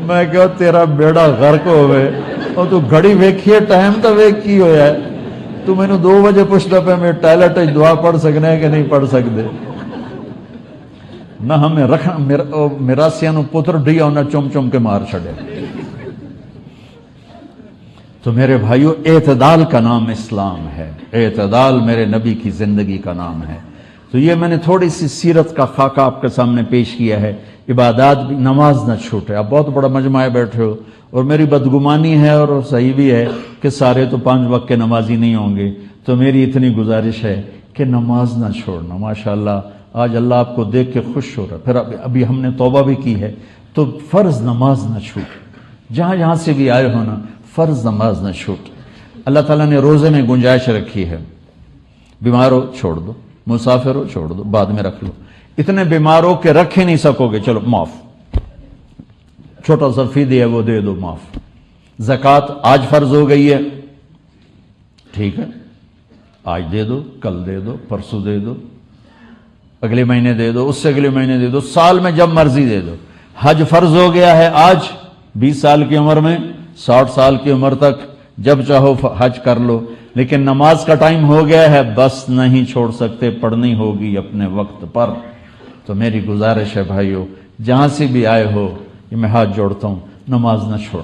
میں کہا تیرا بیڑا غرق ہوئے، اور تو گھڑی ویکھیے ٹائم تو ویک کی ہویا ہے، تو میں نے 2 بجے پوچھتا پہ میں ٹائلٹ دعا پڑھ سکنے ہیں کہ نہیں پڑھ سکتے. نہ ہمیں رکھنا میراسیاں نو پتر ڈیا انہیں چم چم کے مار چھڑے. تو میرے بھائیو، اعتدال کا نام اسلام ہے، اعتدال میرے نبی کی زندگی کا نام ہے. تو یہ میں نے تھوڑی سی سیرت کا خاکہ آپ کے سامنے پیش کیا ہے. عبادات بھی، نماز نہ چھوٹے. آپ بہت بڑا مجمع بیٹھے ہو، اور میری بدگمانی ہے اور صحیح بھی ہے کہ سارے تو 5 وقت کے نمازی نہیں ہوں گے. تو میری اتنی گزارش ہے کہ نماز نہ چھوڑنا. ماشاءاللہ آج اللہ آپ کو دیکھ کے خوش ہو رہا ہے. پھر ابھی ہم نے توبہ بھی کی ہے. تو فرض نماز نہ چھوٹ، جہاں سے بھی آئے ہونا فرض نماز نہ چھوٹ. اللہ تعالیٰ نے روزے میں گنجائش رکھی ہے. بیمار ہو چھوڑ دو، مسافر ہو چھوڑ دو، بعد میں رکھ لو. اتنے بیمار ہو کہ رکھ ہی نہیں سکو گے، چلو معاف، چھوٹا سا فدیہ ہے وہ دے دو، معاف. زکوٰۃ آج فرض ہو گئی ہے، ٹھیک ہے آج دے دو، کل دے دو، پرسوں دے دو. اگلے مہینے دے دو، اس سے اگلے مہینے دے دو، سال میں جب مرضی دے دو۔ حج فرض ہو گیا ہے آج 20 سال کی عمر میں، 60 سال کی عمر تک جب چاہو حج کر لو، لیکن نماز کا ٹائم ہو گیا ہے، بس نہیں چھوڑ سکتے، پڑھنی ہوگی اپنے وقت پر۔ تو میری گزارش ہے بھائیو، جہاں سے بھی آئے ہو، یہ میں ہاتھ جوڑتا ہوں، نماز نہ چھوڑ۔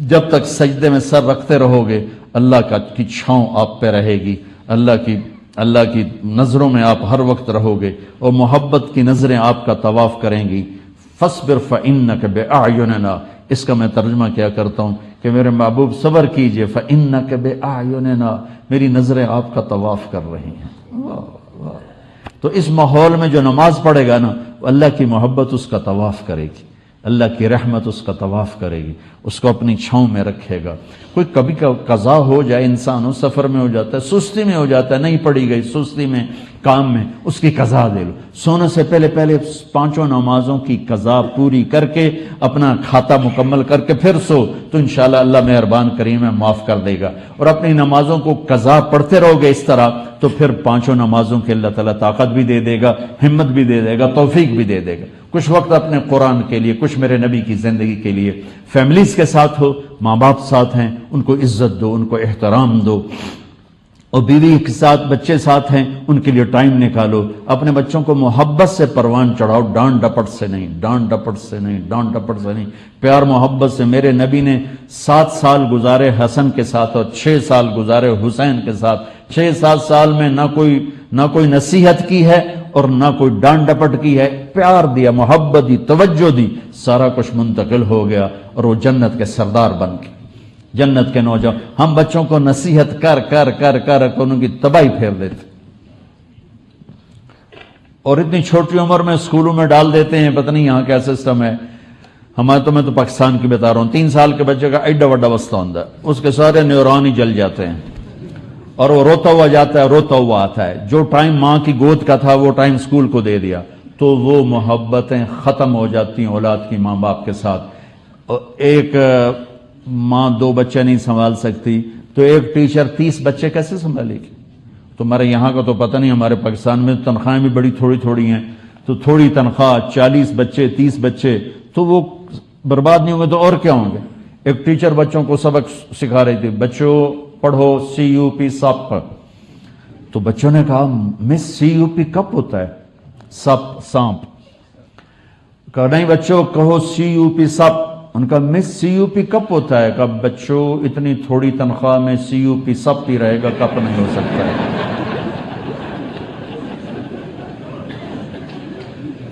جب تک سجدے میں سر رکھتے رہو گے، اللہ کی چھاؤں آپ پہ رہے گی، اللہ کی نظروں میں آپ ہر وقت رہو گے، اور محبت کی نظریں آپ کا طواف کریں گی۔ فاصبر فإنک بأعیننا، اس کا میں ترجمہ کیا کرتا ہوں کہ میرے محبوب صبر کیجئے، فإنک بأعیننا، میری نظریں آپ کا طواف کر رہی ہیں۔ تو اس ماحول میں جو نماز پڑھے گا نا، اللہ کی محبت اس کا طواف کرے گی، اللہ کی رحمت اس کا طواف کرے گی، اس کو اپنی چھاؤں میں رکھے گا۔ کوئی کبھی قضا ہو جائے، انسان ہو سفر میں ہو جاتا ہے، سستی میں ہو جاتا ہے، نہیں پڑھی گئی، سستی میں کام میں، اس کی قضا دے لو۔ سونے سے پہلے 5 نمازوں کی قضا پوری کر کے اپنا کھاتا مکمل کر کے پھر سو، تو انشاءاللہ اللہ مہربان کریم ہے، معاف کر دے گا۔ اور اپنی نمازوں کو قضا پڑھتے رہو گے اس طرح، تو پھر 5 نمازوں کے اللہ تعالیٰ طاقت بھی دے دے گا، ہمت بھی دے دے گا، توفیق بھی دے دے گا۔ کچھ وقت اپنے قرآن کے لیے، کچھ میرے نبی کی زندگی کے لیے، فیملیز کے ساتھ ہو، ماں باپ ساتھ ہیں، ان کو عزت دو، ان کو احترام دو، اور بیوی کے ساتھ، بچے ساتھ ہیں، ان کے لیے ٹائم نکالو۔ اپنے بچوں کو محبت سے پروان چڑھاؤ، ڈانٹ ڈپٹ سے نہیں، ڈانٹ ڈپٹ سے نہیں، ڈانٹ ڈپٹ سے نہیں، پیار محبت سے۔ میرے نبی نے 7 سال گزارے حسن کے ساتھ اور 6 سال گزارے حسین کے ساتھ۔ 6-7 سال میں نہ کوئی نصیحت کی ہے اور نہ کوئی ڈانٹ ڈپٹ کی ہے، پیار دیا، محبت دی، توجہ دی، سارا کچھ منتقل ہو گیا، اور وہ جنت کے سردار بن کے، جنت کے نوجوان۔ ہم بچوں کو نصیحت کر کر کر کر ان کی تباہی پھیر دیتے، اور اتنی چھوٹی عمر میں اسکولوں میں ڈال دیتے ہیں، پتہ نہیں یہاں کیا سسٹم ہے۔ میں تو پاکستان کی بتا رہا ہوں، 3 سال کے بچے کا ایڈا وڈا وسطہ ہوتا ہے، اس کے سارے نیورون ہی جل جاتے ہیں، اور وہ روتا ہوا جاتا ہے، روتا ہوا آتا ہے۔ جو ٹائم ماں کی گود کا تھا وہ ٹائم اسکول کو دے دیا، تو وہ محبتیں ختم ہو جاتی ہیں اولاد کی ماں باپ کے ساتھ۔ ایک ماں 2 بچے نہیں سنبھال سکتی، تو ایک ٹیچر 30 بچے کیسے سنبھالے گی؟ تمہارے یہاں کا تو پتہ نہیں، ہمارے پاکستان میں تنخواہیں بھی بڑی تھوڑی تھوڑی ہیں، تو تھوڑی تنخواہ، 40 بچے، 30 بچے، تو وہ برباد نہیں ہوں گے تو اور کیا ہوں گے؟ ایک ٹیچر بچوں کو سبق سکھا رہی تھی، بچوں پڑھو CUP سپ، تو بچوں نے کہا مس CUP کب ہوتا ہے؟ سپ، سانپ۔ کہا نہیں بچوں کہو CUP سپ۔ ان کا مس CUP کب ہوتا ہے؟ کہا بچوں اتنی تھوڑی تنخواہ میں CUP سپ ہی رہے گا، کپ نہیں ہو سکتا ہے۔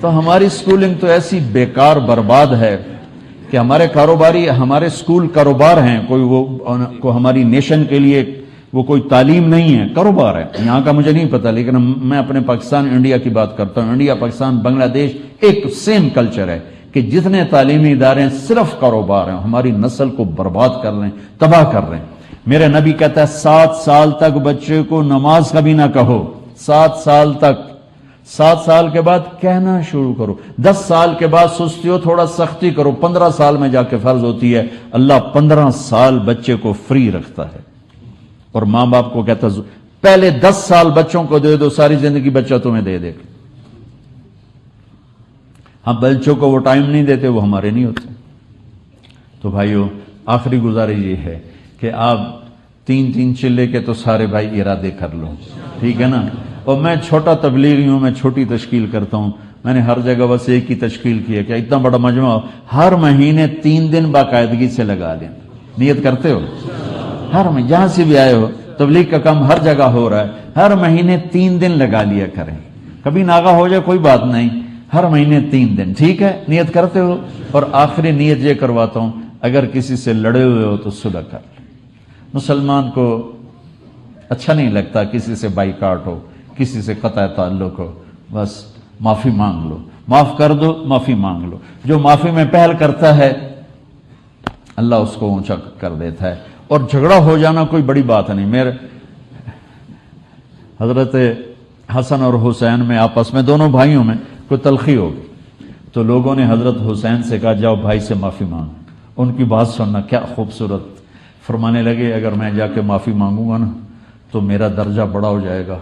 تو ہماری سکولنگ تو ایسی بیکار برباد ہے کہ ہمارے کاروباری، ہمارے سکول کاروبار ہیں، کوئی ہماری نیشن کے لیے وہ کوئی تعلیم نہیں ہے، کاروبار ہے۔ یہاں کا مجھے نہیں پتا، لیکن میں اپنے پاکستان انڈیا کی بات کرتا ہوں۔ انڈیا، پاکستان، بنگلہ دیش ایک سیم کلچر ہے کہ جتنے تعلیمی ادارے ہیں صرف کاروبار ہیں، ہماری نسل کو برباد کر رہے ہیں، تباہ کر رہے ہیں۔ میرے نبی کہتا ہے 7 سال تک بچے کو نماز کبھی نہ کہو، 7 سال تک۔ 7 سال کے بعد کہنا شروع کرو، 10 سال کے بعد سستی ہو تھوڑا سختی کرو، 15 سال میں جا کے فرض ہوتی ہے۔ اللہ 15 سال بچے کو فری رکھتا ہے، اور ماں باپ کو کہتا ہے پہلے 10 سال بچوں کو دے دو، ساری زندگی بچہ تمہیں دے دے گا۔ ہم بچوں کو وہ ٹائم نہیں دیتے، وہ ہمارے نہیں ہوتے۔ تو بھائیو، آخری گزارش یہ ہے کہ آپ 3 چلے کے تو سارے بھائی ارادے کر لو، ٹھیک ہے نا؟ اور میں چھوٹا تبلیغی ہوں، میں چھوٹی تشکیل کرتا ہوں، میں نے ہر جگہ بس ایک ہی تشکیل کی ہے کہ اتنا بڑا مجمع ہر مہینے 3 دن باقاعدگی سے لگا لیں۔ نیت کرتے ہو؟ ہر مہینے جہاں سے بھی آئے ہو، تبلیغ کا کام ہر جگہ ہو رہا ہے، ہر مہینے 3 دن لگا لیا کریں۔ کبھی ناغہ ہو جائے کوئی بات نہیں، ہر مہینے 3 دن، ٹھیک ہے؟ نیت کرتے ہو؟ اور آخری نیت یہ کرواتا ہوں، اگر کسی سے لڑے ہوئے ہو تو صلح کر لیں۔ مسلمان کو اچھا نہیں لگتا کسی سے بائیکاٹ ہو، کسی سے قطع تعلق ہو، بس معافی مانگ لو، معاف کر دو، معافی مانگ لو۔ جو معافی میں پہل کرتا ہے اللہ اس کو اونچا کر دیتا ہے، اور جھگڑا ہو جانا کوئی بڑی بات نہیں۔ میرے حضرت حسن اور حسین میں آپس میں، دونوں بھائیوں میں کوئی تلخی ہو گئی، تو لوگوں نے حضرت حسین سے کہا جاؤ بھائی سے معافی مانگ۔ ان کی بات سننا کیا خوبصورت، فرمانے لگے اگر میں جا کے معافی مانگوں گا نا تو میرا درجہ بڑا ہو جائے گا،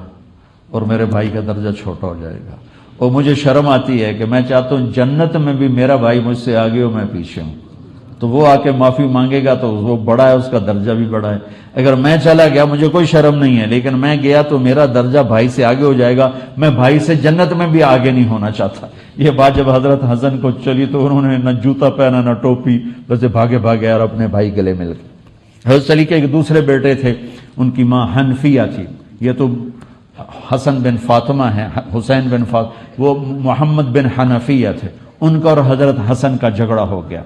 اور میرے بھائی کا درجہ چھوٹا ہو جائے گا. اور مجھے شرم آتی ہے کہ میں چاہتا ہوں جنت میں بھی میرا بھائی مجھ سے آگے ہو میں پیچھے ہوں. تو وہ آ کے معافی مانگے گا تو وہ بڑا ہے, اس کا درجہ بھی بڑا ہے. اگر میں چلا گیا مجھے کوئی شرم نہیں ہے, لیکن میں گیا تو میرا درجہ بھائی سے آگے ہو جائے گا. میں بھائی سے جنت میں بھی آگے نہیں ہونا چاہتا. یہ بات جب حضرت حسن کو چلی تو انہوں نے نہ جوتا پہنا نہ ٹوپی, بس بھاگے بھاگے اور اپنے بھائی گلے مل گئے. حضرت علی کے ایک دوسرے بیٹے تھے, ان کی ماں حنفیہ تھی. یہ تو حسن بن فاطمہ ہیں, حسین بن فاطمہ, وہ محمد بن حنفیہ تھے. ان کا اور حضرت حسن کا جھگڑا ہو گیا.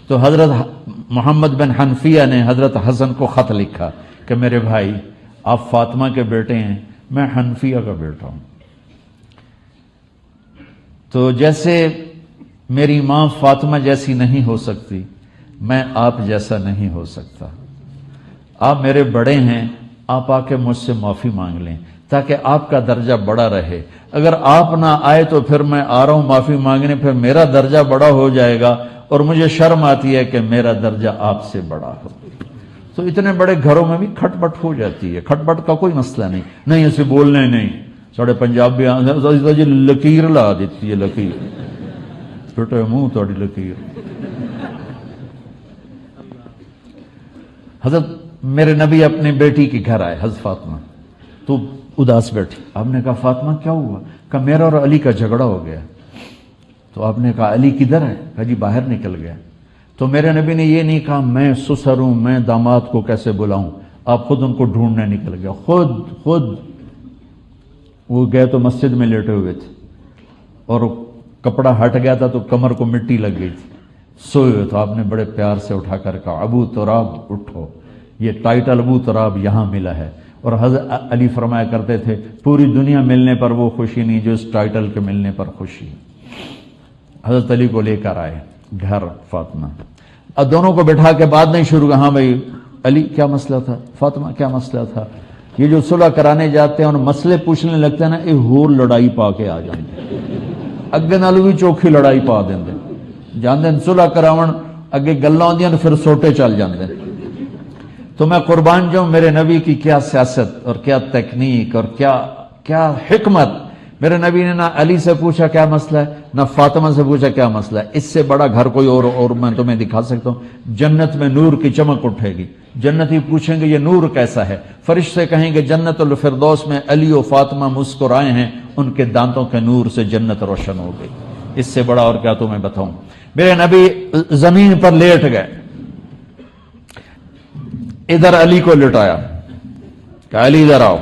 تو حضرت محمد بن حنفیہ نے حضرت حسن کو خط لکھا کہ میرے بھائی آپ فاطمہ کے بیٹے ہیں, میں حنفیہ کا بیٹا ہوں. تو جیسے میری ماں فاطمہ جیسی نہیں ہو سکتی, میں آپ جیسا نہیں ہو سکتا. آپ میرے بڑے ہیں, آپ آ کے مجھ سے معافی مانگ لیں تاکہ آپ کا درجہ بڑا رہے. اگر آپ نہ آئے تو پھر میں آ رہا ہوں معافی مانگنے, پھر میرا درجہ بڑا ہو جائے گا اور مجھے شرم آتی ہے کہ میرا درجہ آپ سے بڑا ہو. تو اتنے بڑے گھروں میں بھی کھٹ پٹ ہو جاتی ہے. کھٹ پٹ کا کوئی مسئلہ نہیں اسے بولنے نہیں. ساڑھے پنجاب بھی لکیر لا دیتی ہے, لکیر چھوٹے منہ توڑی لکیر. حضرت میرے نبی اپنے بیٹی کے گھر آئے, حضرت فاطمہ, تو اداس بیٹھی. آپ نے کہا فاطمہ کیا ہوا؟ کہ میرا اور علی کا جھگڑا ہو گیا. تو آپ نے کہا علی کدھر ہے؟ کہا جی باہر نکل گیا. تو میرے نبی نے یہ نہیں کہا میں سسر ہوں, میں داماد کو کیسے بلاؤں. آپ خود ان کو ڈھونڈنے نکل گیا. خود وہ گئے تو مسجد میں لیٹے ہوئے تھے اور کپڑا ہٹ گیا تھا تو کمر کو مٹی لگ گئی تھی, سوئے ہوئے. تو آپ نے بڑے پیار سے اٹھا کر کہا ابو تراب اٹھو, یہ ٹائٹل ابو تراب یہاں ملا ہے. اور حضرت علی فرمایا کرتے تھے پوری دنیا ملنے پر وہ خوشی نہیں جو اس ٹائٹل کے ملنے پر خوشی. حضرت علی کو لے کر آئے گھر فاطمہ. اب دونوں کو بٹھا کے بات نہیں شروع کیا. ہاں بھائی علی کیا مسئلہ تھا, فاطمہ کیا مسئلہ تھا. یہ جو صلح کرانے جاتے ہیں اور مسئلے پوچھنے لگتے ہیں نا, یہ ہور لڑائی پا کے آ جاتے, اگے نالوں بھی چوکھی لڑائی پا دیں. جانتے ہیں صلح کراون اگے گلاں ہوندیاں پھر سوٹے چل جاندے. تو میں قربان جاؤں میرے نبی کی کیا سیاست اور کیا تکنیک اور کیا حکمت. میرے نبی نے نہ علی سے پوچھا کیا مسئلہ ہے, نہ فاطمہ سے پوچھا کیا مسئلہ ہے. اس سے بڑا گھر کوئی اور میں تمہیں دکھا سکتا ہوں. جنت میں نور کی چمک اٹھے گی. جنتی پوچھیں گے یہ نور کیسا ہے. فرشتے کہیں گے جنت الفردوس میں علی و فاطمہ مسکرائے ہیں, ان کے دانتوں کے نور سے جنت روشن ہو گئی. اس سے بڑا اور کیا تمہیں بتاؤں. میرے نبی زمین پر لیٹ گئے, ادھر علی کو لٹایا کہ علی ادھر آؤ,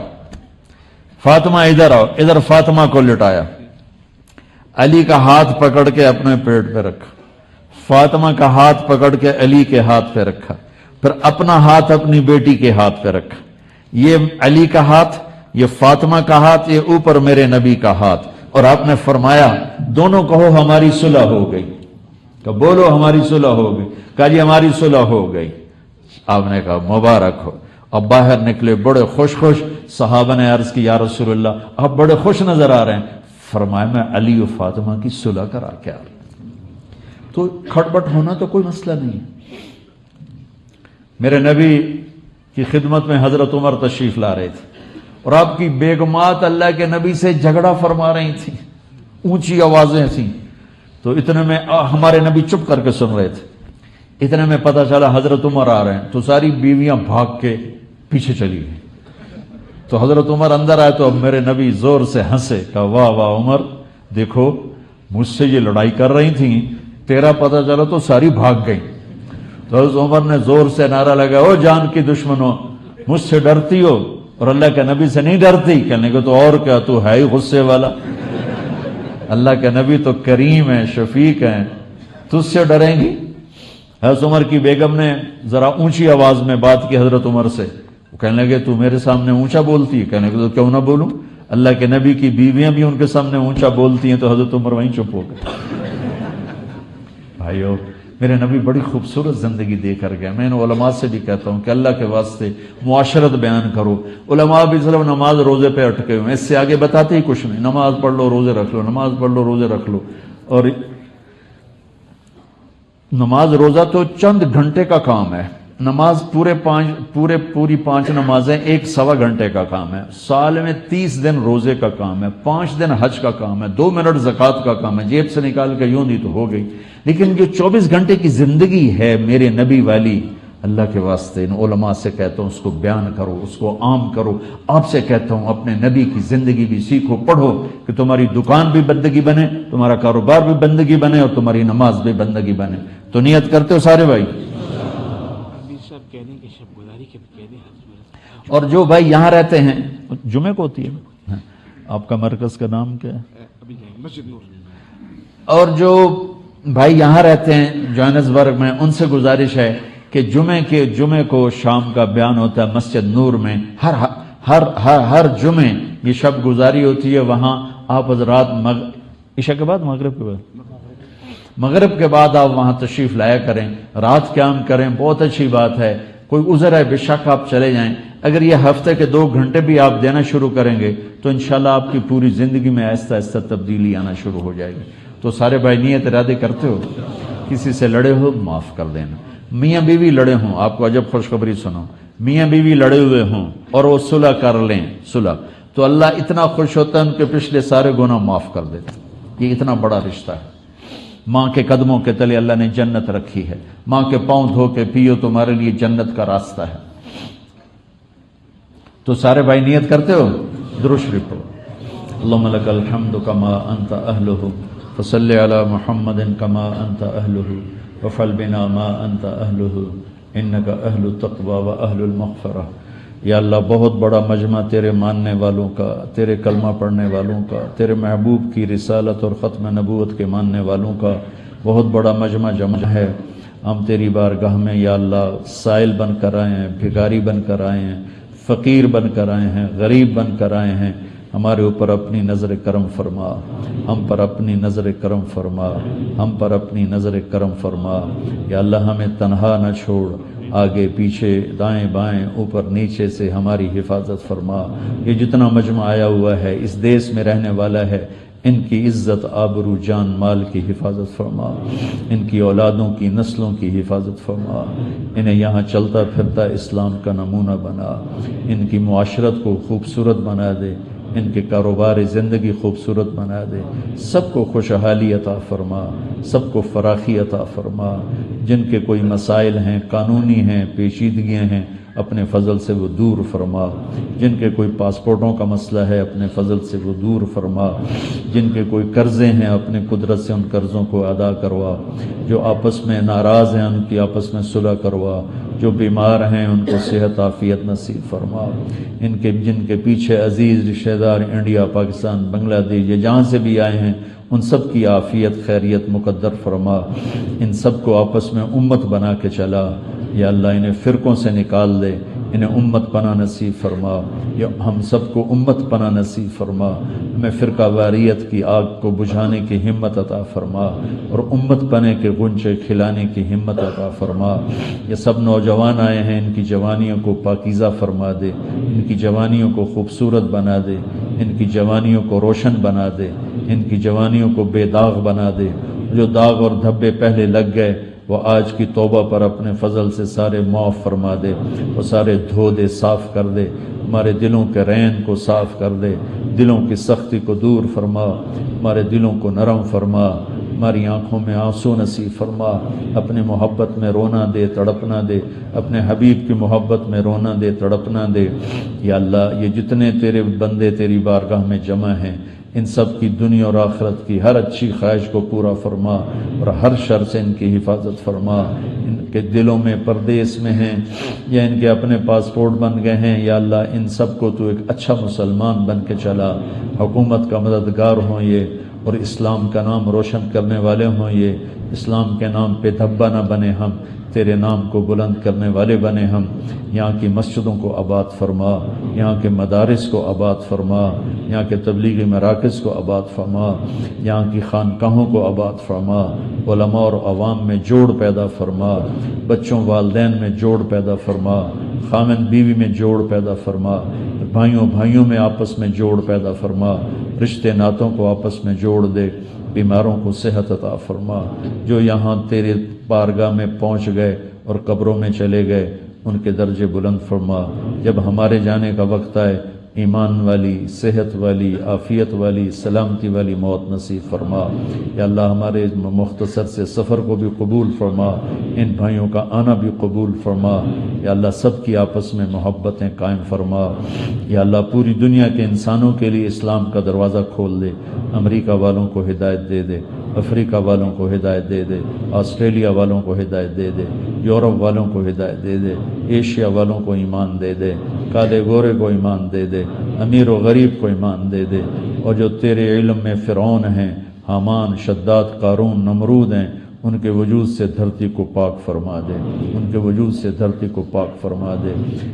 فاطمہ ادھر آؤ, ادھر فاطمہ کو لٹایا. علی کا ہاتھ پکڑ کے اپنے پیٹ پہ رکھا, فاطمہ کا ہاتھ پکڑ کے علی کے ہاتھ پہ رکھا, پھر اپنا ہاتھ اپنی بیٹی کے ہاتھ پہ رکھا. یہ علی کا ہاتھ, یہ فاطمہ کا ہاتھ, یہ اوپر میرے نبی کا ہاتھ. اور آپ نے فرمایا دونوں کہو ہماری صلح ہو گئی. کہ بولو ہماری صلح ہو گئی. کہا جی ہماری صلح ہو گئی. آپ نے کہا مبارک ہو. اب باہر نکلے بڑے خوش. صحابہ نے عرض کی یا رسول اللہ آپ بڑے خوش نظر آ رہے ہیں. فرمایا میں علی و فاطمہ کی صلح کرا کے آ رہا ہوں. تو کھٹپٹ ہونا تو کوئی مسئلہ نہیں. میرے نبی کی خدمت میں حضرت عمر تشریف لا رہے تھے اور آپ کی بیگمات اللہ کے نبی سے جھگڑا فرما رہی تھیں, اونچی آوازیں تھیں. تو اتنے میں ہمارے نبی چپ کر کے سن رہے تھے. اتنے میں پتہ چلا حضرت عمر آ رہے ہیں. تو ساری بیویاں بھاگ کے پیچھے چلی گئی. تو حضرت عمر اندر آئے تو اب میرے نبی زور سے ہنسے. کہا واہ واہ عمر, دیکھو مجھ سے یہ لڑائی کر رہی تھیں, تیرا پتہ چلا تو ساری بھاگ گئی. تو حضرت عمر نے زور سے نعرہ لگا او جان کی دشمنوں, مجھ سے ڈرتی ہو اور اللہ کے نبی سے نہیں ڈرتی. کہنے کو تو اور کیا, تو ہے ہی غصے والا. اللہ کے نبی تو کریم ہیں, شفیق ہیں, تجھ سے ڈریں گی. حضرت عمر کی بیگم نے ذرا اونچی آواز میں بات کی حضرت عمر سے. وہ کہنے لگے تو میرے سامنے اونچا بولتی ہے. کہنے لگے تو کیوں نہ بولوں, اللہ کے نبی کی بیویاں بھی ان کے سامنے اونچا بولتی ہیں. تو حضرت عمر وہیں چپ ہو گئے. بھائیو میرے نبی بڑی خوبصورت زندگی دے کر گئے. میں ان علماء سے بھی کہتا ہوں کہ اللہ کے واسطے معاشرت بیان کرو. علماء بھی صرف نماز روزے پہ اٹکے ہوئے, اس سے آگے بتاتے ہی کچھ نہیں. نماز پڑھ لو روزے رکھ لو, نماز پڑھ لو روزے رکھ لو. اور نماز روزہ تو چند گھنٹے کا کام ہے, نماز پوری 5 نمازیں 1 سوا گھنٹے کا کام ہے، سال میں 30 دن روزے کا کام ہے، 5 دن حج کا کام ہے، 2 منٹ زکوٰۃ کا کام ہے، جیب سے نکال کے یوں دی تو ہو گئی۔ لیکن جو 24 گھنٹے کی زندگی ہے میرے نبی والی، اللہ کے واسطے ان علماء سے کہتا ہوں اس کو بیان کرو، اس کو عام کرو۔ آپ سے کہتا ہوں اپنے نبی کی زندگی بھی سیکھو، پڑھو، کہ تمہاری دکان بھی بندگی بنے، تمہارا کاروبار بھی بندگی بنے، اور تمہاری نماز بھی بندگی بنے۔ تو نیت کرتے ہو سارے بھائی؟ اور جو بھائی یہاں رہتے ہیں، جمعے کو ہوتی ہے آپ کا مرکز کا نام کیا ہے؟ مسجد نور۔ اور جو بھائی یہاں رہتے ہیں جوہانسبرگ میں، ان سے گزارش ہے کہ جمعے کو شام کا بیان ہوتا ہے مسجد نور میں، ہر جمعے یہ شب گزاری ہوتی ہے وہاں۔ آپ حضرات عشاء کے بعد مغرب کے بعد آپ وہاں تشریف لایا کریں، رات قیام کریں، بہت اچھی بات ہے۔ کوئی عذر ہے بے شک آپ چلے جائیں، اگر یہ ہفتے کے 2 گھنٹے بھی آپ دینا شروع کریں گے تو انشاءاللہ آپ کی پوری زندگی میں آہستہ آہستہ تبدیلی آنا شروع ہو جائے گی۔ تو سارے بھائی نیت ارادے کرتے ہو؟ کسی سے لڑے ہو معاف کر دینا۔ میاں بیوی لڑے ہوں، آپ کو عجب خوشخبری سنو، میاں بیوی لڑے ہوئے ہوں اور وہ صلح کر لیں، صلح، تو اللہ اتنا خوش ہوتا ہے ان کے پچھلے سارے گناہ معاف کر دیتا۔ یہ اتنا بڑا رشتہ ہے۔ ماں کے قدموں کے تلے اللہ نے جنت رکھی ہے، ماں کے پاؤں دھو کے پیو، تمہارے لیے جنت کا راستہ ہے۔ تو سارے بھائی نیت کرتے ہو؟ درود شریف پڑھو۔ اللہم لک الحمد کما انت اہلہ فصلی علی محمد کما انت اہلہ وفعل بنا ما انت اہلہ انک اہل التقوی و اہل المغفرہ۔ یا اللہ بہت بڑا مجمع تیرے ماننے والوں کا، تیرے کلمہ پڑھنے والوں کا، تیرے محبوب کی رسالت اور ختم نبوت کے ماننے والوں کا بہت بڑا مجمع جمع ہے۔ ہم تیری بارگاہ میں یا اللہ سائل بن کر آئے ہیں، بھکاری بن کر آئے ہیں، فقیر بن کر آئے ہیں، غریب بن کر آئے ہیں۔ ہمارے اوپر اپنی نظر کرم فرما، ہم پر اپنی نظر کرم فرما، ہم پر اپنی نظر کرم فرما۔ یا اللہ ہمیں تنہا نہ چھوڑ، آگے پیچھے دائیں بائیں اوپر نیچے سے ہماری حفاظت فرما۔ یہ جتنا مجمع آیا ہوا ہے اس دیس میں رہنے والا ہے، ان کی عزت آبرو جان مال کی حفاظت فرما، ان کی اولادوں کی نسلوں کی حفاظت فرما، انہیں یہاں چلتا پھرتا اسلام کا نمونہ بنا، ان کی معاشرت کو خوبصورت بنا دے، ان کے کاروبار زندگی خوبصورت بنا دے، سب کو خوشحالی عطا فرما، سب کو فراخی عطا فرما۔ جن کے کوئی مسائل ہیں، قانونی ہیں، پیچیدگیاں ہیں، اپنے فضل سے وہ دور فرما۔ جن کے کوئی پاسپورٹوں کا مسئلہ ہے اپنے فضل سے وہ دور فرما۔ جن کے کوئی قرضے ہیں اپنے قدرت سے ان قرضوں کو ادا کروا۔ جو آپس میں ناراض ہیں ان کی آپس میں صلح کروا۔ جو بیمار ہیں ان کو صحت عافیت نصیب فرما۔ جن کے پیچھے عزیز رشتہ دار انڈیا، پاکستان، بنگلہ دیش یا جہاں سے بھی آئے ہیں ان سب کی عافیت خیریت مقدر فرما۔ ان سب کو آپس میں امت بنا کے چلا۔ یا اللہ انہیں فرقوں سے نکال دے، انہیں امت پناہ نصیب فرما۔ یا ہم سب کو امت پناہ نصیب فرما، ہمیں فرقہ واریت کی آگ کو بجھانے کی ہمت عطا فرما اور امت پنے کے غنچے کھلانے کی ہمت عطا فرما۔ یہ سب نوجوان آئے ہیں، ان کی جوانیوں کو پاکیزہ فرما دے، ان کی جوانیوں کو خوبصورت بنا دے، ان کی جوانیوں کو روشن بنا دے، ان کی جوانیوں کو بے داغ بنا دے۔ جو داغ اور دھبے پہلے لگ گئے وہ آج کی توبہ پر اپنے فضل سے سارے معاف فرما دے، وہ سارے دھو دے، صاف کر دے، ہمارے دلوں کے رین کو صاف کر دے، دلوں کی سختی کو دور فرما، ہمارے دلوں کو نرم فرما، ہماری آنکھوں میں آنسو نصیب فرما، اپنے محبت میں رونا دے، تڑپنا دے، اپنے حبیب کی محبت میں رونا دے، تڑپنا دے۔ یا اللہ یہ جتنے تیرے بندے تیری بارگاہ میں جمع ہیں ان سب کی دنیا اور آخرت کی ہر اچھی خواہش کو پورا فرما اور ہر شر سے ان کی حفاظت فرما۔ ان کے دلوں میں پردیس میں ہیں یا ان کے اپنے پاسپورٹ بن گئے ہیں، یا اللہ ان سب کو تو ایک اچھا مسلمان بن کے چلا، حکومت کا مددگار ہوں یہ اور اسلام کا نام روشن کرنے والے ہوں یہ، اسلام کے نام پہ دھبا نہ بنے، ہم تیرے نام کو بلند کرنے والے بنے ہم۔ یہاں کی مسجدوں کو آباد فرما، یہاں کے مدارس کو آباد فرما، یہاں کے تبلیغی مراکز کو آباد فرما، یہاں کی خانقاہوں کو آباد فرما، علماء اور عوام میں جوڑ پیدا فرما، بچوں والدین میں جوڑ پیدا فرما، خامن بیوی میں جوڑ پیدا فرما، بھائیوں میں آپس میں جوڑ پیدا فرما، رشتے ناتوں کو آپس میں جوڑ دے، بیماروں کو صحت عطا فرما۔ جو یہاں تیرے بارگاہ میں پہنچ گئے اور قبروں میں چلے گئے ان کے درجے بلند فرما، جب ہمارے جانے کا وقت آئے ایمان والی، صحت والی، عافیت والی، سلامتی والی موت نصیب فرما۔ یا اللہ ہمارے مختصر سے سفر کو بھی قبول فرما، ان بھائیوں کا آنا بھی قبول فرما۔ یا اللہ سب کی آپس میں محبتیں قائم فرما۔ یا اللہ پوری دنیا کے انسانوں کے لیے اسلام کا دروازہ کھول دے، امریکہ والوں کو ہدایت دے دے، افریقہ والوں کو ہدایت دے دے، آسٹریلیا والوں کو ہدایت دے دے، یورپ والوں کو ہدایت دے دے، ایشیا والوں کو ایمان دے دے، کالے گورے کو ایمان دے دے، امیر و غریب کو ایمان دے دے، اور جو تیرے علم میں فرعون ہیں، حامان، شداد، قارون، نمرود ہیں، ان کے وجود سے دھرتی کو پاک فرما دے، ان کے وجود سے دھرتی کو پاک فرما دے۔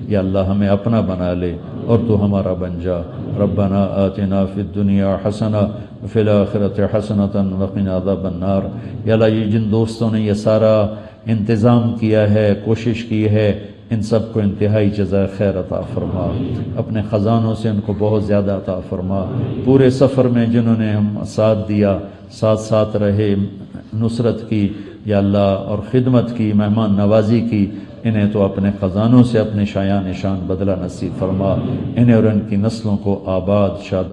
یا اللہ ہمیں اپنا بنا لے اور تو ہمارا بن جا۔ ربنا آتنا فی الدنیا حسنہ وفی الآخرۃ حسنۃ وقنا عذاب النار۔ یا اللہ یہ جن دوستوں نے یہ سارا انتظام کیا ہے، کوشش کی ہے، ان سب کو انتہائی جزائے خیر عطا فرما، اپنے خزانوں سے ان کو بہت زیادہ عطا فرما۔ پورے سفر میں جنہوں نے ہم ساتھ دیا، ساتھ رہے، نصرت کی یا اللہ اور خدمت کی، مہمان نوازی کی، انہیں تو اپنے خزانوں سے اپنے شایان شان بدلہ نصیب فرما، انہیں اور ان کی نسلوں کو آباد شاد